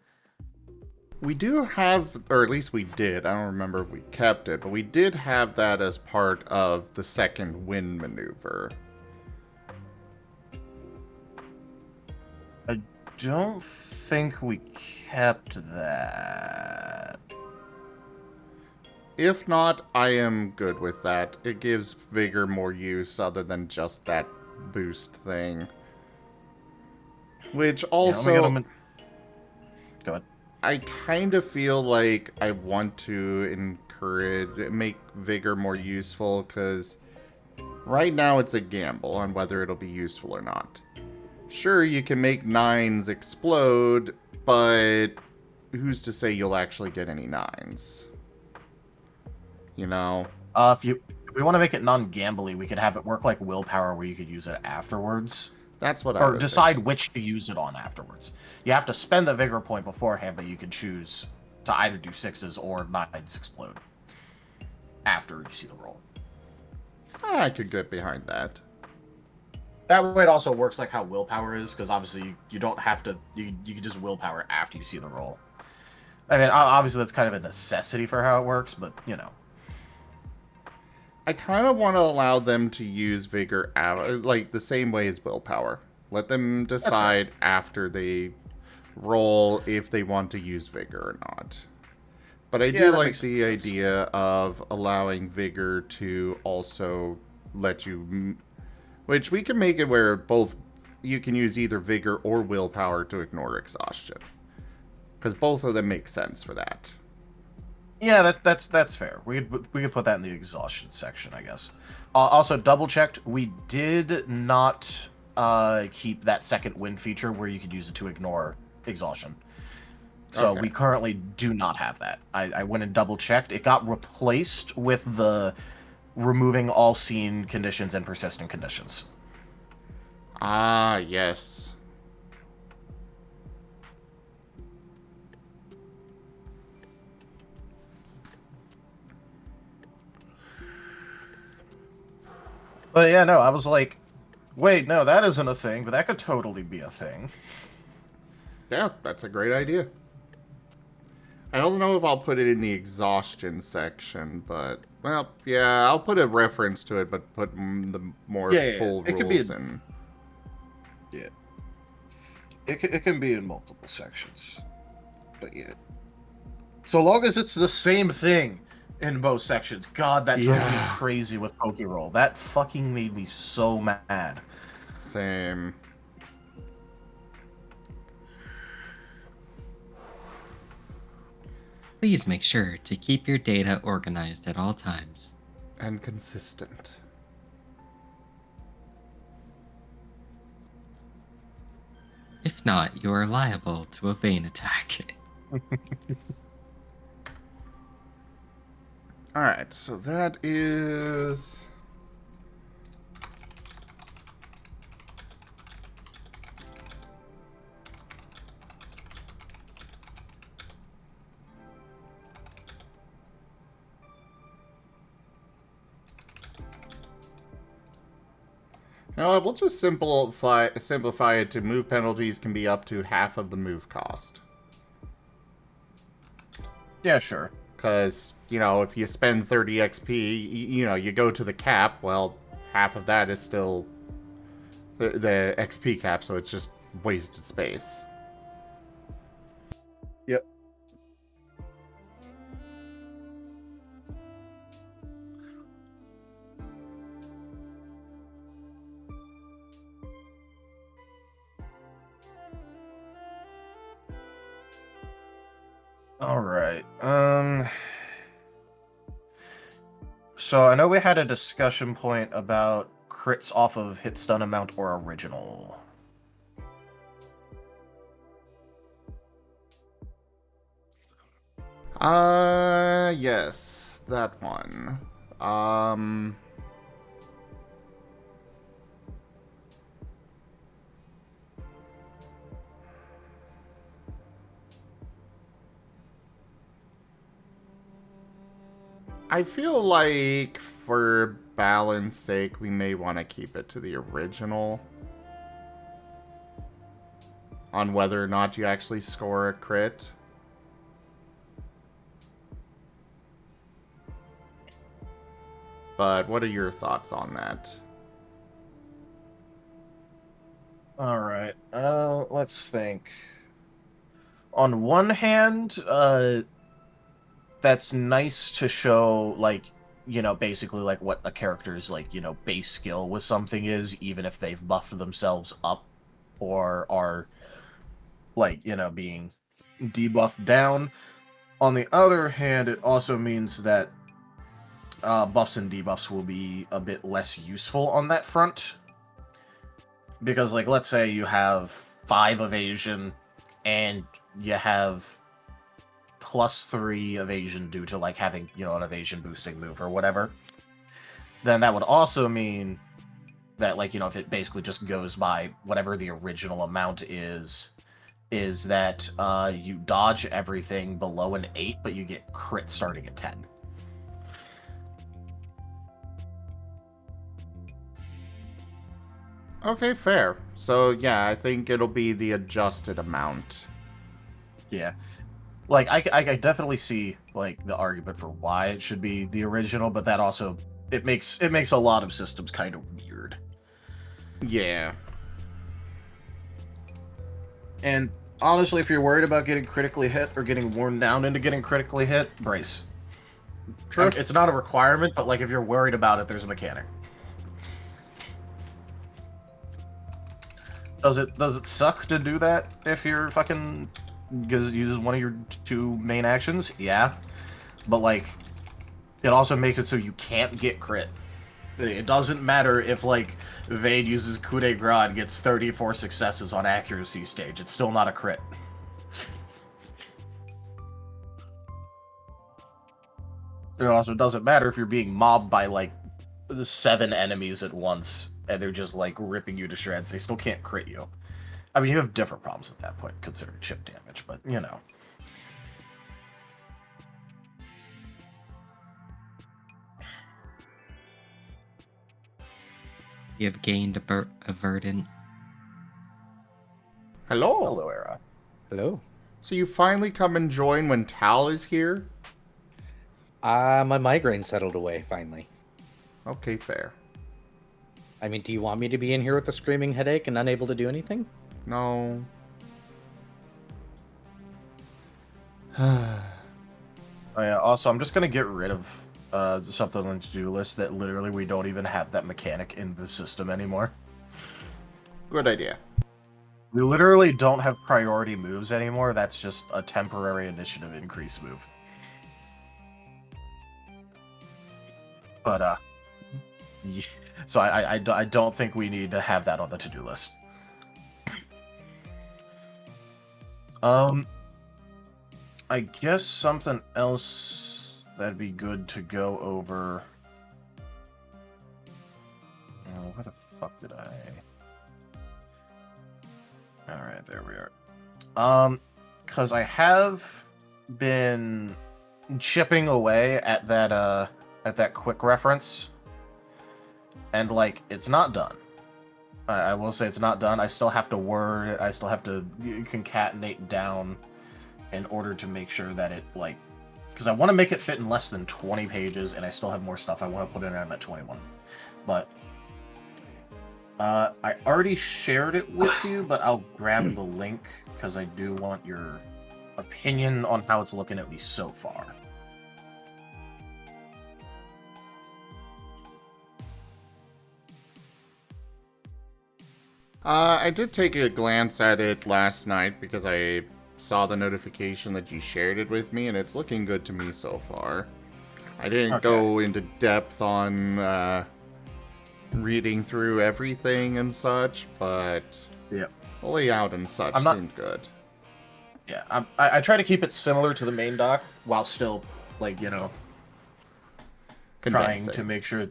We do have, or at least we did, I don't remember if we kept it, but we did have that as part of the second wind maneuver. I don't think we kept that. if not, I am good with that. It gives Vigor more use other than just that boost thing. Which also... Yeah, go ahead. I kind of feel like I want to make Vigor more useful, because right now it's a gamble on whether it'll be useful or not. Sure, you can make 9s explode, but who's to say you'll actually get any 9s? You know? If we want to make it non-gambly, we could have it work like willpower, where you could use it afterwards. That's what I Or was decide thinking. which to use it on afterwards. You have to spend the vigor point beforehand, but you can choose to either do 6s or 9s explode after you see the roll. I could get behind that. That way it also works like how willpower is, because obviously you don't have to... You can just willpower after you see the roll. I mean, obviously that's kind of a necessity for how it works, but, you know. I kind of want to allow them to use Vigor like the same way as willpower. Let them decide after they roll if they want to use Vigor or not. But I do like the idea of allowing Vigor to also let you... Which we can make it where both you can use either Vigor or willpower to ignore exhaustion. Because both of them make sense for that. Yeah, that's fair. We could put that in the exhaustion section, I guess. Also, double checked. We did not keep that second win feature where you could use it to ignore exhaustion. So we currently do not have that. I went and double checked. It got replaced with the removing all seen conditions and persistent conditions. Ah, yes. But yeah, no, I was like, wait, no, that isn't a thing, but that could totally be a thing. Yeah, that's a great idea. I don't know if I'll put it in the exhaustion section, but, well, yeah, I'll put a reference to it, but put the more full it rules in. Yeah. It can be in multiple sections. But yeah. So long as it's the same thing in both sections. God, that drove me crazy with Pokeroll. That fucking made me so mad. Same. Please make sure to keep your data organized at all times. And consistent. If not, you are liable to a vein attack. Alright, so that is... we'll just simplify it to move penalties can be up to half of the move cost. Yeah, sure. Because, you know, if you spend 30 XP, you know, you go to the cap, well, half of that is still the XP cap, so it's just wasted space. Yep. All right. So I know we had a discussion point about crits off of hit stun amount or original. Yes, that one. I feel like for balance sake, we may want to keep it to the original. On whether or not you actually score a crit. But what are your thoughts on that? Alright, let's think. On one hand, that's nice to show, like, you know, basically, like, what a character's, like, you know, base skill with something is, even if they've buffed themselves up or are, like, you know, being debuffed down. On the other hand, it also means that buffs and debuffs will be a bit less useful on that front. Because, like, let's say you have 5 evasion and you have +3 evasion due to, like, having, you know, an evasion boosting move or whatever. Then that would also mean that, like, you know, if it basically just goes by whatever the original amount is that you dodge everything below an 8, but you get crit starting at 10. Okay, fair. So, yeah, I think it'll be the adjusted amount. Yeah. Like, I definitely see, like, the argument for why it should be the original, but that also, it makes a lot of systems kind of weird. Yeah. And honestly, if you're worried about getting critically hit or getting worn down into getting critically hit, brace. True. It's not a requirement, but, like, if you're worried about it, there's a mechanic. Does it suck to do that if you're fucking uses one of your 2 main actions? Yeah. But, like, it also makes it so you can't get crit. It doesn't matter if, like, Vade uses coup de grace and gets 34 successes on accuracy stage. It's still not a crit. It also doesn't matter if you're being mobbed by, like, 7 enemies at once, and they're just, like, ripping you to shreds. They still can't crit you. I mean, you have different problems at that point, considering chip damage, but, you know. You have gained a verdant. Hello. Hello, Era. Hello. So you finally come and join when Tal is here? My migraine settled away, finally. Okay, fair. I mean, do you want me to be in here with a screaming headache and unable to do anything? No. Oh, yeah, also, I'm just gonna get rid of something on the to-do list that literally we don't even have that mechanic in the system anymore. Good idea. We literally don't have priority moves anymore. That's just a temporary initiative increase move. But, yeah. So I don't think we need to have that on the to-do list. I guess something else that'd be good to go over. Oh, where the fuck did I? Alright, there we are. Because I have been chipping away at that quick reference. And, like, it's not done. I will say it's not done. I still have to word it. I still have to concatenate down in order to make sure that it, like... Because I want to make it fit in less than 20 pages, and I still have more stuff I want to put in. I'm at 21. But... I already shared it with you, but I'll grab the link, because I do want your opinion on how it's looking, at least so far. I did take a glance at it last night because I saw the notification that you shared it with me, and it's looking good to me so far. I didn't go into depth on reading through everything and such, but the layout and such seemed good. Yeah, I try to keep it similar to the main doc while still, like, you know, trying to make sure...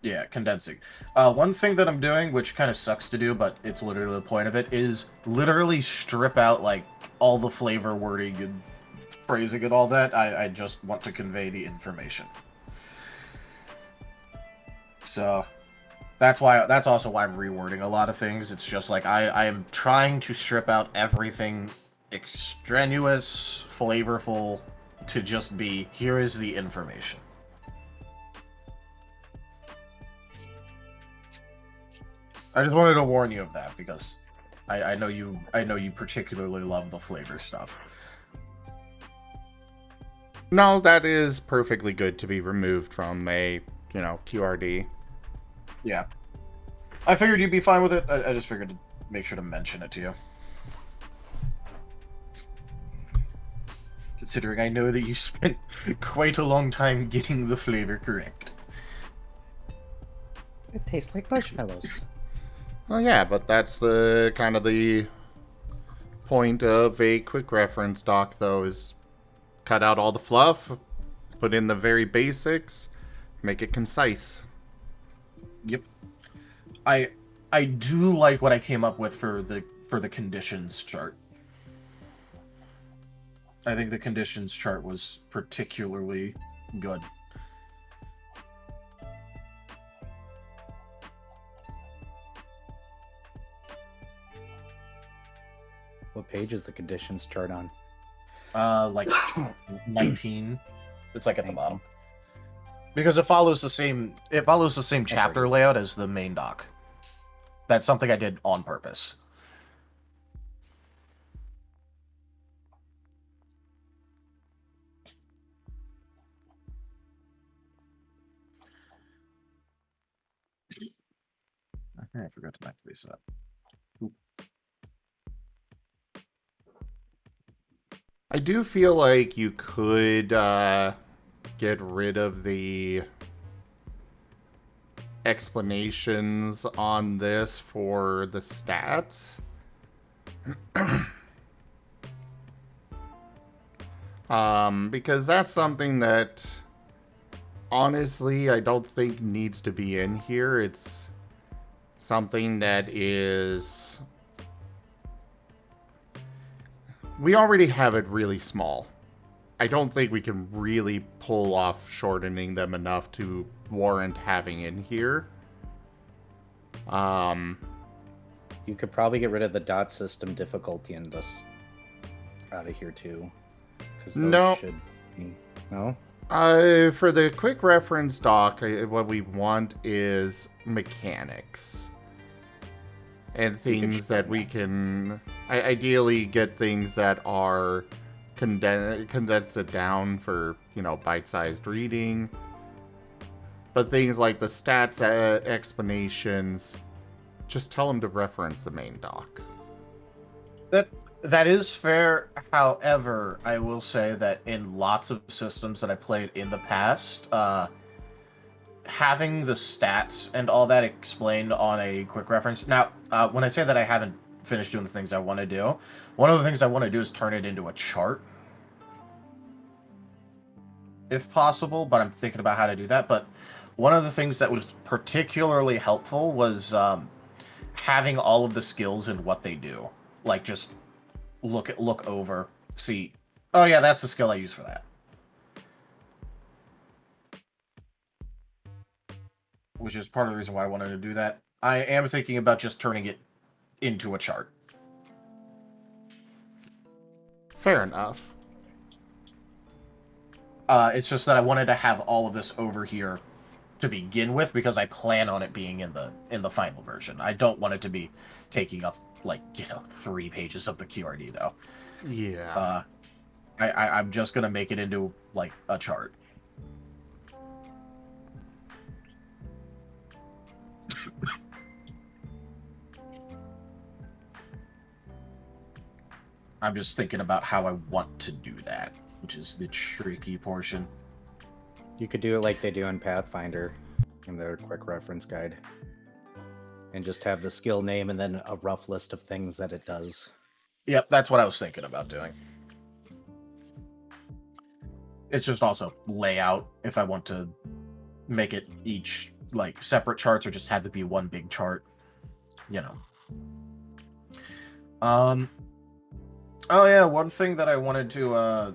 Yeah, condensing. One thing that I'm doing, which kind of sucks to do, but it's literally the point of it, is literally strip out, like, all the flavor wording and phrasing and all that. I just want to convey the information. So, that's also why I'm rewording a lot of things. It's just like, I am trying to strip out everything extraneous, flavorful, to just be, here is the information. I just wanted to warn you of that because I know you particularly love the flavor stuff. No, that is perfectly good to be removed from a, QRD. Yeah. I figured you'd be fine with it. I just figured to make sure to mention it to you. Considering I know that you spent quite a long time getting the flavor correct. It tastes like marshmallows. Well, yeah, but that's kind of the point of a quick reference doc, though, is cut out all the fluff, put in the very basics, make it concise. Yep. I do like what I came up with for the conditions chart. I think the conditions chart was particularly good. What page is the conditions chart on? Like 19. It's like at the bottom. Because it follows the same chapter layout as the main doc. That's something I did on purpose. I forgot to back this up. Oop. I do feel like you could get rid of the explanations on this for the stats. Because that's something that honestly I don't think needs to be in here. It's something that is... We already have it really small. I don't think we can really pull off shortening them enough to warrant having in here. You could probably get rid of the dot system difficulty and this out of here too. No. No? For the quick reference doc, what we want is mechanics. And things that we can ideally get things that are condensed it down for, bite-sized reading. But things like the stats explanations, just tell them to reference the main doc. That is fair. However, I will say that in lots of systems that I played in the past, having the stats and all that explained on a quick reference. Now, when I say that I haven't finished doing the things I want to do, one of the things I want to do is turn it into a chart. If possible, but I'm thinking about how to do that. But one of the things that was particularly helpful was having all of the skills and what they do. Like, just look over, see, oh yeah, that's the skill I use for that. Which is part of the reason why I wanted to do that. I am thinking about just turning it into a chart. Fair enough. It's just that I wanted to have all of this over here to begin with because I plan on it being in the final version. I don't want it to be taking up 3 pages of the QRD though. Yeah. I'm just gonna make it into a chart. I'm just thinking about how I want to do that, which is the tricky portion. You could do it like they do in Pathfinder in their quick reference guide. And just have the skill name and then a rough list of things that it does. Yep, that's what I was thinking about doing. It's just also layout, if I want to make it each separate charts or just have it be one big chart. Oh yeah, one thing that I wanted to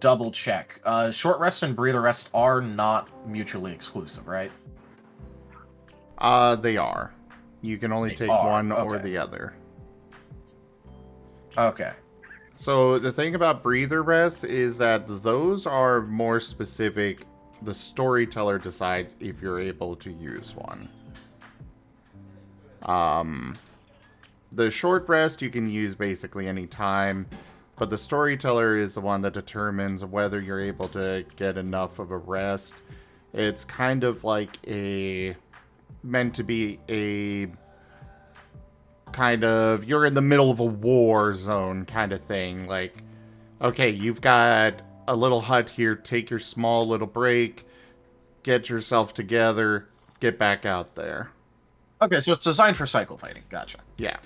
double check. Short rest and breather rest are not mutually exclusive, right? They are. You can only take one or the other. Okay. So the thing about breather rest is that those are more specific. The storyteller decides if you're able to use one. The short rest you can use basically any time. But the storyteller is the one that determines whether you're able to get enough of a rest. It's kind of like meant to be a kind of, you're in the middle of a war zone kind of thing. Like, okay, you've got a little hut here, take your small little break, get yourself together, get back out there. Okay, so it's designed for cycle fighting. Gotcha. Yeah.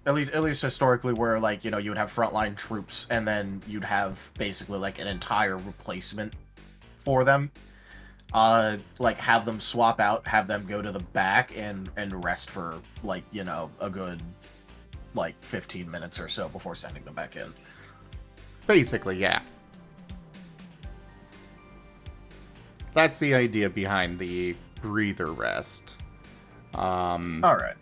At least historically, where like you would have frontline troops, and then you'd have basically like an entire replacement for them. Like have them swap out, have them go to the back and rest for like a good like 15 minutes or so before sending them back in. Basically, yeah. That's the idea behind the breather rest. All right.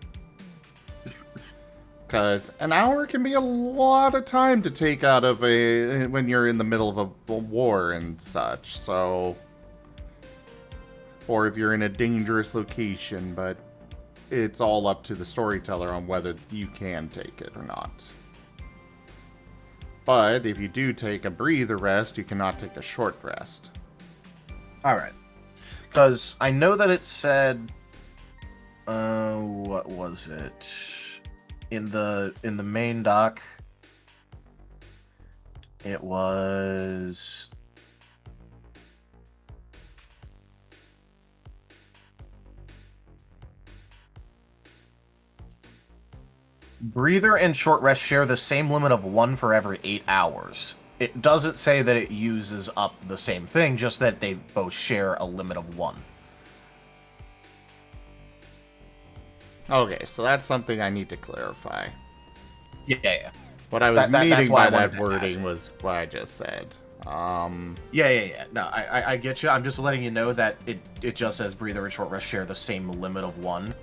Because an hour can be a lot of time to take out of when you're in the middle of a war and such, so... Or if you're in a dangerous location, but it's all up to the storyteller on whether you can take it or not. But if you do take a breather rest, you cannot take a short rest. Alright. Because I know that it said... what was it? In the main doc, it was... Breather and short rest share the same limit of 1 for every 8 hours. It doesn't say that it uses up the same thing, just that they both share a limit of 1. Okay, so that's something I need to clarify. Yeah. What I was meaning by that ask. wording was what I just said. Yeah. No, I get you. I'm just letting you know that it just says breather and short rest share the same limit of 1.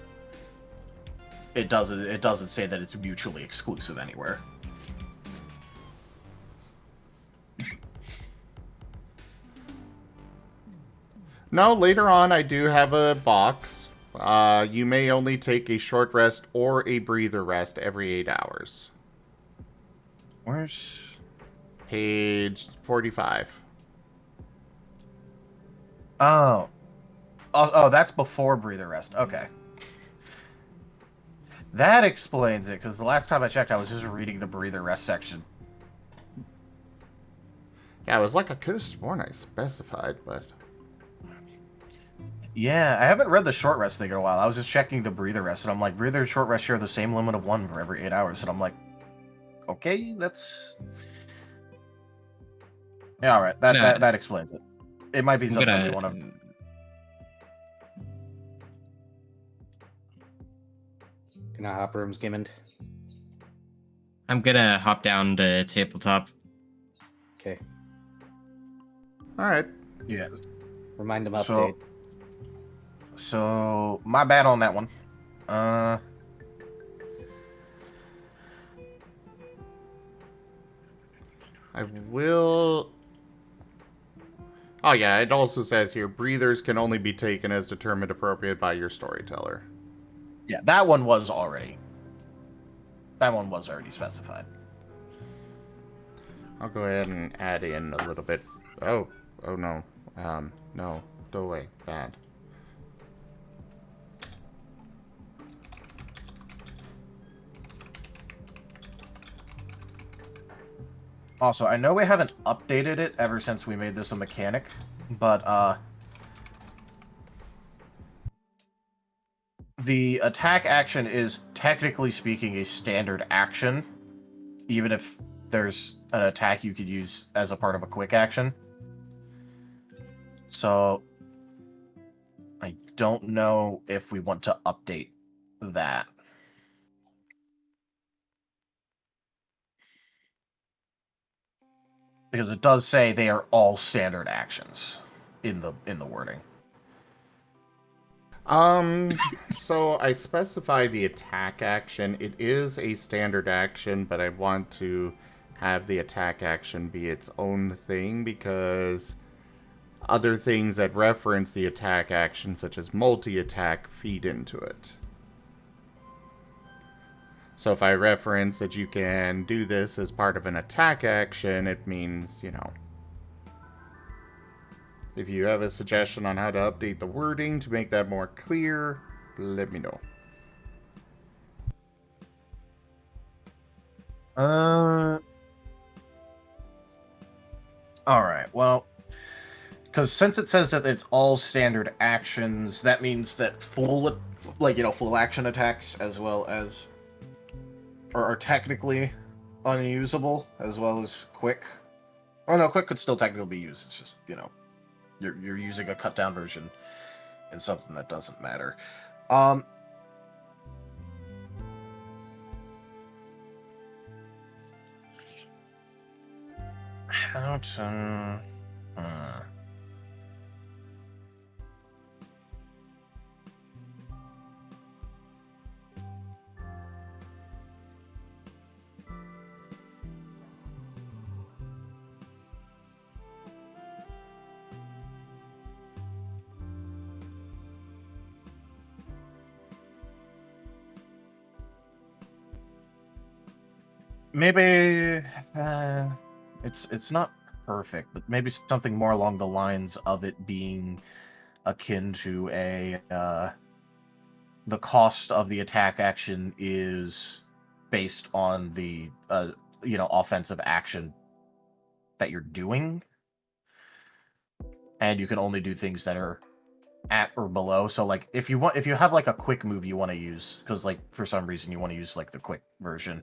It doesn't say that it's mutually exclusive anywhere. No, later on I do have a box. You may only take a short rest or a breather rest every 8 hours. Where's... Page 45. Oh, that's before breather rest. Okay. That explains it, because the last time I checked, I was just reading the breather rest section. Yeah, it was like I could have sworn I specified, but... Yeah, I haven't read the short rest thing in a while. I was just checking the breather rest, and I'm like, breather and short rest share the same limit of 1 for every 8 hours. And I'm like, okay, that's... Yeah, alright, that explains it. It might be something we want to... Can I hop rooms, Gimmond? I'm gonna hop down to tabletop. Okay. Alright. Yeah. Remind them update. So, my bad on that one. I will... Oh yeah, it also says here, breathers can only be taken as determined appropriate by your storyteller. Yeah, that one was already specified. I'll go ahead and add in a little bit. Oh no. No, go away. Bad. Also, I know we haven't updated it ever since we made this a mechanic, but, the attack action is, technically speaking, a standard action, even if there's an attack you could use as a part of a quick action. So, I don't know if we want to update that. Because it does say they are all standard actions in the wording. So I specify the attack action. It is a standard action, but I want to have the attack action be its own thing because other things that reference the attack action, such as multi-attack, feed into it. So if I reference that you can do this as part of an attack action, it means, if you have a suggestion on how to update the wording to make that more clear, let me know. Alright, well, because since it says that it's all standard actions, that means that full action attacks as well as are technically unusable, as well as quick. Oh no, quick could still technically be used. It's just, you're using a cut down version in something that doesn't matter. How to... Maybe it's not perfect, but maybe something more along the lines of it being akin to the cost of the attack action is based on the offensive action that you're doing, and you can only do things that are at or below. So like if you have like a quick move you want to use, because like for some reason you want to use like the quick version,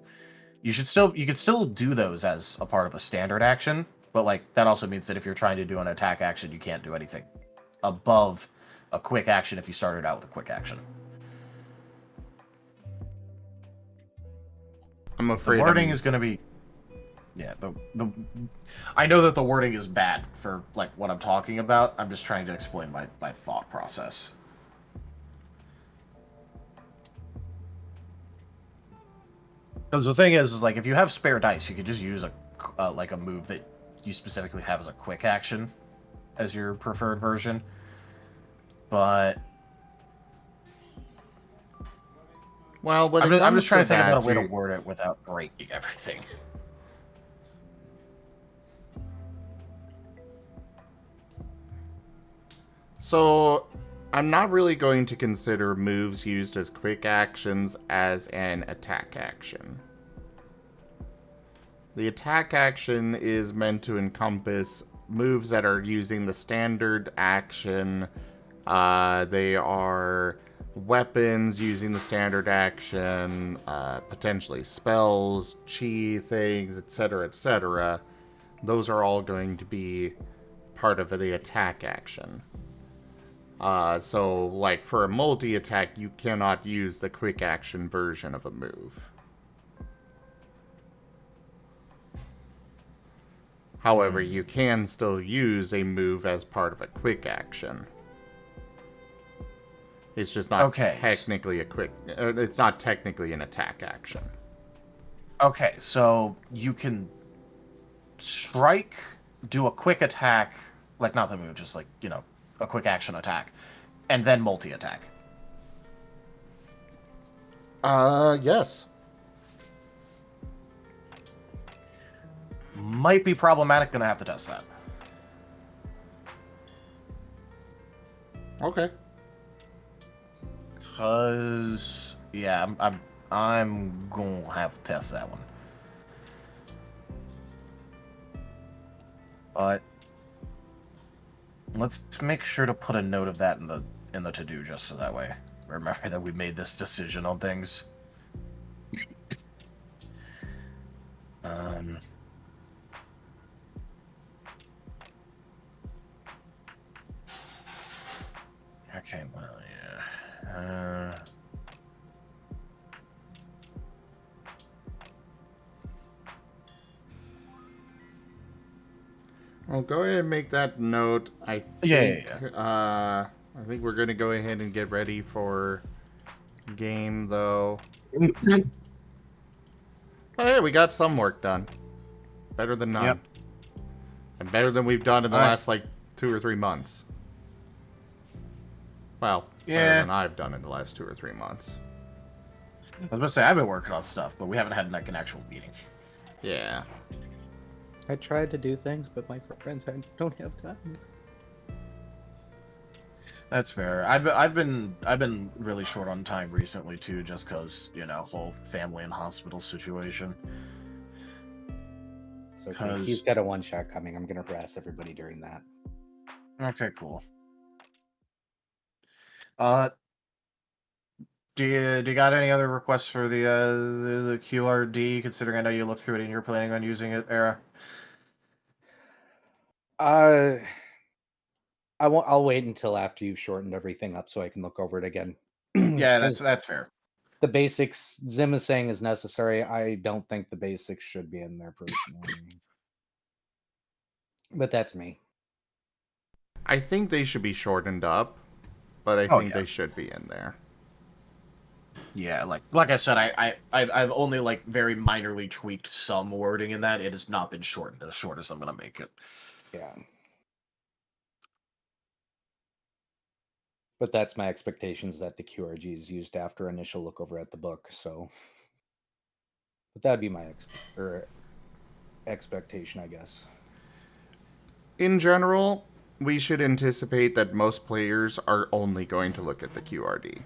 you could still do those as a part of a standard action, but like that also means that if you're trying to do an attack action, you can't do anything above a quick action if you started out with a quick action. I'm afraid the wording is going to be I know that the wording is bad for like what I'm talking about. I'm just trying to explain my thought process. Because the thing is like if you have spare dice, you could just use a move that you specifically have as a quick action as your preferred version. But well, I'm just trying to think about a way to word it without breaking everything. So, I'm not really going to consider moves used as quick actions as an attack action. The attack action is meant to encompass moves that are using the standard action. They are weapons using the standard action, potentially spells, chi things, etc., etc. Those are all going to be part of the attack action. So, like, for a multi-attack, you cannot use the quick action version of a move. However, you can still use a move as part of a quick action. It's just not technically it's not technically an attack action. Okay, so you can strike, do a quick attack, like not the move, just like, a quick action attack, and then multi-attack. Yes. Might be problematic, gonna have to test that. Okay. Cause yeah, I'm gonna have to test that one. But let's make sure to put a note of that in the to-do, just so that way remember that we made this decision on things. Okay, well, yeah. I'll go ahead and make that note. I think, I think we're going to go ahead and get ready for game, though. Oh, yeah, we got some work done. Better than none. Yep. And better than we've done in the last, 2 or 3 months. Well, better than I've done in the last 2 or 3 months. I was about to say, I've been working on stuff, but we haven't had like an actual meeting. Yeah. I tried to do things, but my friends don't have time. That's fair. I've been really short on time recently too, just because whole family and hospital situation. So okay, he's got a one-shot coming. I'm gonna harass everybody during that. Okay, cool. Do you got any other requests for the QRD? Considering I know you looked through it and you're planning on using it, Era. I'll wait until after you've shortened everything up so I can look over it again. Yeah, that's fair. The basics Zim is saying is necessary. I don't think the basics should be in there personally. But that's me. I think they should be shortened up, but I think they should be in there. Yeah, like I said, I've only like very minorly tweaked some wording in that. It has not been shortened as short as I'm gonna make it. Yeah. But that's my expectations that the QRG is used after initial look over at the book. So, but that'd be my expectation, I guess. In general, we should anticipate that most players are only going to look at the QRD.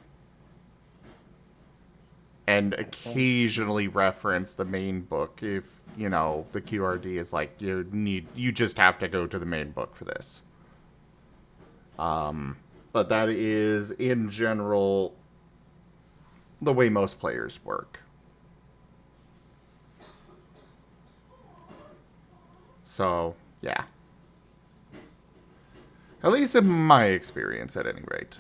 And occasionally reference the main book if, the QRD is like, you just have to go to the main book for this. But that is, in general, the way most players work. So, yeah. At least in my experience, at any rate.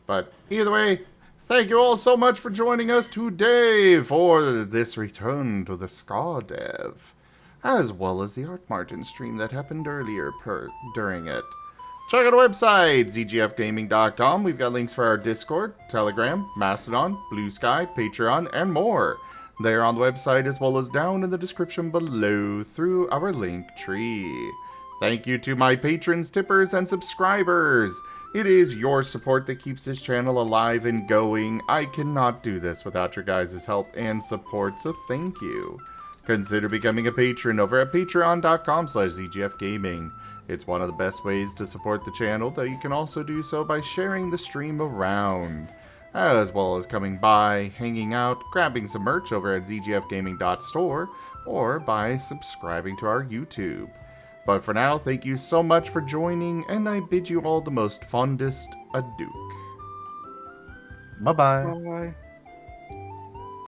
But either way, thank you all so much for joining us today for this return to the Scar Dev, as well as the Art Martin stream that happened earlier during it. Check out our website, zgfgaming.com. We've got links for our Discord, Telegram, Mastodon, Blue Sky, Patreon, and more. They are on the website as well as down in the description below through our link tree. Thank you to my patrons, tippers, and subscribers. It is your support that keeps this channel alive and going. I cannot do this without your guys' help and support, so thank you. Consider becoming a patron over at patreon.com/zgfgaming. It's one of the best ways to support the channel, though you can also do so by sharing the stream around, as well as coming by, hanging out, grabbing some merch over at zgfgaming.store, or by subscribing to our YouTube. But for now, thank you so much for joining, and I bid you all the most fondest adieu. Bye-bye. Bye.